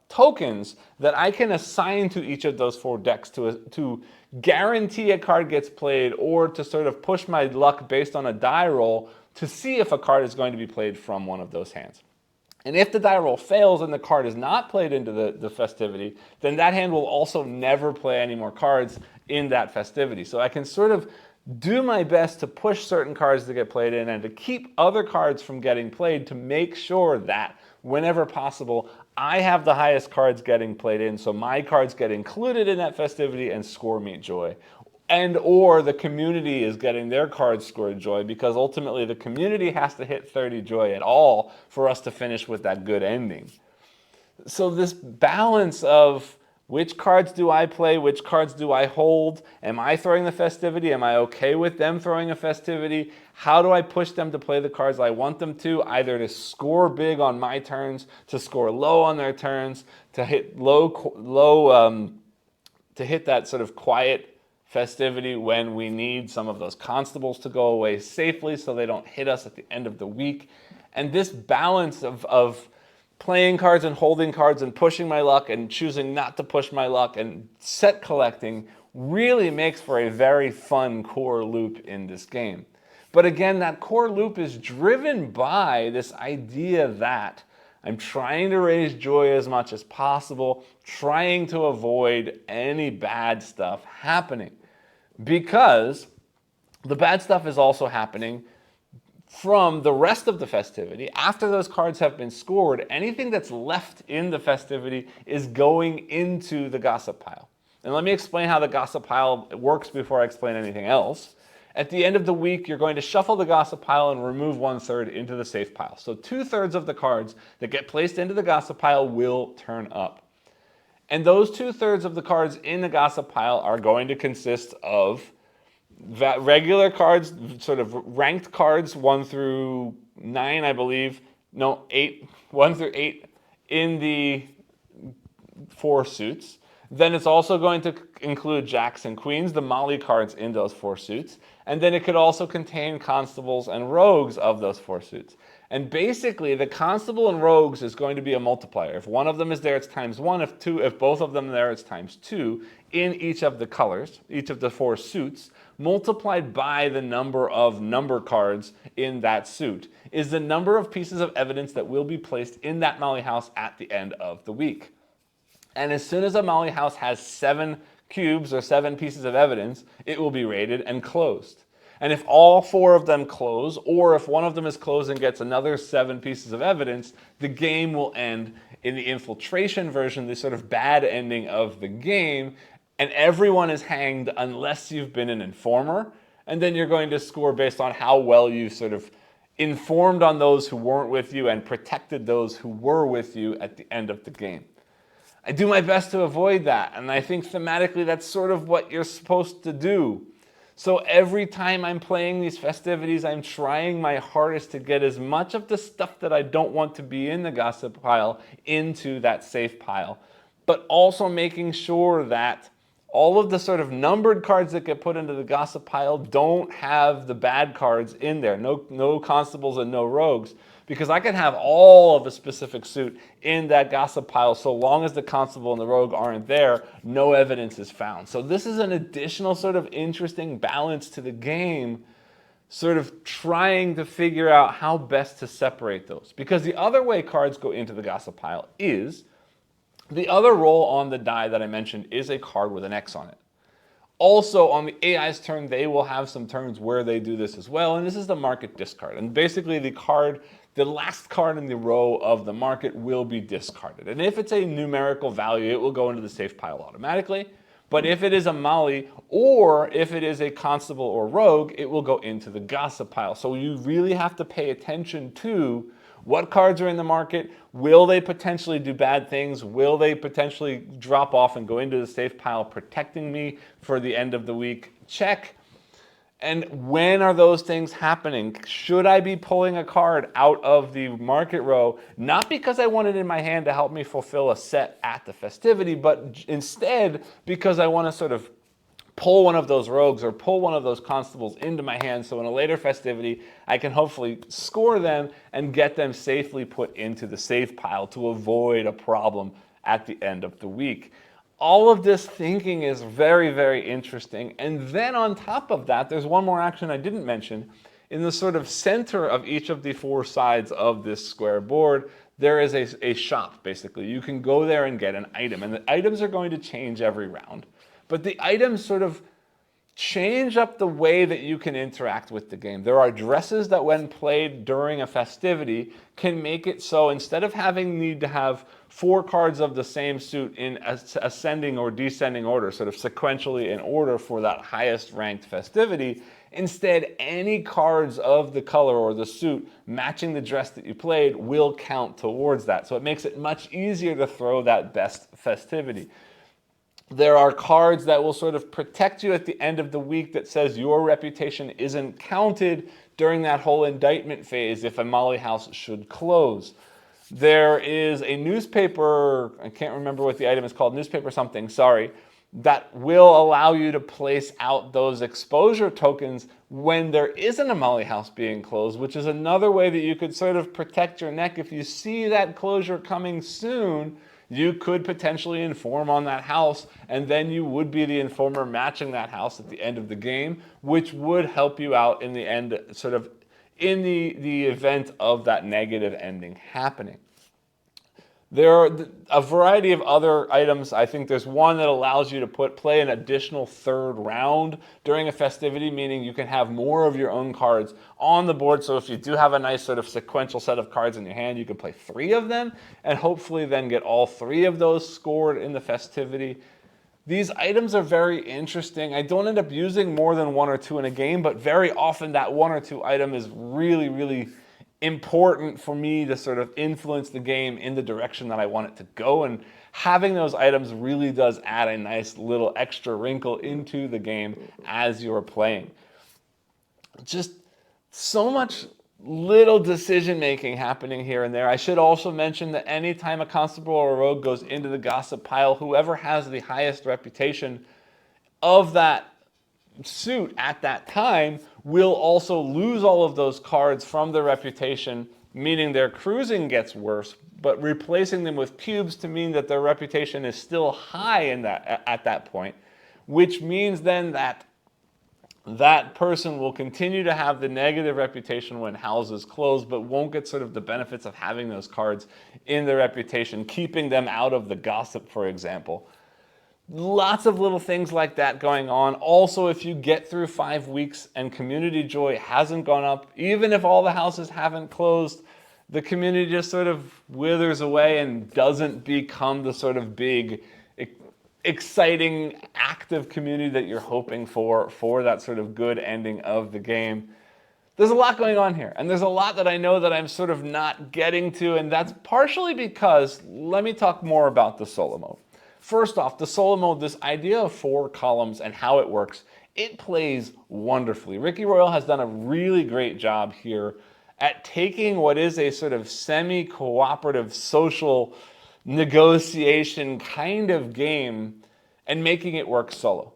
tokens that I can assign to each of those 4 decks to guarantee a card gets played, or to sort of push my luck based on a die roll to see if a card is going to be played from one of those hands. And if the die roll fails and the card is not played into the festivity, then that hand will also never play any more cards in that festivity. So I can sort of do my best to push certain cards to get played in and to keep other cards from getting played, to make sure that whenever possible, I have the highest cards getting played in, so my cards get included in that festivity and score me joy. And or the community is getting their cards scored joy, because ultimately the community has to hit 30 joy at all for us to finish with that good ending. So this balance of which cards do I play, which cards do I hold, am I throwing the festivity, am I okay with them throwing a festivity, how do I push them to play the cards I want them to, either to score big on my turns, to score low on their turns, to hit to hit that sort of quiet festivity when we need some of those constables to go away safely so they don't hit us at the end of the week. And this balance of playing cards and holding cards and pushing my luck and choosing not to push my luck and set collecting really makes for a very fun core loop in this game. But again, that core loop is driven by this idea that I'm trying to raise joy as much as possible, trying to avoid any bad stuff happening. Because the bad stuff is also happening from the rest of the festivity. After those cards have been scored, anything that's left in the festivity is going into the gossip pile. And let me explain how the gossip pile works before I explain anything else. At the end of the week, you're going to shuffle the gossip pile and remove 1/3 into the safe pile. So 2/3 of the cards that get placed into the gossip pile will turn up. And those 2/3 of the cards in the gossip pile are going to consist of regular cards, sort of ranked cards, 1 through 9, I believe. No, 8, 1 through 8 in the 4 suits. Then it's also going to include jacks and queens, the Molly cards in those 4 suits. And then it could also contain constables and rogues of those 4 suits. And basically, the constable and rogues is going to be a multiplier. If one of them is there, it's ×1. If both of them are there, it's ×2 in each of the colors, each of the 4 suits, multiplied by the number of number cards in that suit, is the number of pieces of evidence that will be placed in that Molly house at the end of the week. And as soon as a Molly house has 7 cubes or 7 pieces of evidence, it will be rated and closed. And if all 4 of them close, or if one of them is closed and gets another 7 pieces of evidence, the game will end in the infiltration version, the sort of bad ending of the game, and everyone is hanged unless you've been an informer, and then you're going to score based on how well you sort of informed on those who weren't with you and protected those who were with you at the end of the game. I do my best to avoid that, and I think thematically that's sort of what you're supposed to do. So every time I'm playing these festivities, I'm trying my hardest to get as much of the stuff that I don't want to be in the gossip pile into that safe pile, but also making sure that all of the sort of numbered cards that get put into the gossip pile don't have the bad cards in there. No constables and no rogues. Because I can have all of a specific suit in that gossip pile, so long as the constable and the rogue aren't there, no evidence is found. So this is an additional sort of interesting balance to the game, sort of trying to figure out how best to separate those. Because the other way cards go into the gossip pile is, the other roll on the die that I mentioned is a card with an X on it. Also, on the AI's turn, they will have some turns where they do this as well, and this is the market discard. And basically the last card in the row of the market will be discarded. And if it's a numerical value, it will go into the safe pile automatically. But if it is a Molly, or if it is a constable or rogue, it will go into the gossip pile. So you really have to pay attention to what cards are in the market. Will they potentially do bad things? Will they potentially drop off and go into the safe pile, protecting me for the end of the week? Check. And when are those things happening? Should I be pulling a card out of the market row, not because I want it in my hand to help me fulfill a set at the festivity, but instead because I want to sort of pull one of those rogues or pull one of those constables into my hand, so in a later festivity I can hopefully score them and get them safely put into the safe pile to avoid a problem at the end of the week. All of this thinking is very, very interesting. And then on top of that, there's one more action I didn't mention. In the sort of center of each of the 4 sides of this square board, there is a shop, basically. You can go there and get an item, and the items are going to change every round. But the items sort of change up the way that you can interact with the game. There are dresses that, when played during a festivity, can make it so instead of need to have 4 cards of the same suit in ascending or descending order, sort of sequentially in order for that highest ranked festivity, instead any cards of the color or the suit matching the dress that you played will count towards that. So it makes it much easier to throw that best festivity. There are cards that will sort of protect you at the end of the week that says your reputation isn't counted during that whole indictment phase if a Molly house should close. There is a newspaper, I can't remember what the item is called, newspaper something, sorry, that will allow you to place out those exposure tokens when there isn't a molly house being closed, which is another way that you could sort of protect your neck. If you see that closure coming soon, you could potentially inform on that house, and then you would be the informer matching that house at the end of the game, which would help you out in the end, sort of in the event of that negative ending happening. There are a variety of other items. I think there's one that allows you to play an additional third round during a festivity, meaning you can have more of your own cards on the board. So if you do have a nice sort of sequential set of cards in your hand, you can play 3 of them and hopefully then get all 3 of those scored in the festivity. These items are very interesting. I don't end up using more than 1 or 2 in a game, but very often that 1 or 2 item is really, really important for me to sort of influence the game in the direction that I want it to go. And having those items really does add a nice little extra wrinkle into the game as you're playing. Just so much little decision making happening here and there. I should also mention that anytime a constable or a rogue goes into the gossip pile, whoever has the highest reputation of that suit at that time will also lose all of those cards from their reputation, meaning their cruising gets worse, but replacing them with cubes to mean that their reputation is still high at that point, which means then that that person will continue to have the negative reputation when houses close, but won't get sort of the benefits of having those cards in their reputation, keeping them out of the gossip, for example. Lots of little things like that going on. Also, if you get through 5 weeks and community joy hasn't gone up, even if all the houses haven't closed, the community just sort of withers away and doesn't become the sort of big, exciting, active community that you're hoping for that sort of good ending of the game. There's a lot going on here, and there's a lot that I know that I'm sort of not getting to, and that's partially because, let me talk more about the solo mode. First off, the solo mode, this idea of 4 columns and how it works, it plays wonderfully. Ricky Royal has done a really great job here at taking what is a sort of semi-cooperative social negotiation kind of game and making it work solo.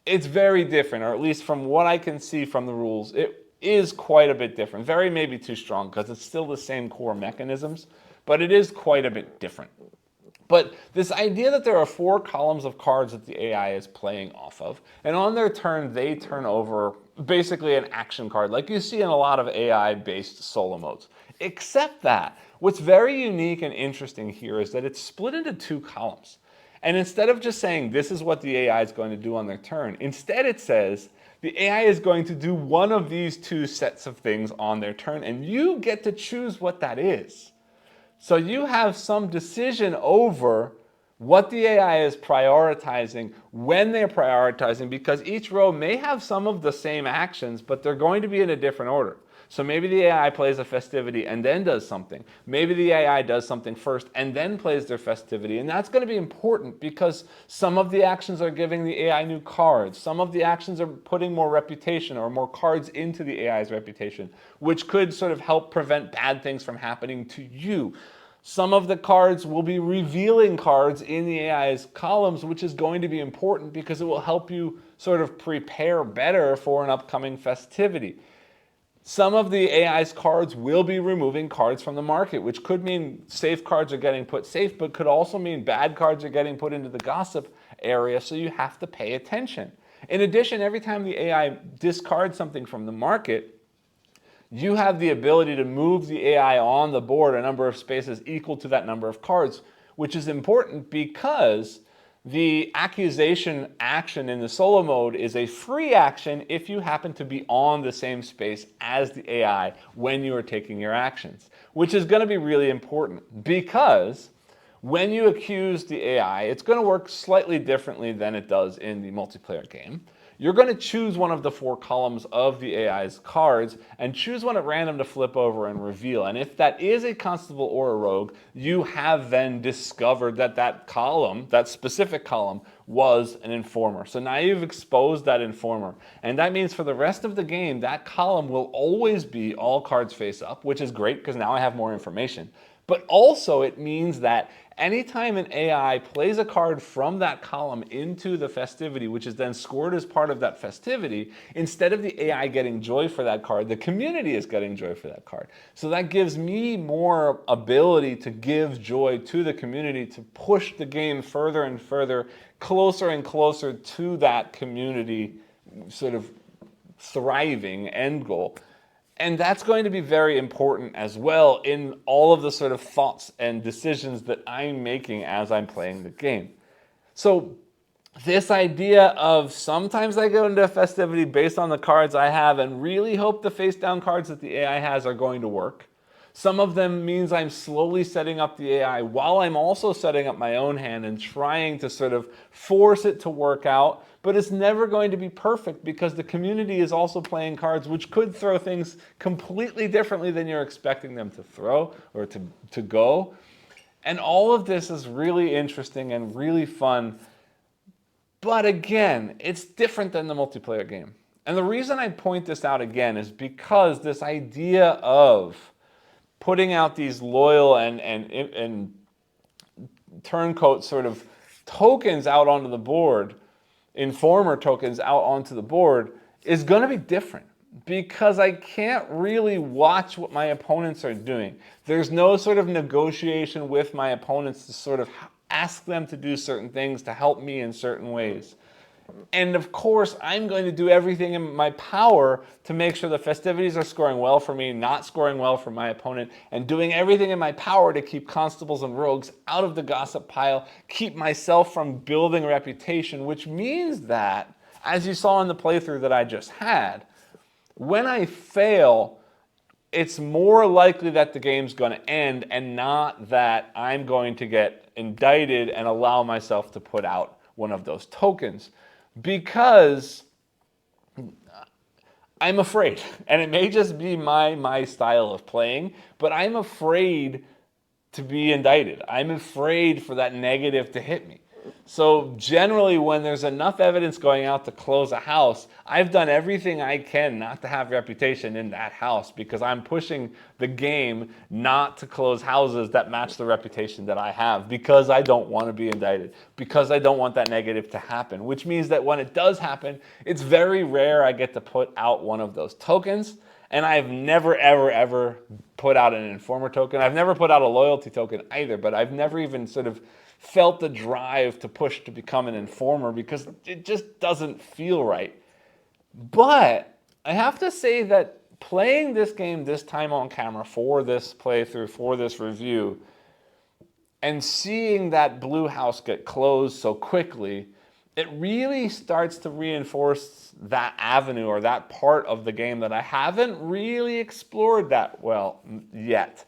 It's very different, or at least from what I can see from the rules, it is quite a bit different. Very maybe too strong because it's still the same core mechanisms, but it is quite a bit different. But this idea that there are 4 columns of cards that the AI is playing off of, and on their turn, they turn over basically an action card, like you see in a lot of AI-based solo modes. Except that, what's very unique and interesting here is that it's split into 2 columns. And instead of just saying, this is what the AI is going to do on their turn, instead it says, the AI is going to do one of these 2 sets of things on their turn, and you get to choose what that is. So you have some decision over what the AI is prioritizing, when they're prioritizing, because each row may have some of the same actions, but they're going to be in a different order. So maybe the AI plays a festivity and then does something. Maybe the AI does something first and then plays their festivity. And that's going to be important because some of the actions are giving the AI new cards. Some of the actions are putting more reputation or more cards into the AI's reputation, which could sort of help prevent bad things from happening to you. Some of the cards will be revealing cards in the AI's columns, which is going to be important because it will help you sort of prepare better for an upcoming festivity. Some of the AI's cards will be removing cards from the market, which could mean safe cards are getting put safe, but could also mean bad cards are getting put into the gossip area, so you have to pay attention. In addition, every time the AI discards something from the market, you have the ability to move the AI on the board a number of spaces equal to that number of cards, which is important because the accusation action in the solo mode is a free action if you happen to be on the same space as the AI when you are taking your actions, which is going to be really important because when you accuse the AI, it's going to work slightly differently than it does in the multiplayer game. You're going to choose one of the 4 columns of the AI's cards and choose one at random to flip over and reveal. And if that is a constable or a rogue, you have then discovered that that column, that specific column, was an informer. So now you've exposed that informer. And that means for the rest of the game, that column will always be all cards face up, which is great because now I have more information. But also it means that anytime an AI plays a card from that column into the festivity, which is then scored as part of that festivity, instead of the AI getting joy for that card, the community is getting joy for that card. So that gives me more ability to give joy to the community, to push the game further and further, closer and closer to that community sort of thriving end goal. And that's going to be very important as well in all of the sort of thoughts and decisions that I'm making as I'm playing the game. So this idea of sometimes I go into a festivity based on the cards I have and really hope the face down cards that the AI has are going to work. Some of them means I'm slowly setting up the AI while I'm also setting up my own hand and trying to sort of force it to work out. But it's never going to be perfect because the community is also playing cards which could throw things completely differently than you're expecting them to throw or to go. And all of this is really interesting and really fun. But again, it's different than the multiplayer game. And the reason I point this out again is because this idea of putting out these loyal and turncoat sort of tokens out onto the board, informer tokens out onto the board, is going to be different because I can't really watch what my opponents are doing. There's no sort of negotiation with my opponents to sort of ask them to do certain things to help me in certain ways. And of course, I'm going to do everything in my power to make sure the festivities are scoring well for me, not scoring well for my opponent, and doing everything in my power to keep constables and rogues out of the gossip pile, keep myself from building reputation, which means that, as you saw in the playthrough that I just had, when I fail, it's more likely that the game's going to end and not that I'm going to get indicted and allow myself to put out one of those tokens. Because I'm afraid, and it may just be my style of playing, but I'm afraid to be indicted. I'm afraid for that negative to hit me. So generally when there's enough evidence going out to close a house, I've done everything I can not to have reputation in that house because I'm pushing the game not to close houses that match the reputation that I have because I don't want to be indicted, because I don't want that negative to happen, which means that when it does happen, it's very rare I get to put out one of those tokens. And I've never, ever, ever put out an informer token. I've never put out a loyalty token either, but I've never even sort of felt the drive to push to become an informer because it just doesn't feel right. But I have to say that playing this game this time on camera for this playthrough, for this review, and seeing that blue house get closed so quickly, it really starts to reinforce that avenue or that part of the game that I haven't really explored that well yet.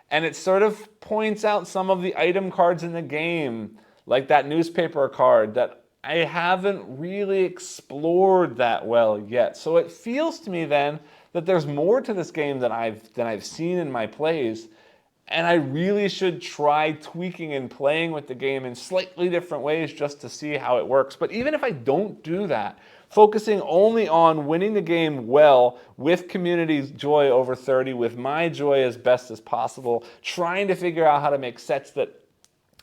And it sort of points out some of the item cards in the game, like that newspaper card, that I haven't really explored that well yet. So it feels to me then that there's more to this game than I've seen in my plays, and I really should try tweaking and playing with the game in slightly different ways just to see how it works. But even if I don't do that, focusing only on winning the game well with community's joy over 30, with my joy as best as possible, trying to figure out how to make sets that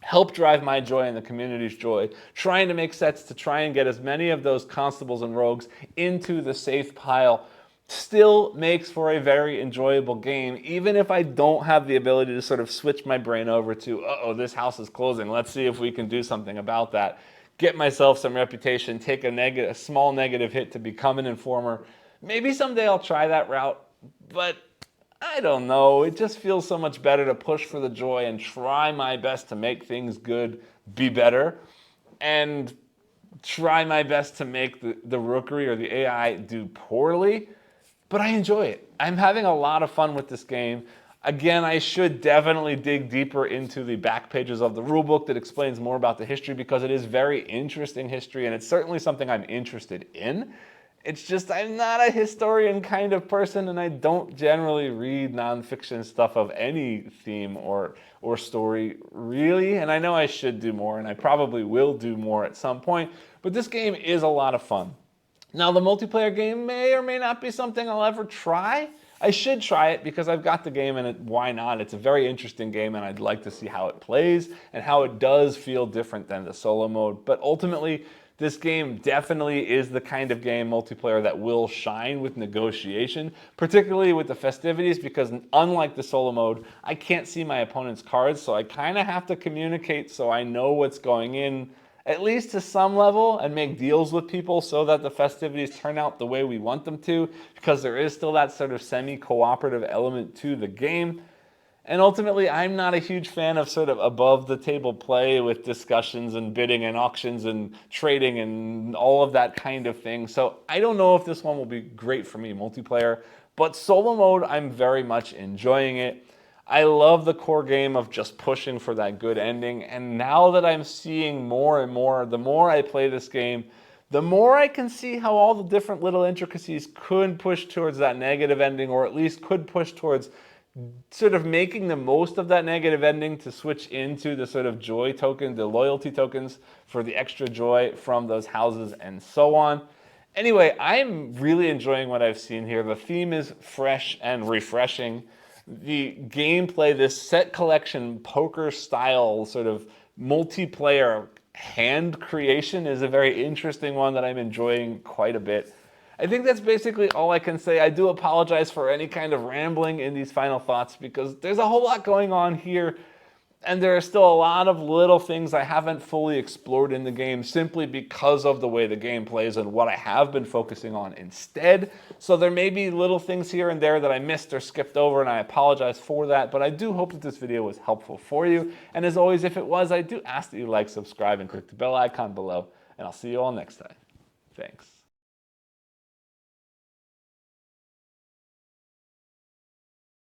help drive my joy and the community's joy, trying to make sets to try and get as many of those constables and rogues into the safe pile, still makes for a very enjoyable game, even if I don't have the ability to sort of switch my brain over to, uh-oh, this house is closing, let's see if we can do something about that. Get myself some reputation, take a small negative hit to become an informer. Maybe someday I'll try that route, but I don't know. It just feels so much better to push for the joy and try my best to make things good be better, and try my best to make the Rookery or the AI do poorly. But I enjoy it. I'm having a lot of fun with this game. Again, I should definitely dig deeper into the back pages of the rulebook that explains more about the history because it is very interesting history and it's certainly something I'm interested in. It's just I'm not a historian kind of person and I don't generally read nonfiction stuff of any theme or story really, and I know I should do more and I probably will do more at some point, but this game is a lot of fun. Now, the multiplayer game may or may not be something I'll ever try. I should try it because I've got the game and why not? It's a very interesting game and I'd like to see how it plays and how it does feel different than the solo mode. But ultimately, this game definitely is the kind of game multiplayer that will shine with negotiation, particularly with the festivities, because unlike the solo mode, I can't see my opponent's cards, so I kind of have to communicate so I know what's going in, at least to some level, and make deals with people so that the festivities turn out the way we want them to, because there is still that sort of semi-cooperative element to the game. And ultimately, I'm not a huge fan of sort of above-the-table play with discussions and bidding and auctions and trading and all of that kind of thing. So I don't know if this one will be great for me multiplayer, but solo mode, I'm very much enjoying it. I love the core game of just pushing for that good ending, and now that I'm seeing more and more, the more I play this game, the more I can see how all the different little intricacies could push towards that negative ending, or at least could push towards sort of making the most of that negative ending to switch into the sort of joy token, the loyalty tokens for the extra joy from those houses and so on. Anyway, I'm really enjoying what I've seen here. The theme is fresh and refreshing. The gameplay, this set collection poker style sort of multiplayer hand creation is a very interesting one that I'm enjoying quite a bit. I think that's basically all I can say. I do apologize for any kind of rambling in these final thoughts because there's a whole lot going on here and there are still a lot of little things I haven't fully explored in the game simply because of the way the game plays and what I have been focusing on instead. So there may be little things here and there that I missed or skipped over, and I apologize for that, but I do hope that this video was helpful for you. And as always, if it was, I do ask that you like, subscribe, and click the bell icon below, and I'll see you all next time. Thanks.